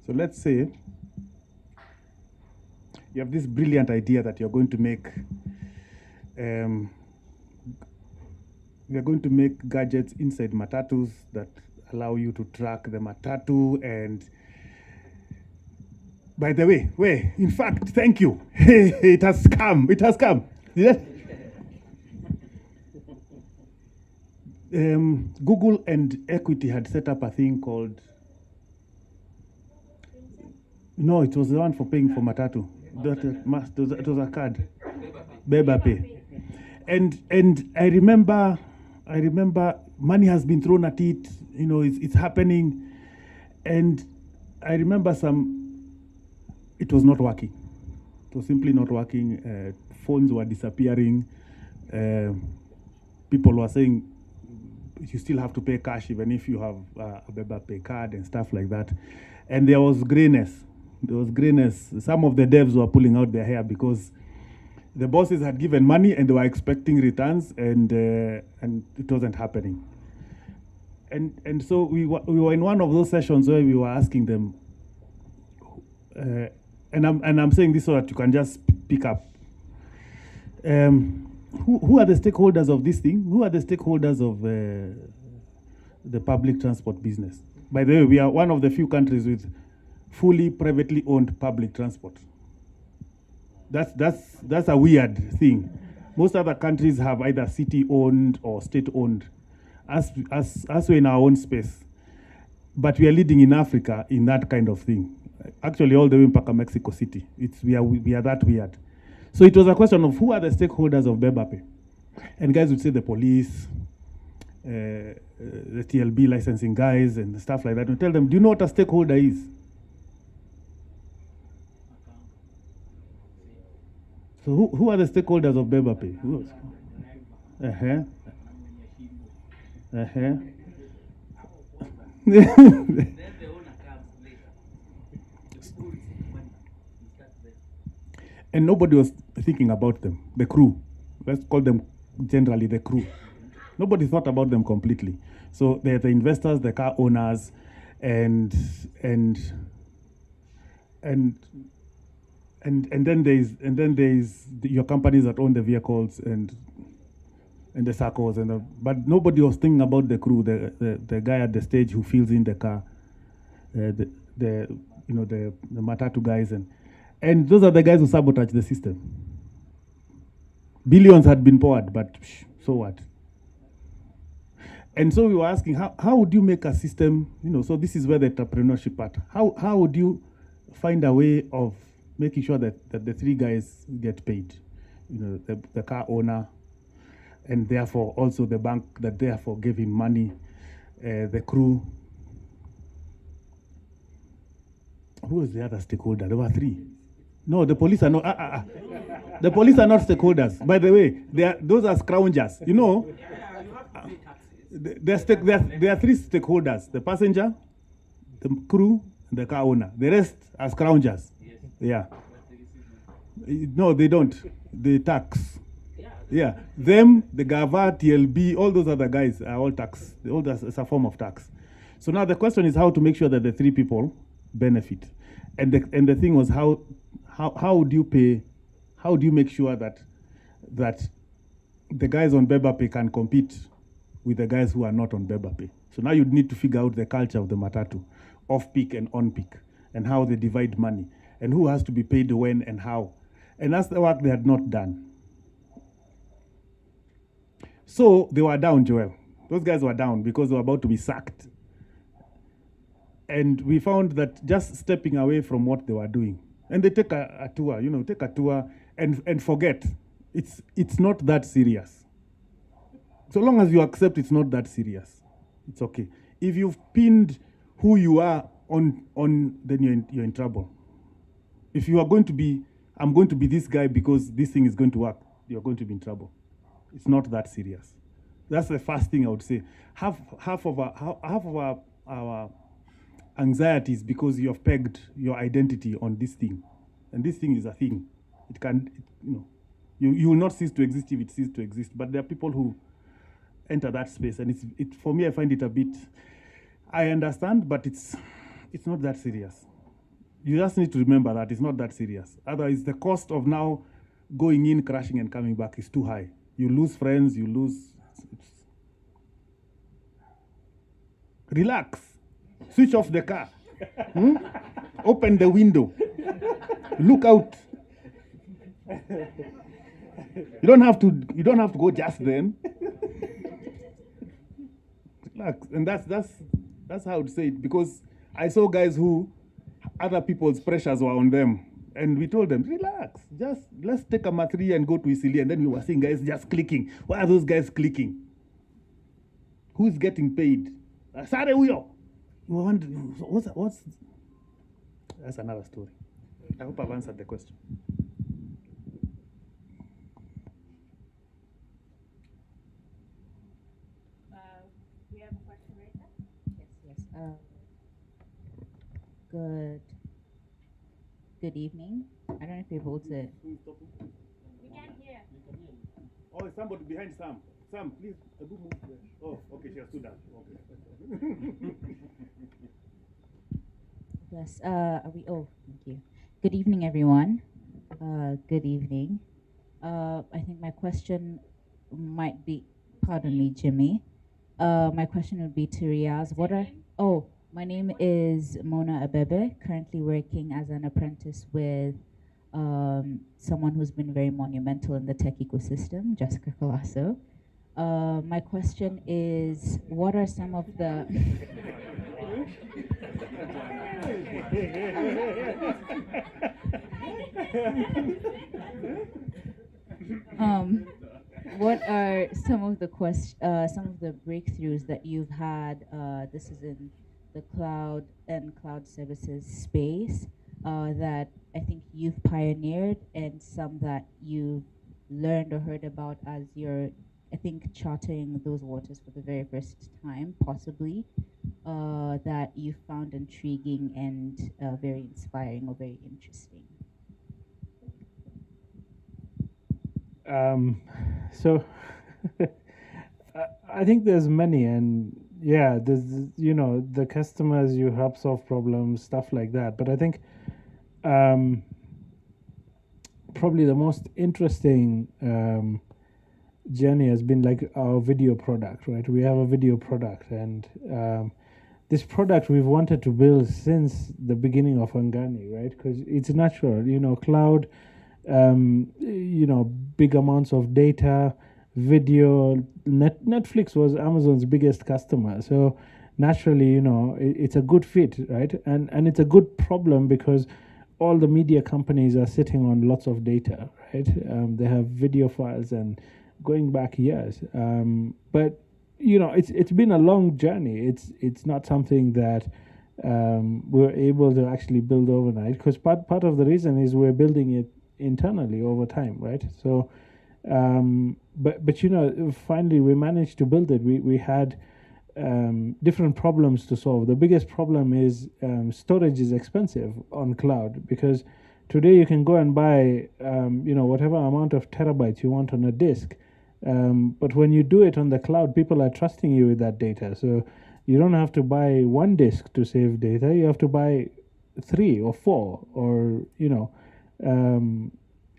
So let's say you have this brilliant idea that you're going to make gadgets inside matatus that allow you to track the matatu. And by the way, in fact, thank you. It has come. Yeah. Google and Equity had set up a thing called, no, it was the one for paying for matatu. It was a card, Beba Pay. And I remember money has been thrown at it. It's happening, and I remember it was not working. It was simply not working. Phones were disappearing. People were saying you still have to pay cash even if you have a Beba Pay card and stuff like that. And there was grayness. There was grayness. Some of the devs were pulling out their hair because the bosses had given money and they were expecting returns, and it wasn't happening. And so we were in one of those sessions where we were asking them, and I'm saying this so that you can just pick up. Who are the stakeholders of this thing? Who are the stakeholders of the public transport business? By the way, we are one of the few countries with fully privately owned public transport. That's a weird thing. Most other countries have either city-owned or state-owned. As we're in our own space. But we are leading in Africa in that kind of thing. Actually, all the way in Mexico City. We are that weird. So it was a question of who are the stakeholders of Bebape? And guys would say the police, the TLB licensing guys and stuff like that. We tell them, do you know what a stakeholder is? So who are the stakeholders of Bebape? Who else? And nobody was thinking about them, the crew. Let's call them generally the crew. Nobody thought about them completely. So they're the investors, the car owners, and then there's your companies that own the vehicles and the circles but nobody was thinking about the crew, the guy at the stage who fills in the car, the matatu guys, and those are the guys who sabotage the system. Billions had been poured, but so what? And so we were asking, how would you make a system, so this is where the entrepreneurship part, how would you find a way of making sure that the three guys get paid? The car owner, and therefore also the bank that therefore gave him money, the crew. Who was the other stakeholder? There were three. No, the police are not. The police are not stakeholders. By the way, those are scroungers. There are three stakeholders: the passenger, the crew, and the car owner. The rest are scroungers. Yeah. No, they don't. They tax. Yeah, them, the GAVA, TLB, all those other guys are all tax. All that's a form of tax. So now the question is how to make sure that the three people benefit. And the thing was how would you pay? How do you make sure that the guys on Bebape can compete with the guys who are not on Bebape? So now you'd need to figure out the culture of the matatu, off-peak and on-peak, and how they divide money, and who has to be paid when and how. And that's the work they had not done. So they were down, Joel. Those guys were down because they were about to be sacked. And we found that just stepping away from what they were doing, and they take a tour, take a tour and forget. It's not that serious. So long as you accept it's not that serious, it's okay. If you've pinned who you are on then you're in trouble. If you are going to be, I'm going to be this guy because this thing is going to work, you're going to be in trouble. It's not that serious. That's the first thing I would say. Half of our anxieties because you have pegged your identity on this thing, and this thing is a thing. You will not cease to exist if it ceases to exist. But there are people who enter that space, and it for me I find it a bit. I understand, but it's not that serious. You just need to remember that it's not that serious. Otherwise, the cost of now going in, crashing, and coming back is too high. You lose friends, you lose. Relax. Switch off the car. Open the window. Look out. You don't have to go just then. Relax. And that's how I would say it, because I saw guys who other people's pressures were on them. And we told them, relax, just let's take a matri and go to Isili. And then we were seeing guys just clicking. Why are those guys clicking? Who's getting paid? Sorry, we are. What's that's another story. I hope I've answered the question. Good evening. I don't know if you're able to. We can't hear. Oh, is somebody behind Sam? Sam, please, move there. Oh, okay, she has stood up. Okay. Yes. Are we? Oh, thank you. Good evening, everyone. Good evening. I think my question might be. Pardon me, Jimmy. My question would be to Riyaz. What are? Oh, my name is Mona Abebe. Currently working as an apprentice with someone who's been very monumental in the tech ecosystem, Jessica Colasso. My question is, what are some of the what are some of the some of the breakthroughs that you've had? This is in the cloud and cloud services space that I think you've pioneered, and some that you've learned or heard about as you're, I think, charting those waters for the very first time, possibly, that you found intriguing and very inspiring or very interesting. So I think there's many, and yeah, there's the customers, you help solve problems, stuff like that. But I think probably the most interesting journey has been like our video product, right? We have a video product, and this product we've wanted to build since the beginning of Angani, right? Because it's natural, cloud, big amounts of data, video. Netflix was Amazon's biggest customer, so naturally, it's a good fit, right? And it's a good problem because all the media companies are sitting on lots of data, right? They have video files and going back years. But it's been a long journey. It's not something that we're able to actually build overnight, because part of the reason is we're building it internally over time, right? So but finally we managed to build it. We had different problems to solve. The biggest problem is storage is expensive on cloud, because today you can go and buy whatever amount of terabytes you want on a disk, but when you do it on the cloud, people are trusting you with that data. So you don't have to buy one disk to save data, you have to buy 3 or 4, or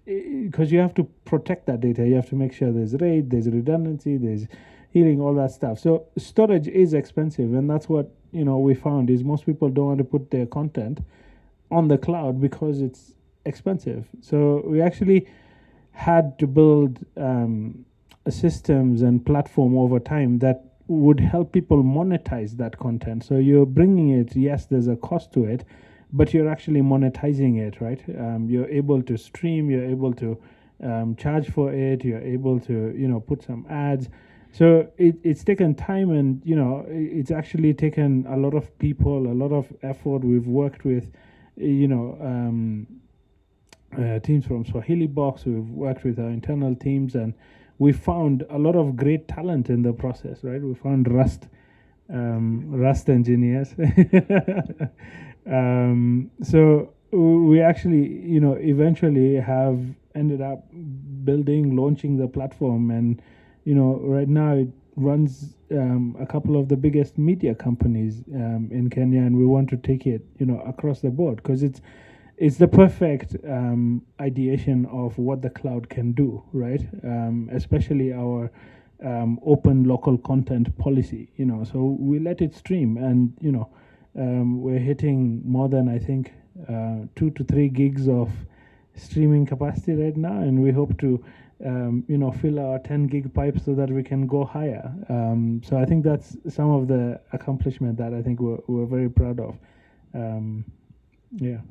because you have to protect that data. You have to make sure there's RAID, there's redundancy, there's healing, all that stuff. So storage is expensive, and that's what we found is most people don't want to put their content on the cloud because it's expensive. So we actually had to build systems and platform over time that would help people monetize that content. So you're bringing it, yes, there's a cost to it, but you're actually monetizing it, right? You're able to stream, you're able to charge for it, you're able to put some ads. So it's taken time, and it's actually taken a lot of people, a lot of effort. We've worked with teams from Swahili Box, we've worked with our internal teams, and we found a lot of great talent in the process, right? We found Rust engineers. So we actually, eventually have ended up launching the platform, and right now it runs a couple of the biggest media companies in Kenya, and we want to take it, across the board, because it's the perfect ideation of what the cloud can do, right? Especially our open local content policy, so we let it stream, and we're hitting more than, I think, 2 to 3 gigs of streaming capacity right now, and we hope to fill our 10 gig pipes so that we can go higher. So I think that's some of the accomplishment that I think we're very proud of. Yeah.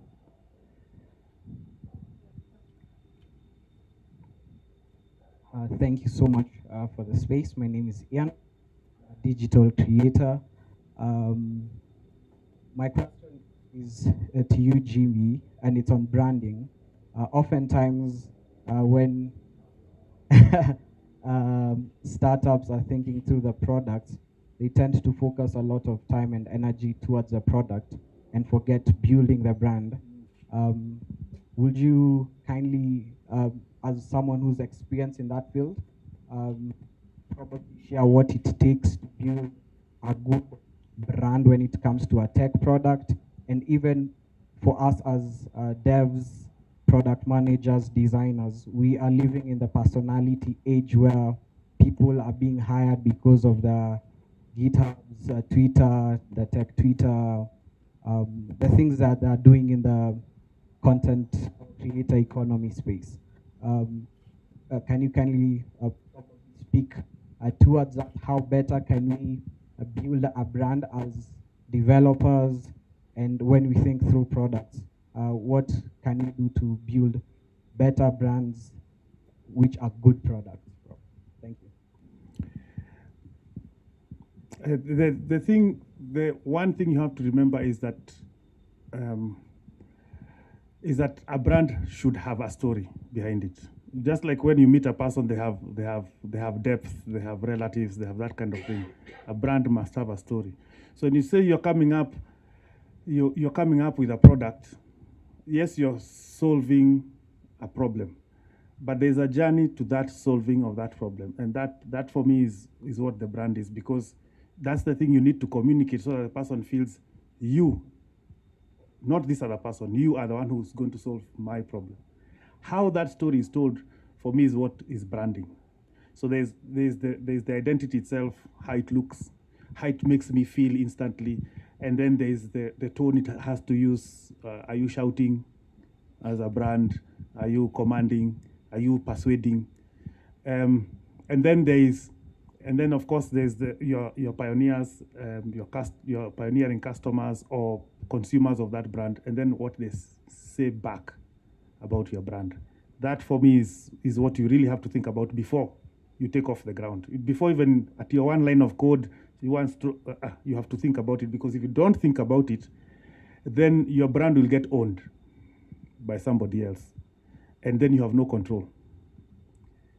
Thank you so much for the space. My name is Ian, a digital creator. My question is to you, Jimmy, and it's on branding. Oftentimes, when startups are thinking through the product, they tend to focus a lot of time and energy towards the product and forget building the brand. Would you kindly, as someone who's experienced in that field, probably share what it takes to build a good brand when it comes to a tech product, and even for us as devs, product managers, designers, we are living in the personality age where people are being hired because of the GitHubs, Twitter, the tech Twitter, the things that they are doing in the content creator economy space. Can you kindly speak towards that? How better can we build a brand as developers, and when we think through products, what can we do to build better brands which are good products? Thank you. The one thing you have to remember is that a brand should have a story behind it. Just like when you meet a person, they have depth, they have relatives, they have that kind of thing. A brand must have a story. So when you say you're coming up with a product, yes, you're solving a problem, but there's a journey to that solving of that problem, and that for me is what the brand is, because that's the thing you need to communicate so that the person feels you, not this other person, you are the one who's going to solve my problem. How that story is told, for me, is what is branding. So there's the identity itself, how it looks, how it makes me feel instantly, and then there's the tone it has to use. Are you shouting as a brand? Are you commanding? Are you persuading? And then of course there's your pioneers, your pioneering customers or consumers of that brand, and then what they say back about your brand. That for me is what you really have to think about before you take off the ground. Before even at your one line of code, you have to think about it, because if you don't think about it, then your brand will get owned by somebody else, and then you have no control.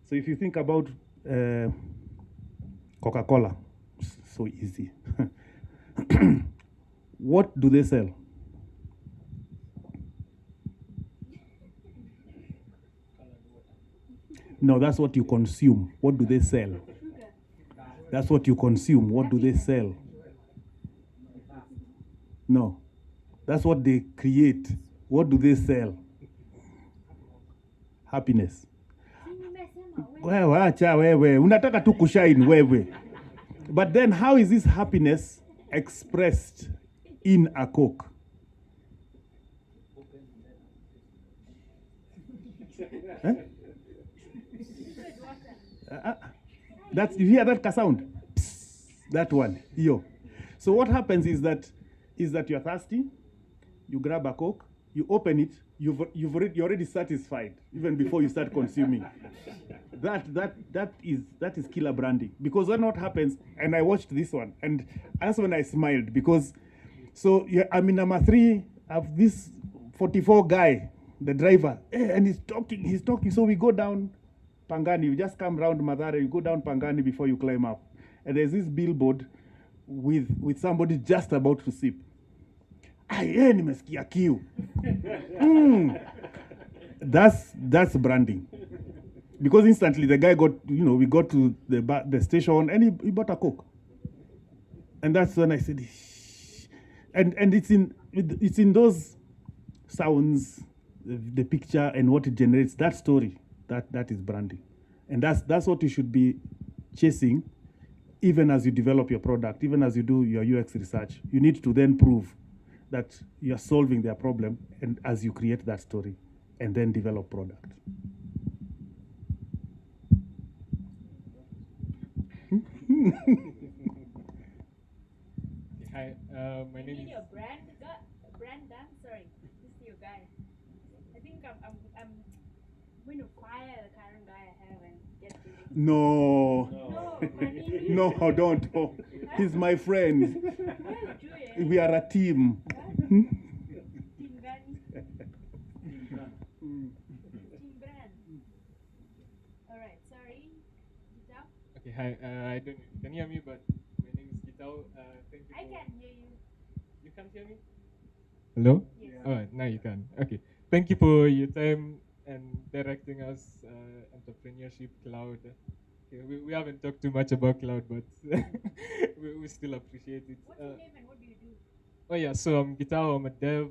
So if you think about Coca-Cola, so easy. What do they sell? No, that's what you consume. What do they sell? That's what you consume. What do they sell? No, that's what they create. What do they sell? Happiness. Wewe acha wewe, unataka tu kushine wewe. But then how is this happiness expressed in a Coke? Huh? You hear that sound? Psst, that one, yo. So what happens is that you're thirsty, you grab a Coke, you open it, you're already satisfied even before you start consuming. That is killer branding. Because then what happens, and I watched this one, and that's when I smiled, because I'm in number 3 of this 44 guy, the driver, and he's talking. So we go down Pangani, you just come round Madare, you go down Pangani before you climb up. And there's this billboard with somebody just about to sip. Nimesikia kiu. That's branding. Because instantly the guy we got to the station and he bought a Coke. And that's when I said, shh. And it's in those sounds, the picture and what it generates, that story, that is branding. And that's what you should be chasing, even as you develop your product, even as you do your UX research. You need to then prove that you're solving their problem, and as you create that story and then develop product. Hi, my name is. Your brand done? Sorry, this is your guy. I think I'm going to fire the current guy I have and get rid of him. No, don't. Oh. He's my friend. We are a team. Team Gani. Team brand. All right, sorry. Gita? Okay, hi. I don't. Can you hear me? But my name is Gitao, thank you. I can hear you. You can't hear me? Hello? Yes. All right, now you can. Okay. Thank you for your time and directing us, entrepreneurship, cloud. Okay, we haven't talked too much about cloud, but we still appreciate it. What's your name and what do you do? Oh yeah, so I'm Gitao, I'm a dev,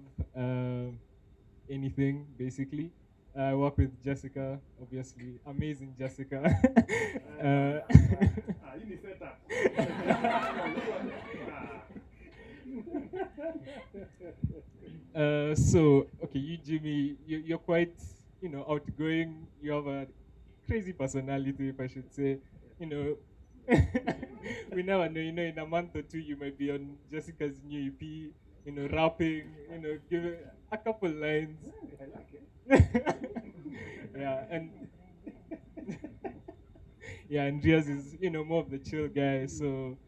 anything basically. I work with Jessica, obviously, amazing Jessica. So okay, you Jimmy, you're quite, outgoing. You have a crazy personality, if I should say. You know, we never know. In a month or two, you might be on Jessica's new EP. Rapping. Give it a couple lines. Yeah, and yeah, and Riyaz is more of the chill guy. So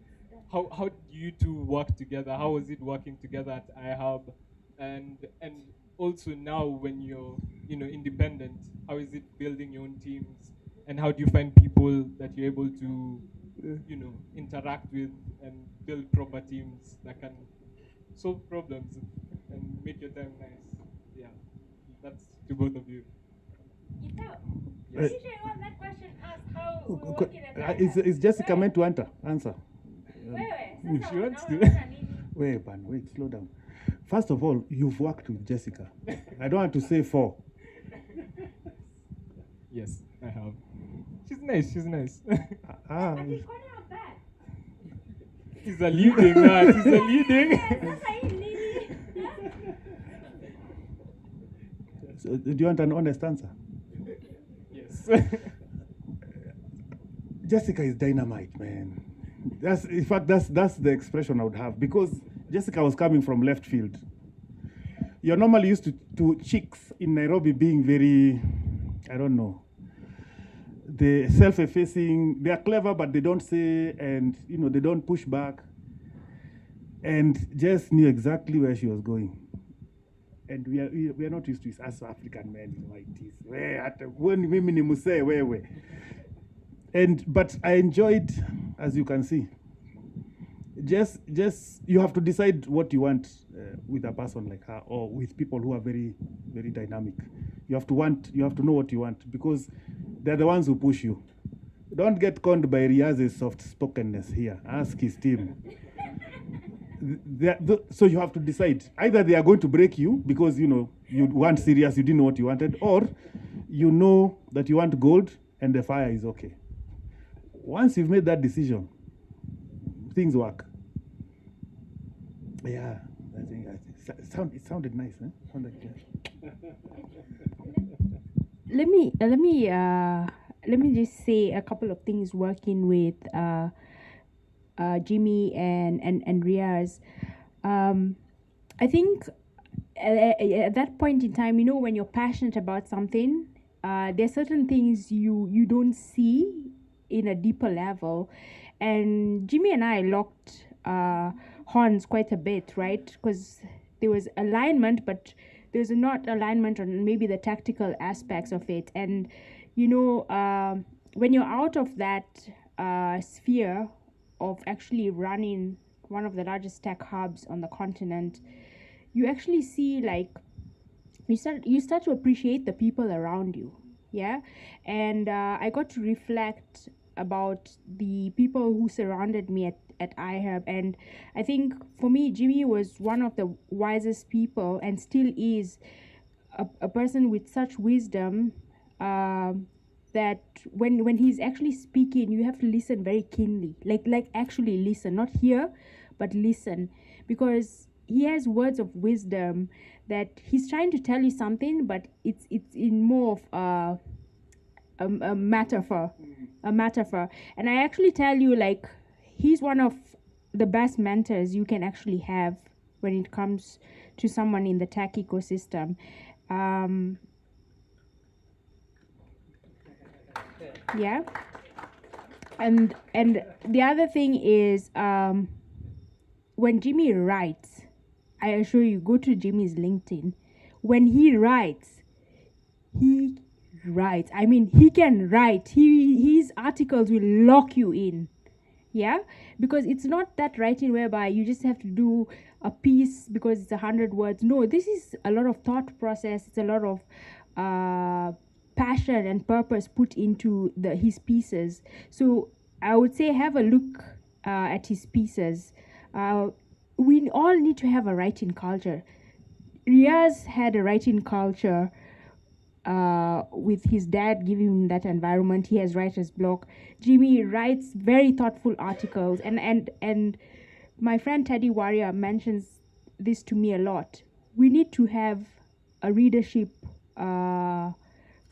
how do you two work together? How was it working together at iHub, and also now when you're independent, how is it building your own teams, and how do you find people that you're able to interact with and build proper teams that can solve problems and make your time nice? Yeah, that's to both of you. Gitao, Yes. you should want that question asked how we Co- working at Is Jessica meant to answer? Wait, She wants to. Wait, slow down. First of all, you've worked with Jessica. I don't want to say for. Yes, I have. She's nice. She's nice. Ah, He's calling her back. He's alluding that. He's alluding. so do you want an honest answer? Yes. Jessica is dynamite, man. That's the expression I would have, because Jessica was coming from left field. You're normally used to chicks in Nairobi being very, I don't know, they're self-effacing, they're clever, but they don't say, and they don't push back. And Jess knew exactly where she was going. And we are not used to it as African men, it is. When women say where. But I enjoyed, as you can see. Just you have to decide what you want with a person like her, or with people who are very, very dynamic. You have to know what you want, because they're the ones who push you. Don't get conned by Riyaz's soft-spokenness here. Ask his team. So you have to decide. Either they are going to break you because you want serious, you didn't know what you wanted, or you know that you want gold and the fire is okay. Once you've made that decision, things work. Yeah, I think it sounded nice, huh? Sounded clear. Let me just say a couple of things working with Jimmy and Riyaz. I think at that point in time, when you're passionate about something, there are certain things you don't see in a deeper level. And Jimmy and I locked horns quite a bit, right? Because there was alignment, but there's not alignment on maybe the tactical aspects of it. And, when you're out of that sphere of actually running one of the largest tech hubs on the continent, you actually see you start to appreciate the people around you. Yeah. And I got to reflect about the people who surrounded me at iHub. And I think for me, Jimmy was one of the wisest people, and still is a person with such wisdom that when he's actually speaking, you have to listen very keenly, like actually listen, not hear, but listen, because he has words of wisdom that he's trying to tell you something, but it's in more of a metaphor. And I actually tell you, he's one of the best mentors you can actually have when it comes to someone in the tech ecosystem. Yeah. And the other thing is, when Jimmy writes, I assure you, go to Jimmy's LinkedIn. When he writes. I mean, he can write. His articles will lock you in. Yeah, because it's not that writing whereby you just have to do a piece because it's 100 words. No, this is a lot of thought process. It's a lot of passion and purpose put into his pieces. So I would say have a look at his pieces. We all need to have a writing culture. Riyaz had a writing culture with his dad giving him that environment. He has writer's block. Jimmy writes very thoughtful articles, and my friend Teddy Warrior mentions this to me a lot. We need to have a readership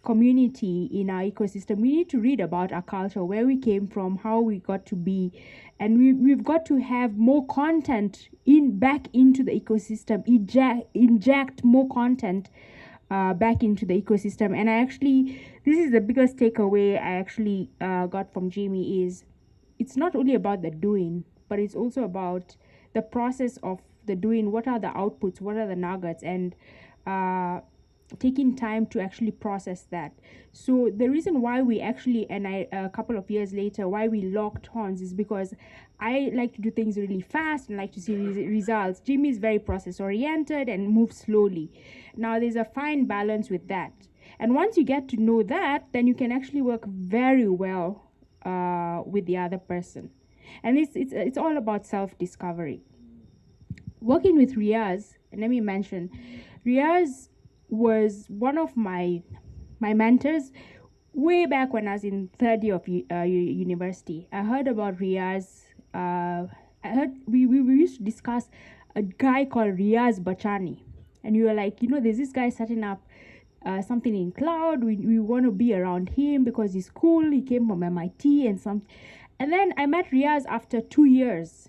community in our ecosystem. We need to read about our culture, where we came from, how we got to be, and we've got to have more content back into the ecosystem, inject more content back into the ecosystem. And this is the biggest takeaway I actually got from Jimmy is it's not only about the doing, but it's also about the process of the doing. What are the outputs? What are the nuggets? And taking time to actually process that. So the reason why we actually, and a couple of years later, why we locked horns is because I like to do things really fast and like to see results. Jimmy is very process oriented and moves slowly. Now there's a fine balance with that. And once you get to know that, then you can actually work very well with the other person. And it's all about self-discovery. Working with Riyaz, and let me mention, Riyaz was one of my mentors way back when I was in third year of university. I heard about Riyaz. I heard we used to discuss a guy called Riyaz Bachani, and we were like, there's this guy setting up something in cloud. We want to be around him because he's cool. He came from MIT and then I met Riyaz after 2 years.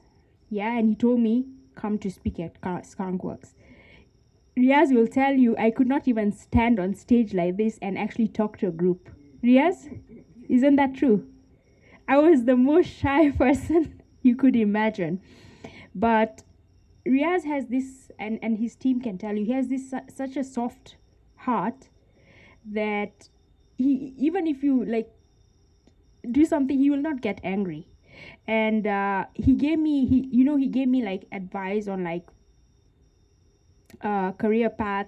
Yeah, and he told me come to speak at Skunkworks. Riyaz will tell you I could not even stand on stage like this and actually talk to a group. Riyaz, isn't that true? I was the most shy person you could imagine. But Riyaz has this, and his team can tell you, he has this such a soft heart that even if you do something, he will not get angry. And he gave me like advice on career path.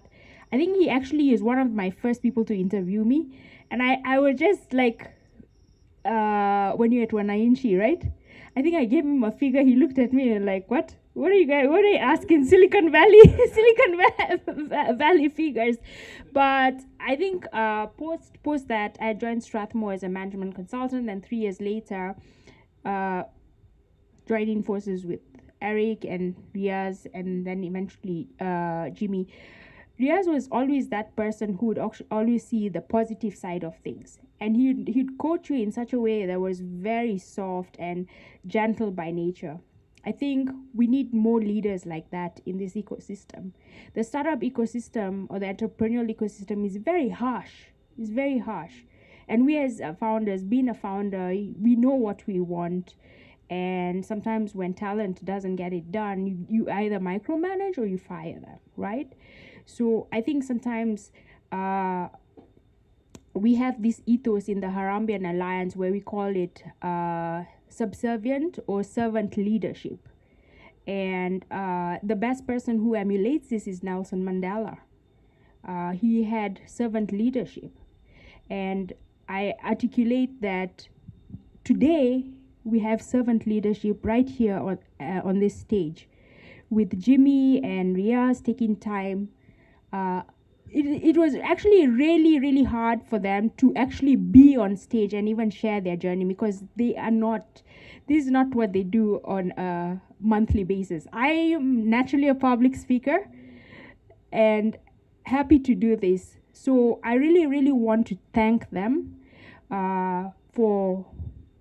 I think he actually is one of my first people to interview me, and I was just like when you're at Wananchi, right? I think I gave him a figure. He looked at me and like, what are you guys, what are you asking? Silicon Valley Valley figures. But I think post that I joined Strathmore as a management consultant, and 3 years later joining forces with Eric and Riyaz, and then eventually Jimmy. Riyaz was always that person who would always see the positive side of things, and he'd coach you in such a way that was very soft and gentle by nature. I think we need more leaders like that in this ecosystem. The startup ecosystem or the entrepreneurial ecosystem is very harsh. It's very harsh, and we as founders, being a founder, we know what we want. And sometimes when talent doesn't get it done, you either micromanage or you fire them, right? So I think sometimes we have this ethos in the Harambean Alliance where we call it subservient or servant leadership. And the best person who emulates this is Nelson Mandela. He had servant leadership. And I articulate that today we have servant leadership right here on this stage, with Jimmy and Riyaz taking time. It was actually really, really hard for them to actually be on stage and even share their journey, because this is not what they do on a monthly basis. I am naturally a public speaker and happy to do this. So I really, really want to thank them for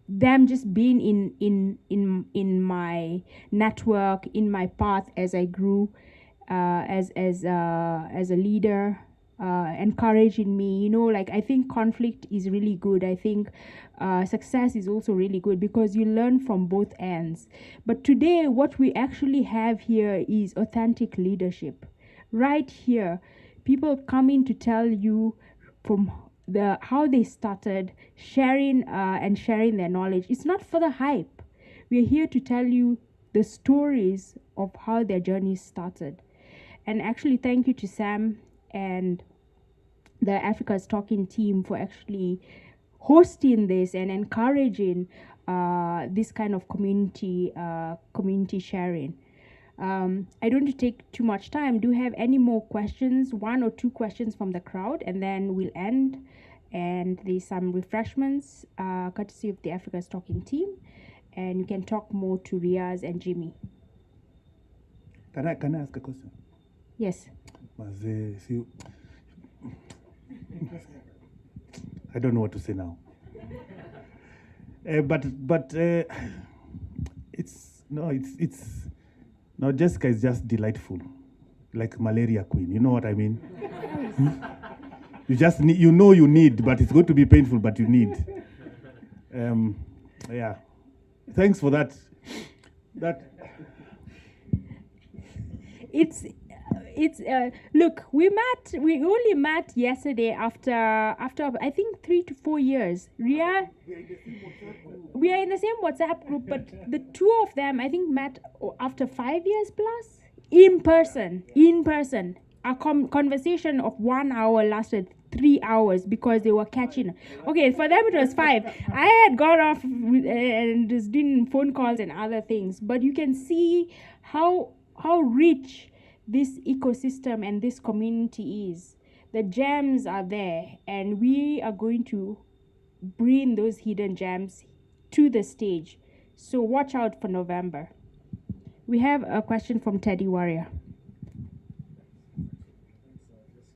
them just being in my network, in my path as I grew as a leader, encouraging me. I think conflict is really good. I think success is also really good because you learn from both ends. But today what we actually have here is authentic leadership. Right here, people coming to tell you from how they started, sharing their knowledge. It's not for the hype. We're here to tell you the stories of how their journey started. And actually, thank you to Sam and the Africa's Talking team for actually hosting this and encouraging this kind of community sharing. I don't want to take too much time. Do you have any more questions? 1 or 2 questions from the crowd, and then we'll end. And there's some refreshments courtesy of the Africa's Talking team, and you can talk more to Riyaz and Jimmy. Can I ask a question? Yes. I don't know what to say now. But Jessica is just delightful, like malaria queen. You know what I mean? You just need, you need, but it's going to be painful, but you need. Yeah. Thanks for that. Look, we only met yesterday after I think 3 to 4 years. Ria, we are in the same WhatsApp group, but the two of them I think met after 5 years plus in person. A conversation of 1 hour lasted 3 hours because they were catching. Okay, for them it was 5. I had gone off and just doing phone calls and other things, but you can see how rich this ecosystem and this community is. The gems are there, and we are going to bring those hidden gems to the stage. So watch out for November. We have a question from Teddy Warrior.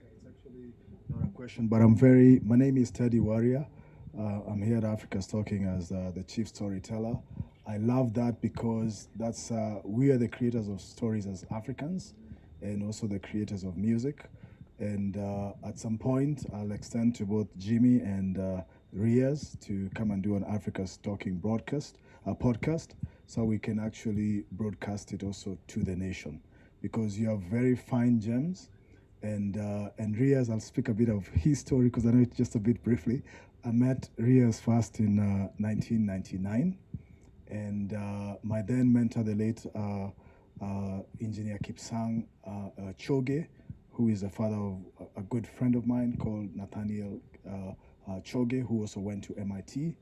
It's actually not a question, but my name is Teddy Warrior. I'm here at Africa's Talking as the chief storyteller. I love that because we are the creators of stories as Africans, and also the creators of music. And at some point, I'll extend to both Jimmy and Riyaz to come and do an Africa's Talking podcast, so we can actually broadcast it also to the nation, because you have very fine gems. And Riyaz, I'll speak a bit of his story because I know it just a bit briefly. I met Riyaz first in 1999, and my then mentor, the late engineer Kipsang Choge, who is the father of a good friend of mine called Nathaniel Choge, who also went to MIT.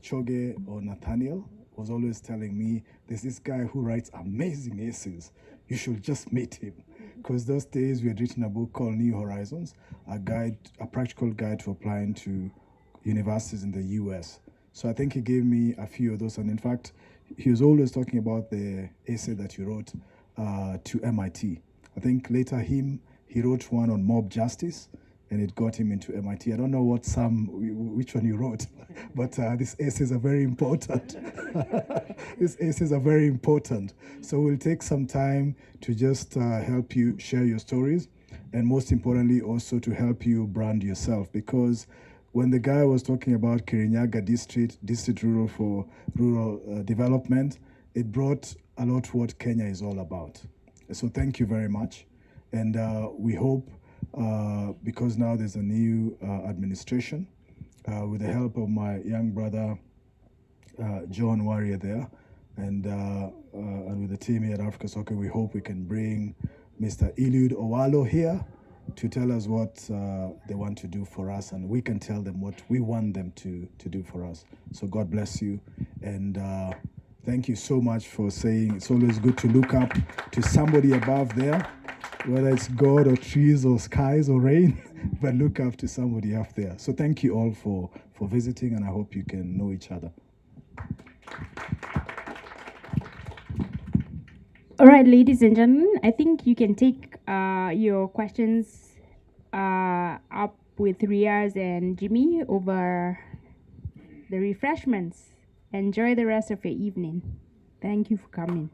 Choge, or Nathaniel, was always telling me, there's this guy who writes amazing essays. You should just meet him. Because those days we had written a book called New Horizons, a practical guide to applying to universities in the US. So I think he gave me a few of those, and in fact, he was always talking about the essay that you wrote to MIT. I think later he wrote one on mob justice, and it got him into MIT. I don't know which one you wrote, but these essays are very important. These essays are very important. So we'll take some time to just help you share your stories, and most importantly, also to help you brand yourself, because when the guy was talking about Kirinyaga district rural for rural development, it brought a lot what Kenya is all about. So thank you very much. And we hope, because now there's a new administration, with the help of my young brother, John Warrior there, and with the team here at Africa Soccer, we hope we can bring Mr. Eliud Owalo here to tell us what they want to do for us, and we can tell them what we want them to do for us. So God bless you, and thank you so much for saying it's always good to look up to somebody above there, whether it's God or trees or skies or rain, but look up to somebody up there. So thank you all for visiting, and I hope you can know each other. All right, ladies and gentlemen, I think you can take your questions up with Riyaz and Jimmy over the refreshments. Enjoy the rest of your evening. Thank you for coming.